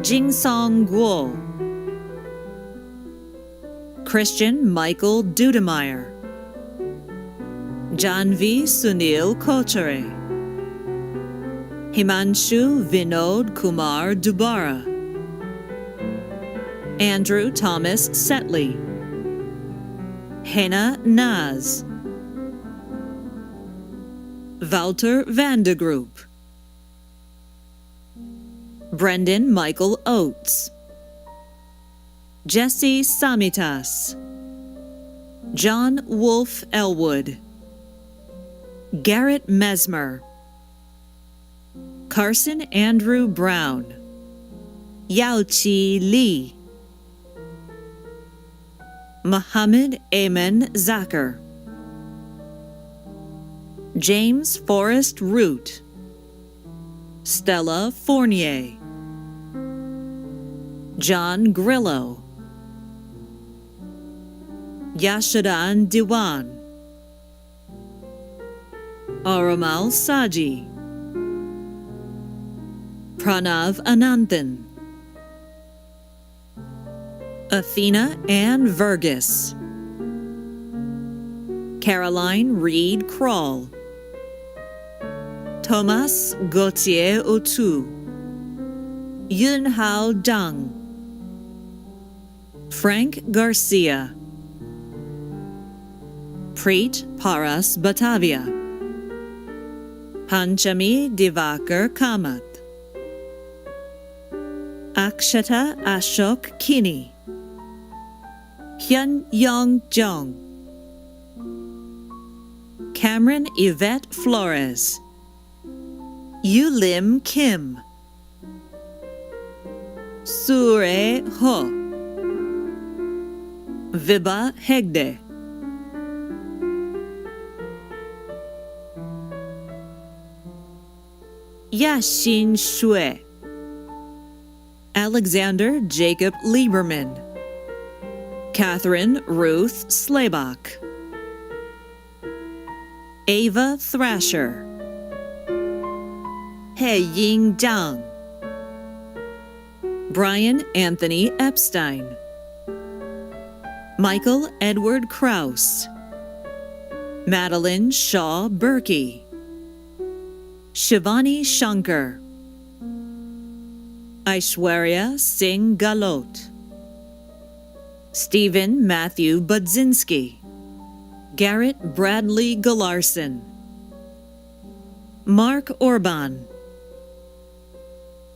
Jingsong Guo. Christian Michael Dudemeyer. Janvi Sunil Kochare. Himanshu Vinod Kumar Dubara. Andrew Thomas Setley. Hena Naz. Wouter Vandergroep. Brendan Michael Oates. Jesse Samitas. John Wolfe Elwood. Garrett Mesmer. Carson Andrew Brown. Yao-Chi Lee. Muhammad Amen Zakir. James Forrest Root. Stella Fournier. John Grillo. Yashadan Diwan. Aramal Saji. Pranav Ananthan. Athena Ann Vergis. Caroline Reed Kroll. Thomas Gauthier Otu. Yunhao Deng. Frank Garcia. Preet Paras Batavia. Panchami Divakar Kamath. Akshata Ashok Kini. Hyun Young Jong. Cameron Yvette Flores. Yu Lim Kim. Sure Ho. Vibha Hegde. Yashin Shue. Alexander Jacob Lieberman. Catherine Ruth Slaybach. Ava Thrasher. He Ying Zhang. Brian Anthony Epstein. Michael Edward Kraus. Madeline Shaw Berkey. Shivani Shankar. Aishwarya Singh Galot. Stephen Matthew Budzinski. Garrett Bradley Galarson. Mark Orban.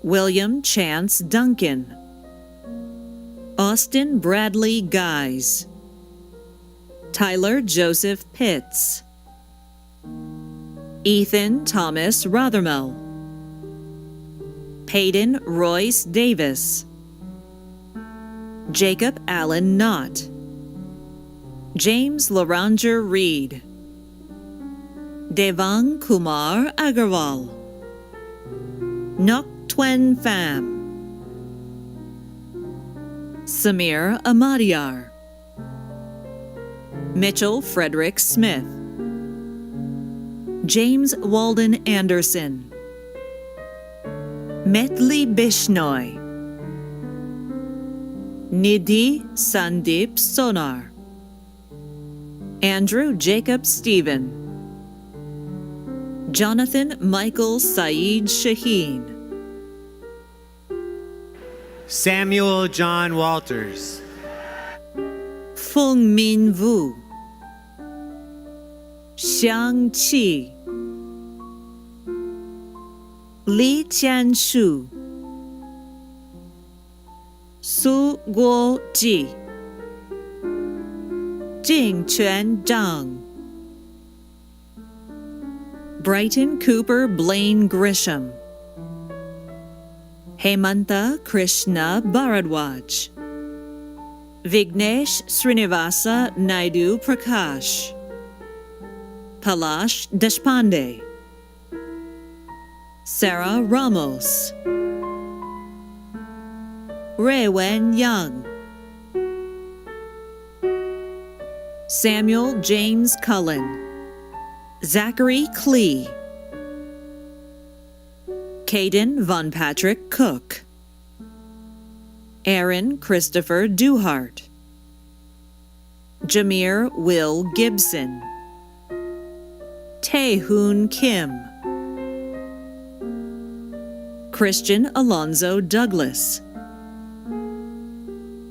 William Chance Duncan. Austin Bradley Guys. Tyler Joseph Pitts. Ethan Thomas Rothermel. Peyton Royce Davis. Jacob Allen Knott. James Laranger Reed. Devang Kumar Agarwal. Nok Twen Pham. Samir Ahmadiyar. Mitchell Frederick Smith. James Walden Anderson. Metli Bishnoi. Nidhi Sandeep Sonar. Andrew Jacob Stephen. Jonathan Michael Saeed Shaheen. Samuel John Walters. Fung Min Vu. Xiang Qi. Li Tianshu. Su Guo Ji. Jing Quan Zhang. Brighton Cooper Blaine Grisham. Hemanta Krishna Bharadwaj. Vignesh Srinivasa Naidu Prakash. Palash Deshpande. Sarah Ramos. Rewen Young. Samuel James Cullen. Zachary Klee. Caden Von Patrick Cook. Aaron Christopher Duhart. Jameer Will Gibson. Tae-Hoon Kim. Christian Alonzo Douglas.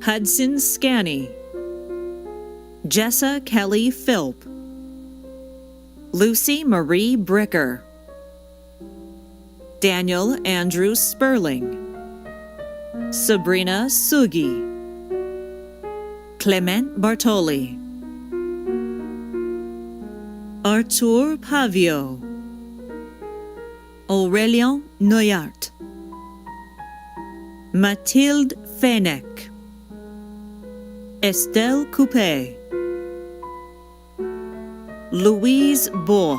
Hudson Scanny. Jessa Kelly Philp. Lucy Marie Bricker. Daniel Andrew Sperling. Sabrina Sugi. Clement Bartoli. Artur Pavio. Aurélien Noyart. Mathilde Fenech. Estelle Coupé. Louise Bo.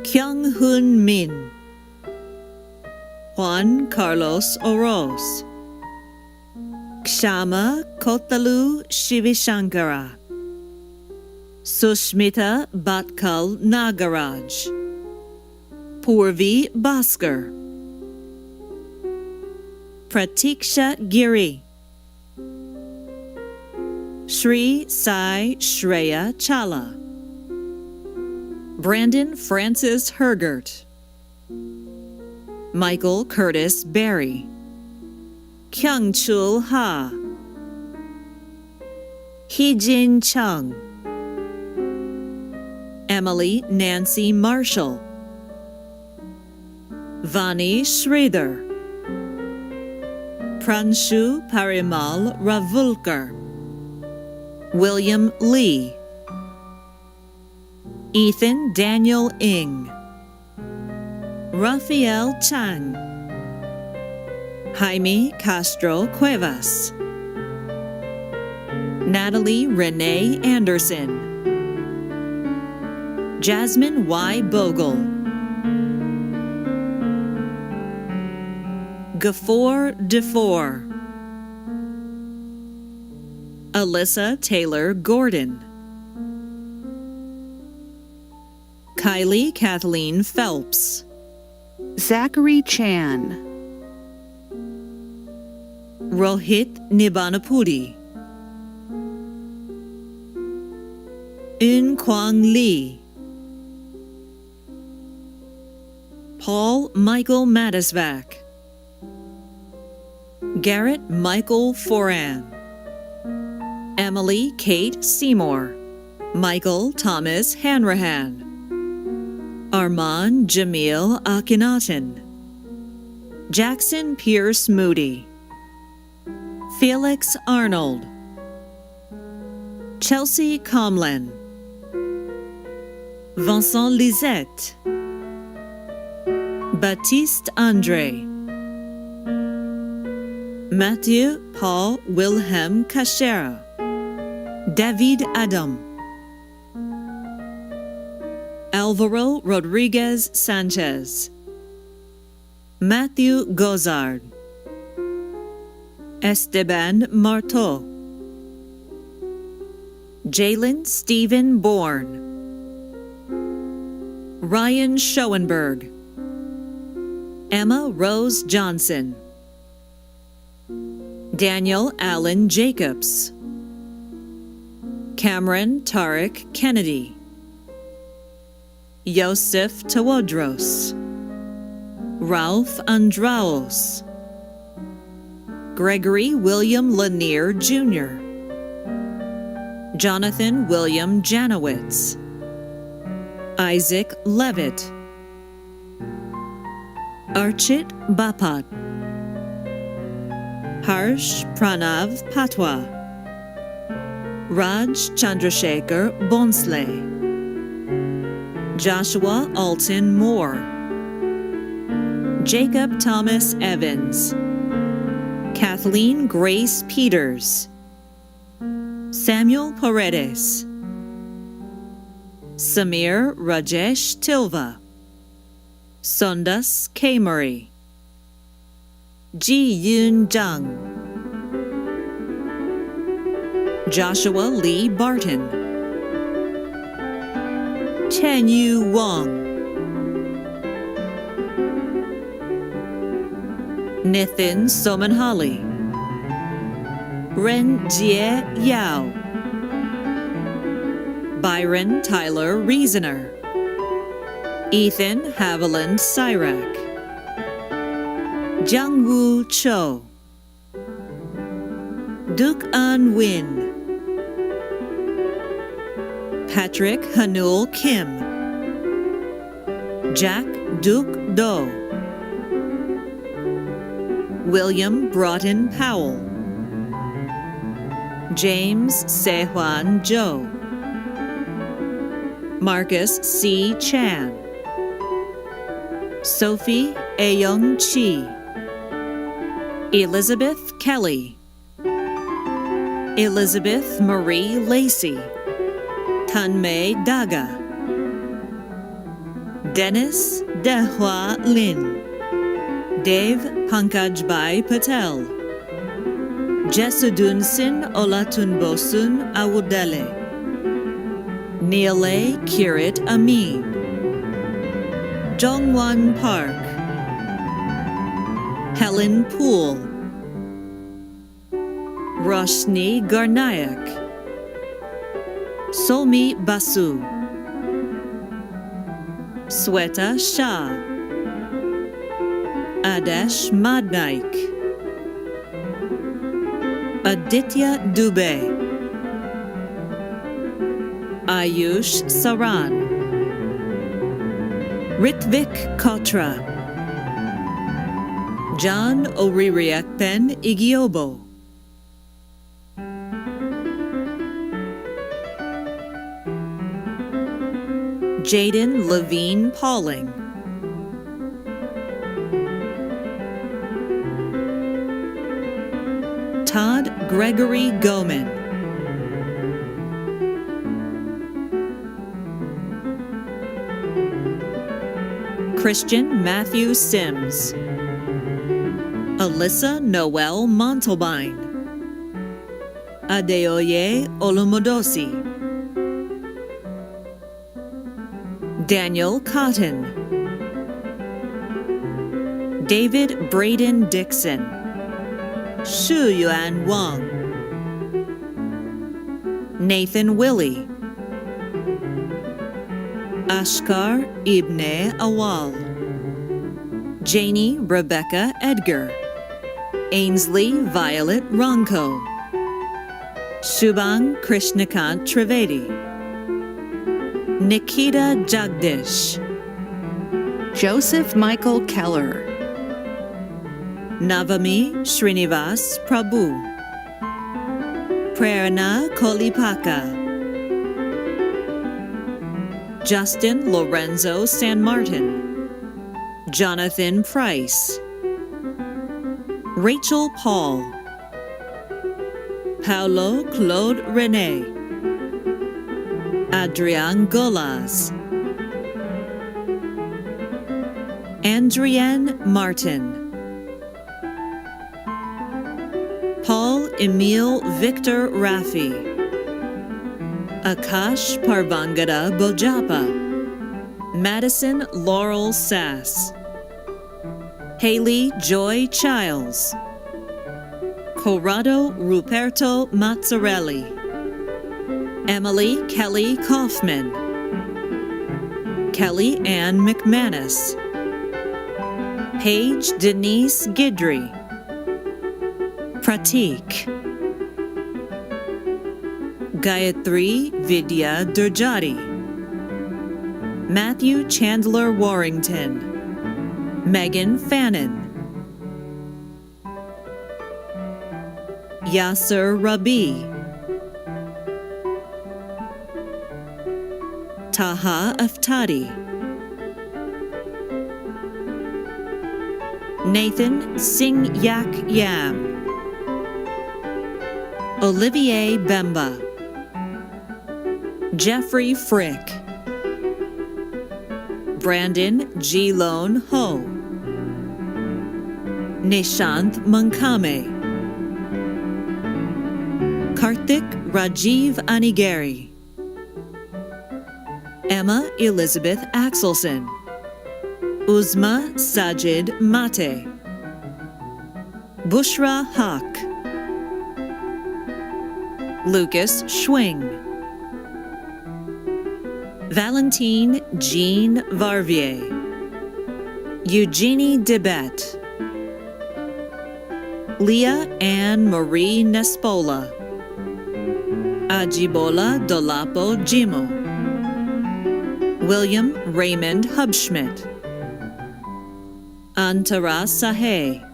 Kyung Hoon Min. Juan Carlos Oroz. Kshama Kotalu Shivishankara. Sushmita Bhatkal Nagaraj. Purvi Bhaskar. Pratiksha Giri. Shri Sai Shreya Chala. Brandon Francis Hergert. Michael Curtis Berry. Kyung Chul Ha. Hee-Jin Chung. Emily Nancy Marshall. Vani Sridhar. Pranshu Parimal Ravulkar. William Lee. Ethan Daniel Ing. Raphael Chang. Jaime Castro Cuevas, Natalie Renee Anderson, Jasmine Y. Bogle, Gafour DeFore, Alyssa Taylor Gordon, Kylie Kathleen Phelps, Zachary Chan, Rohit Nibanapudi, Eun Kwang Lee, Paul Michael Mattisvac, Garrett Michael Foran, Emily Kate Seymour, Michael Thomas Hanrahan, Armand Jamil Akhenaten, Jackson Pierce Moody, Felix Arnold, Chelsea Comlin, Vincent Lisette, Baptiste André, Mathieu Paul Wilhelm Cachera, David Adam, Alvaro Rodriguez Sanchez, Matthew Gozard, Esteban Marteau, Jalen Stephen Bourne, Ryan Schoenberg, Emma Rose Johnson, Daniel Allen Jacobs, Cameron Tarek Kennedy, Yosef Tawodros, Ralph Andraos, Gregory William Lanier Jr., Jonathan William Janowitz, Isaac Levitt, Archit Bapat, Harsh Pranav Patwa, Raj Chandrasekhar Bonsle, Joshua Alton Moore, Jacob Thomas Evans, Kathleen Grace Peters, Samuel Paredes, Samir Rajesh Tilva, Sundas Kamari, Ji Yun Jung, Joshua Lee Barton, Chen Yu Wang, Nathan Somanhali, Ren Jie Yao, Byron Tyler Reasoner, Ethan Haviland Syrak, Jungwoo Cho, Duke An Win, Patrick Hanul Kim, Jack Duke Do, William Broughton Powell, James Sehwan Jo, Marcus C. Chan, Sophie Ayoung Chi, Elizabeth Kelly, Elizabeth Marie Lacey, Tanmay Daga, Dennis Dehwa Lin, Dev Pankajbhai Patel, Jesudun Sin Olatunbosun Awudele, Neele Kirit Amin, Jongwon Park, Helen Poole, Roshni Garnayak, Somi Basu, Sweta Shah, Adesh Madnaik, Aditya Dubey, Ayush Saran, Ritvik Kotra, John Oririakpen Igiobo, Jaden Levine Pauling, Todd Gregory Goman. Christian Matthew Sims. Alyssa Noel Montalbine. Adeoye Olumodosi. Daniel Cotton. David Braden Dixon. Shuyuan Wang. Nathan Willie. Ashkar Ibne Awal. Janie Rebecca Edgar. Ainsley Violet Ronco. Shubhang Krishnakant Trivedi. Nikita Jagdish. Joseph Michael Keller. Navami Srinivas Prabhu. Prerna Kolipaka. Justin Lorenzo San Martin. Jonathan Price. Rachel Paul. Paulo Claude Rene. Adrian Golas. Andrienne Martin. Paul Emile Victor Raffi. Akash Parvangada Bojapa. Madison Laurel Sass. Haley Joy Childs. Corrado Ruperto Mazzarelli. Emily Kelly Kaufman. Kelly Ann McManus. Paige Denise Gidry. Pratik. Gayatri Vidya Durjati. Matthew Chandler Warrington. Megan Fannin. Yasser Rabi. Taha Aftadi. Nathan Singh Yak Yam. Olivier Bemba. Jeffrey Frick. Brandon G. Lone Ho. Nishanth Mankame. Karthik Rajiv Anigari. Emma Elizabeth Axelson. Uzma Sajid Mate. Bushra Haq. Lucas Schwing. Valentine Jean Varvier. Eugenie Debet. Leah Anne Marie Nespola. Ajibola Dolapo Jimo. William Raymond Hubschmidt. Antara Sahe.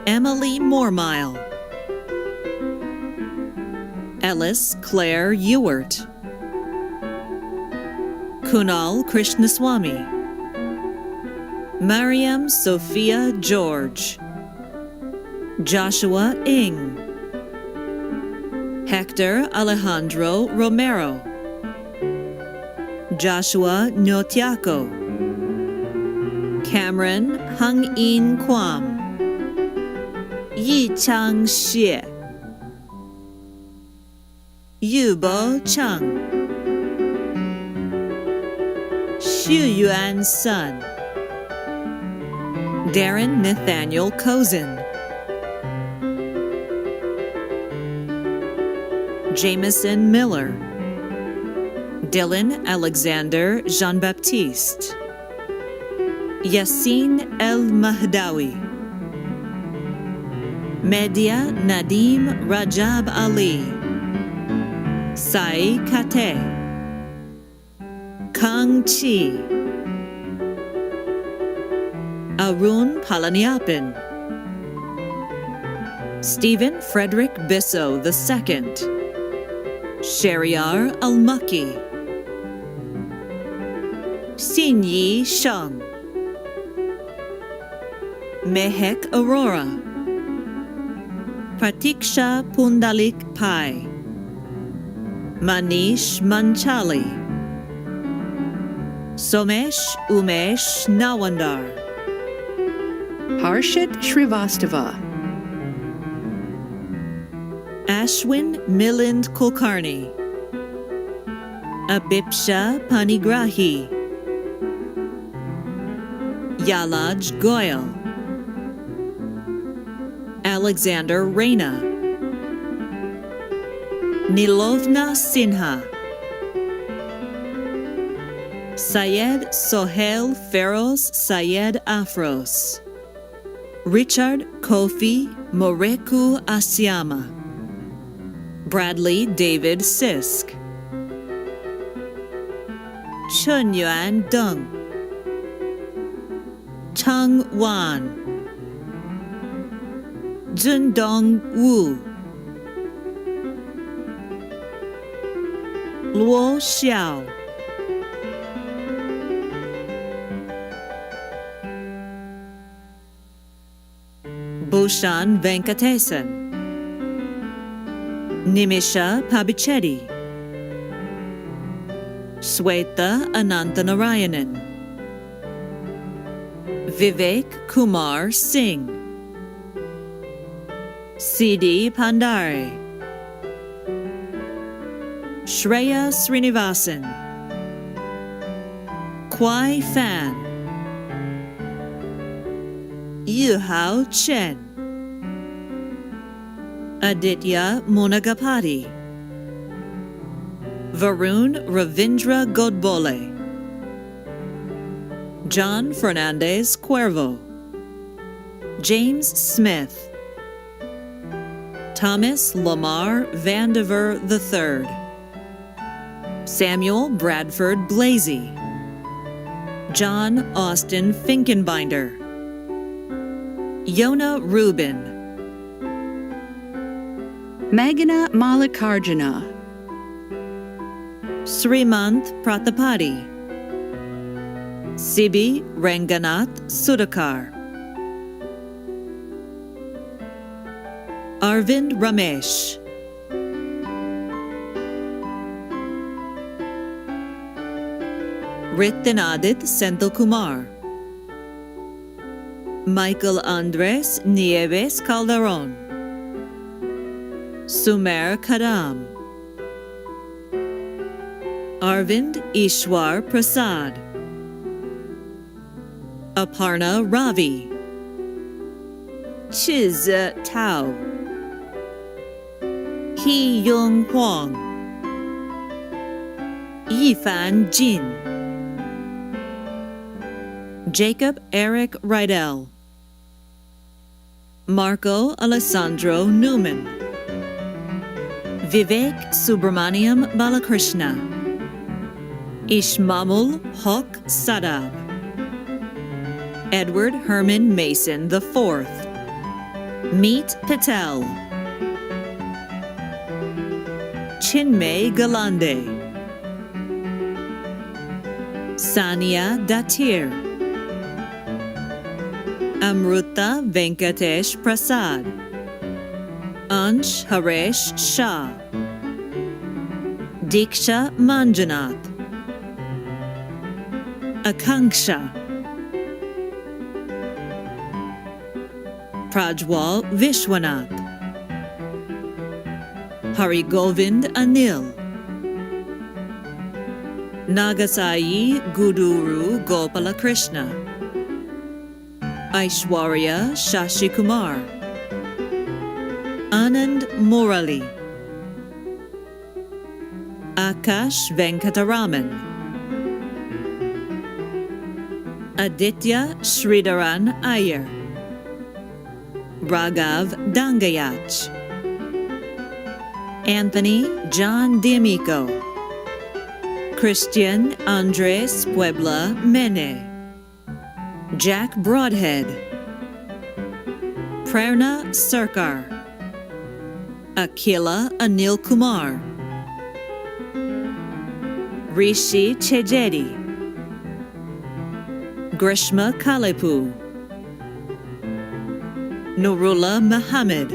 Emily Mormile. Ellis Claire Ewart. Kunal Krishnaswamy. Mariam Sophia George. Joshua Ing. Hector Alejandro Romero. Joshua Nyotiako. Cameron Hung In Kwam. Yi Chang Xie. Yubo Chang. Xu Yuan Sun. Darren Nathaniel Cozen. Jameson Miller. Dylan Alexander Jean-Baptiste. Yassine El Mahdawi. Media Nadim Rajab Ali. Sai Kate. Kang Chi. Arun Palaniapin. Stephen Frederick Bisso II. Sheriar Almaki. Xinyi Sheng. Mehek Aurora. Pratiksha Pundalik Pai, Manish Manchali, Somesh Umesh Nawandar, Harshit Shrivastava, Ashwin Milind Kulkarni, Abipsha Panigrahi, Yalaj Goyal, Alexander Reina, Nilovna Sinha, Syed Sohail Feroz Syed Afros, Richard Kofi Moreku Asyama, Bradley David Sisk, Chun Yuan Deng, Tung Wan, Zhendong Wu, Luo Xiao, Bhushan Venkatesan, Nimisha Pabichetti, Sweta Anantanarayanan, Vivek Kumar Singh, C.D. Pandare, Shreya Srinivasan, Kwai Fan, Yuhao Chen, Aditya Monagapati, Varun Ravindra Godbole, John Fernandez Cuervo, James Smith, Thomas Lamar Vandiver III, Samuel Bradford Blasey, John Austin Finkenbinder, Yona Rubin, Meghna Mallikarjuna, Srimanth Pratapati, Sibi Ranganath Sudhakar, Arvind Ramesh, Ritinadith Senthilkumar, Michael Andres Nieves Calderon, Sumer Kadam, Arvind Ishwar Prasad, Aparna Ravi, Chiz Tao, He Yung Huang, Yifan Jin, Jacob Eric Rydell, Marco Alessandro Newman, Vivek Subramaniam Balakrishna, Ishmamul Haq Sadab, Edward Herman Mason IV, Meet Patel, Chinmay Galande, Sania Datir, Amruta Venkatesh Prasad, Ansh Haresh Shah, Diksha Manjanath, Akanksha, Prajwal Vishwanath, Harigovind Anil, Nagasai Guduru Gopalakrishna, Aishwarya Shashikumar, Anand Murali, Akash Venkataraman, Aditya Sridharan Iyer, Raghav Dangayach, Anthony John D'Amico, Christian Andres Puebla Mene, Jack Broadhead, Prerna Sarkar, Akila Anil Kumar, Rishi Chejedi, Grishma Kalepu, Nurullah Muhammad,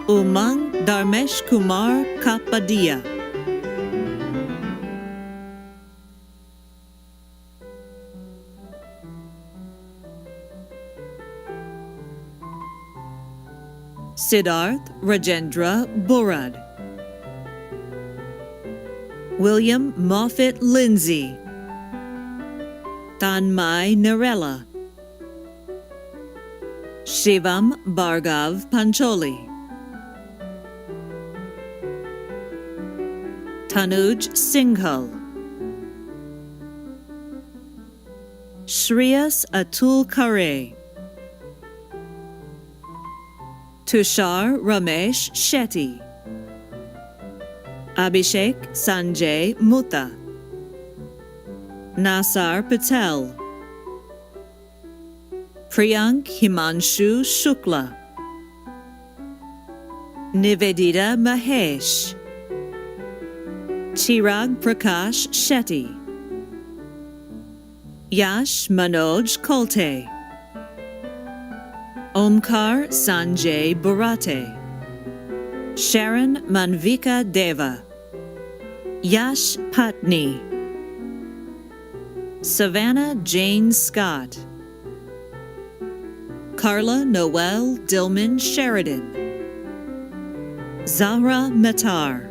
Umang Dharmesh Kumar Kapadia. Siddharth Rajendra Burad. William Moffett Lindsay. Tanmay Narella. Shivam Bhargav Pancholi. Tanuj Singhal. Shreyas Atul Kare. Tushar Ramesh Shetty. Abhishek Sanjay Mutta. Nasar Patel. Priyank Himanshu Shukla. Nivedita Mahesh. Chirag Prakash Shetty. Yash Manoj Kolte. Omkar Sanjay Burate. Sharon Manvika Deva. Yash Patni. Savannah Jane Scott. Carla Noel Dillman Sheridan. Zahra Matar.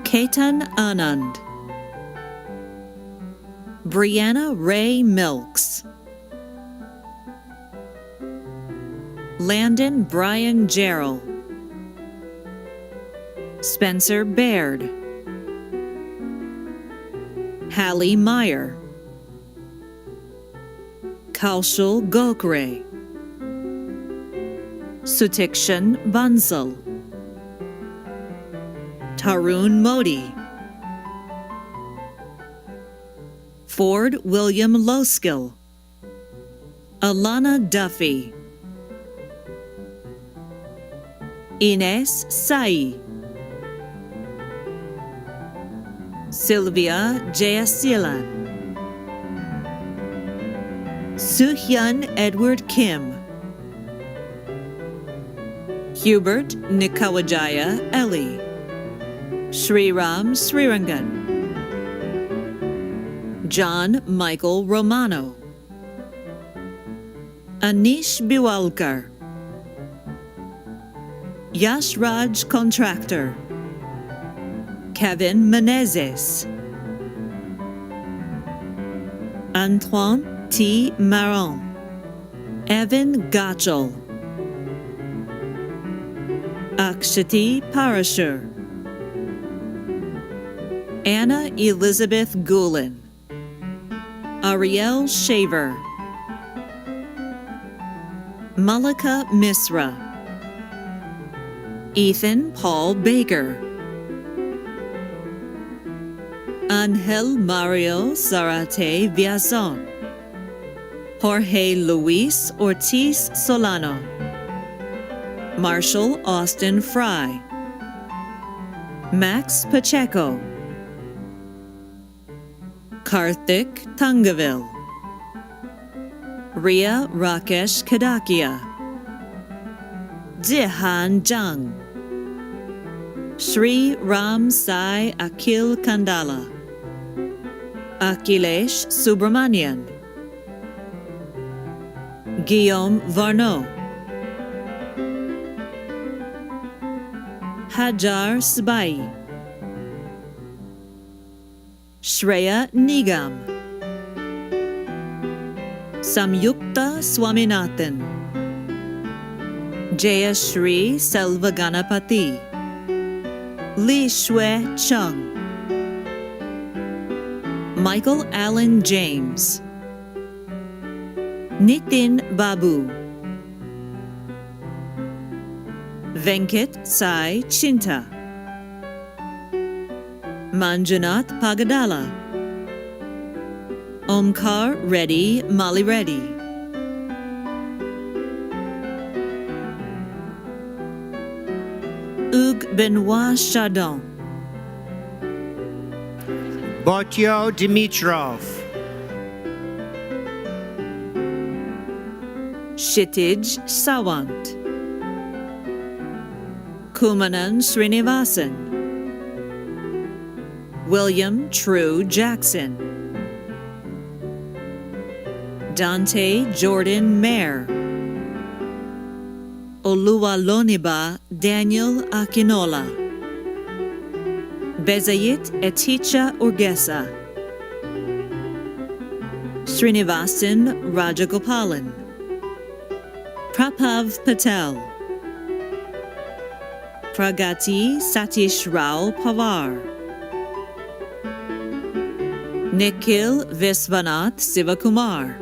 Ketan Anand. Brianna Ray Milks. Landon Brian Gerald. Spencer Baird. Hallie Meyer. Kaushal Gokre. Sutikshan Bansal. Tarun Modi. Ford William Loskill. Alana Duffy. Ines Sai. Sylvia Jayasilan. Suhyun Edward Kim. Hubert Nikawajaya Eli. Sriram Srirangan. John Michael Romano. Anish Biwalkar. Yashraj Contractor. Kevin Menezes. Antoine T. Maron. Evan Gotchel. Akshati Parashur. Anna Elizabeth Gulen. Ariel Shaver. Malika Misra. Ethan Paul Baker. Angel Mario Zarate Viazon. Jorge Luis Ortiz Solano. Marshall Austin Fry. Max Pacheco. Karthik Tangaville. Ria Rakesh Kadakia. Jihan Jung. Sri Ram Sai Akil Kandala. Akhilesh Subramanian. Guillaume Varneau. Hajar Sbai. Shreya Nigam. Samyukta Swaminathan. Jayashri Selvaganapati. Li Shue Chung. Michael Allen James. Nitin Babu. Venkat Sai Chinta. Manjunath Pagadala. Omkar Reddy Mali Reddy. Hugues Benoit Chardon. Botyo Dimitrov. Kshitij Sawant. Kumanan Srinivasan, William True Jackson, Dante Jordan Mayer, Oluwaloniba Daniel Akinola, Bezayit Eticha Urgesa, Srinivasan Rajagopalan, Prapav Patel, Pragati Satish Rao Pawar, Nikhil Viswanath Sivakumar,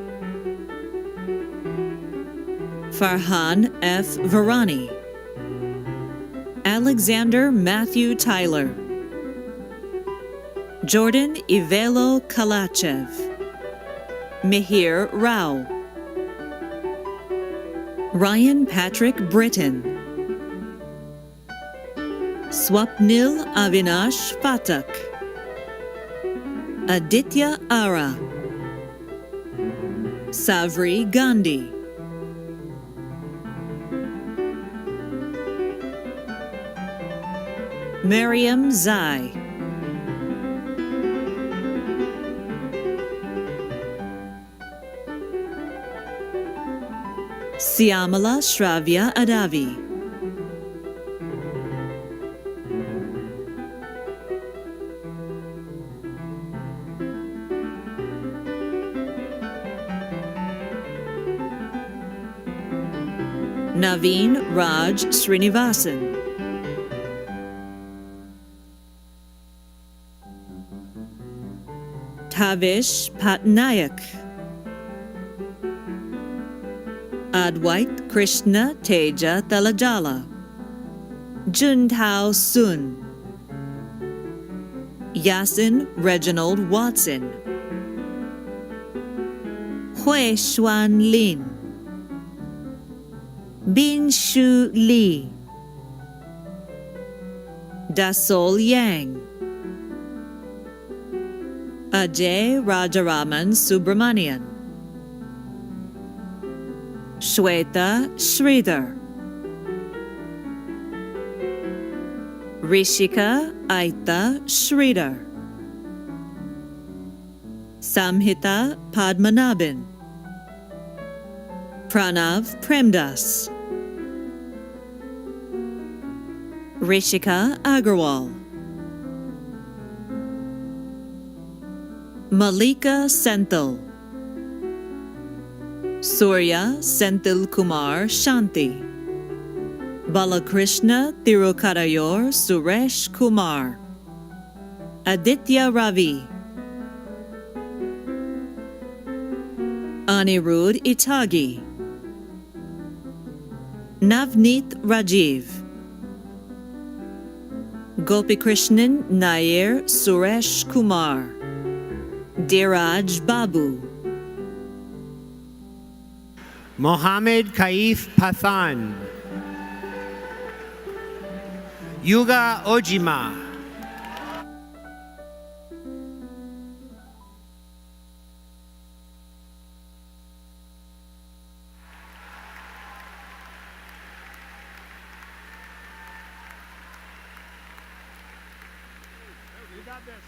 Farhan F. Varani, Alexander Matthew Tyler, Jordan Ivelo Kalachev, Mihir Rao, Ryan Patrick Britton, Swapnil Avinash Patak, Aditya Ara, Savri Gandhi, Mariam Zai, Siamala Shravya Adavi, Naveen Raj Srinivasan, Tavish Patnaik, Adwait Krishna Teja Talajala, Juntao Sun, Yasin Reginald Watson, Hui Xuan Lin, Bin Shu Li, Dasol Yang, Ajay Rajaraman Subramanian, Shweta Sridhar, Rishika Aita Sridhar, Samhita Padmanabhan, Pranav Premdas, Rishika Agarwal, Malika Senthil, Surya Senthil Kumar Shanti, Balakrishna Tirukarayor Suresh Kumar, Aditya Ravi, Anirudh Itagi, Navneet Rajiv, Gopikrishnan Nair Suresh Kumar, Diraj Babu, Mohammed Kaif Pathan, Yuga Ojima,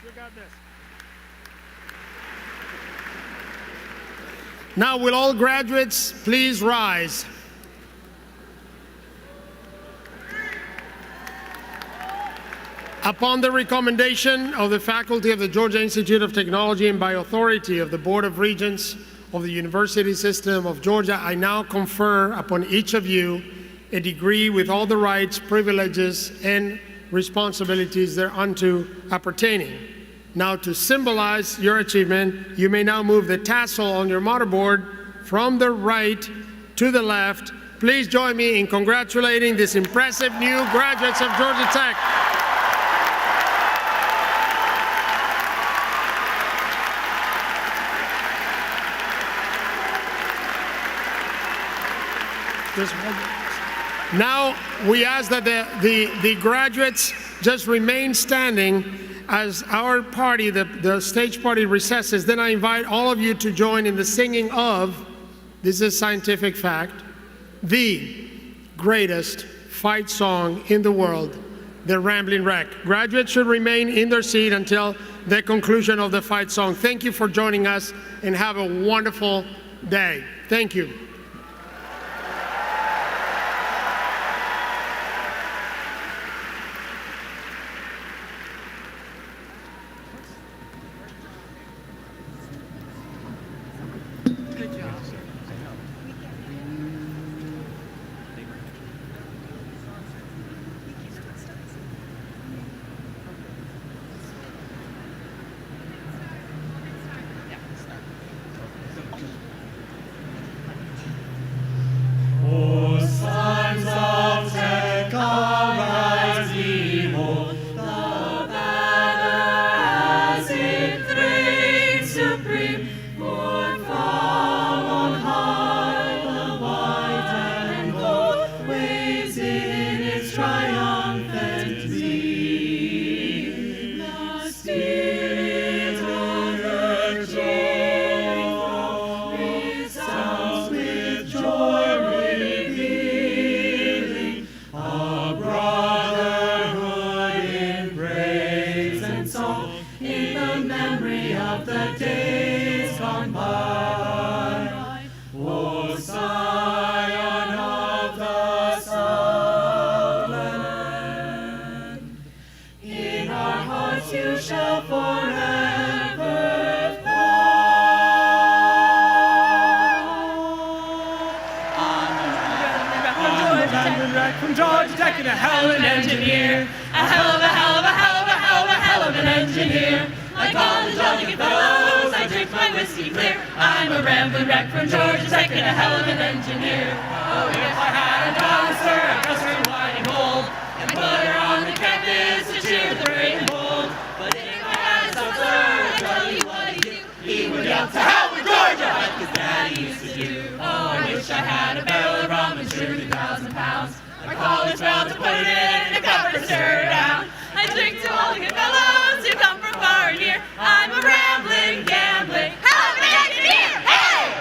You got this. Now, will all graduates please rise? Upon the recommendation of the faculty of the Georgia Institute of Technology and by authority of the Board of Regents of the University System of Georgia, I now confer upon each of you a degree with all the rights, privileges, and responsibilities thereunto appertaining. Now, to symbolize your achievement, you may now move the tassel on your motherboard from the right to the left. Please join me in congratulating these impressive new graduates of Georgia Tech. Now, we ask that the graduates just remain standing as our party, the stage party recesses. Then I invite all of you to join in the singing of, this is scientific fact, the greatest fight song in the world, the Rambling Wreck. Graduates should remain in their seat until the conclusion of the fight song. Thank you for joining us and have a wonderful day. Thank you. O sons of Tech, arise, behold, the banner as it reigns supreme, forth from on high, the white and gold waves in its triumphant beam. The spirit of the King resounds with joy. The days gone by, O Zion of the Southland, in our hearts you shall forever fall. From Georgia Tech and a hell of an engineer, a hell of a hell of a hell of a hell of a hell of an engineer. Like all the jolly good fellows, I drink my whiskey clear. I'm a rambling wreck from Georgia Tech and a hell of an engineer. Oh, if I had a daughter, sir, I'd dress her in white and gold and put her on the campus to cheer the brave and bold. But if I had a son, sir, I'd tell you what he'd do. He would yell, "To hell with Georgia!" like his daddy used to do. Oh, I wish I had a barrel of rum and 2,000 pounds. My college round to put it in and a cup to stir it out. I drink to all the good fellows who come from far and near. I'm a rambling, gambling, hell of an engineer! Hey!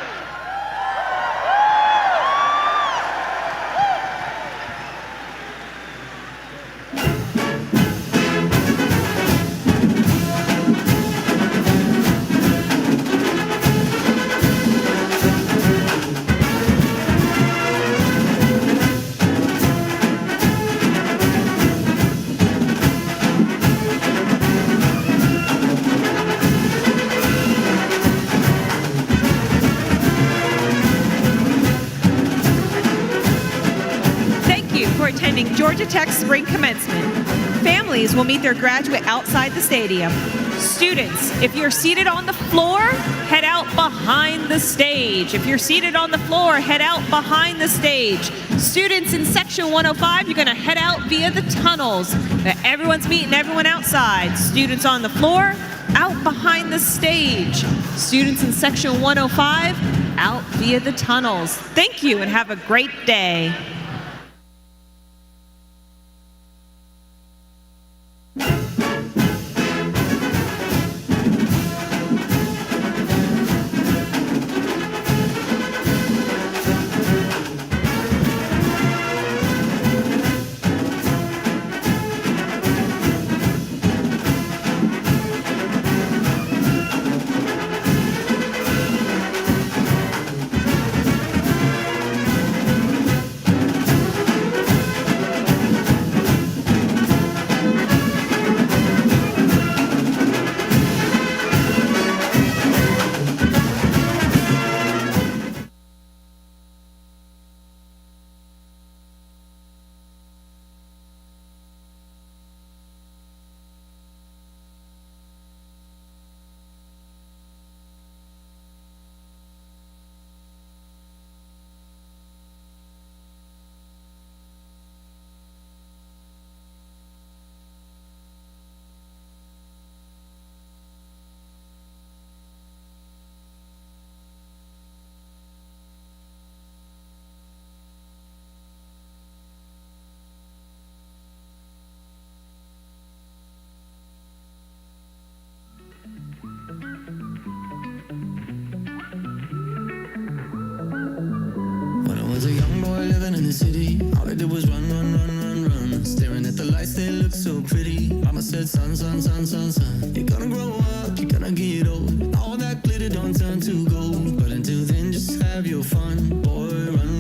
For attending Georgia Tech Spring Commencement. Families will meet their graduate outside the stadium. Students, if you're seated on the floor, head out behind the stage. If you're seated on the floor, head out behind the stage. Students in Section 105, you're going to head out via the tunnels. Everyone's meeting everyone outside. Students on the floor, out behind the stage. Students in Section 105, out via the tunnels. Thank you and have a great day. When I was a young boy living in the city, all I did was run, run, run, so pretty. Mama said, son, son, son, son, son, you're gonna grow up, you're gonna get old. All that glitter don't turn to gold. But until then, just have your fun, boy, run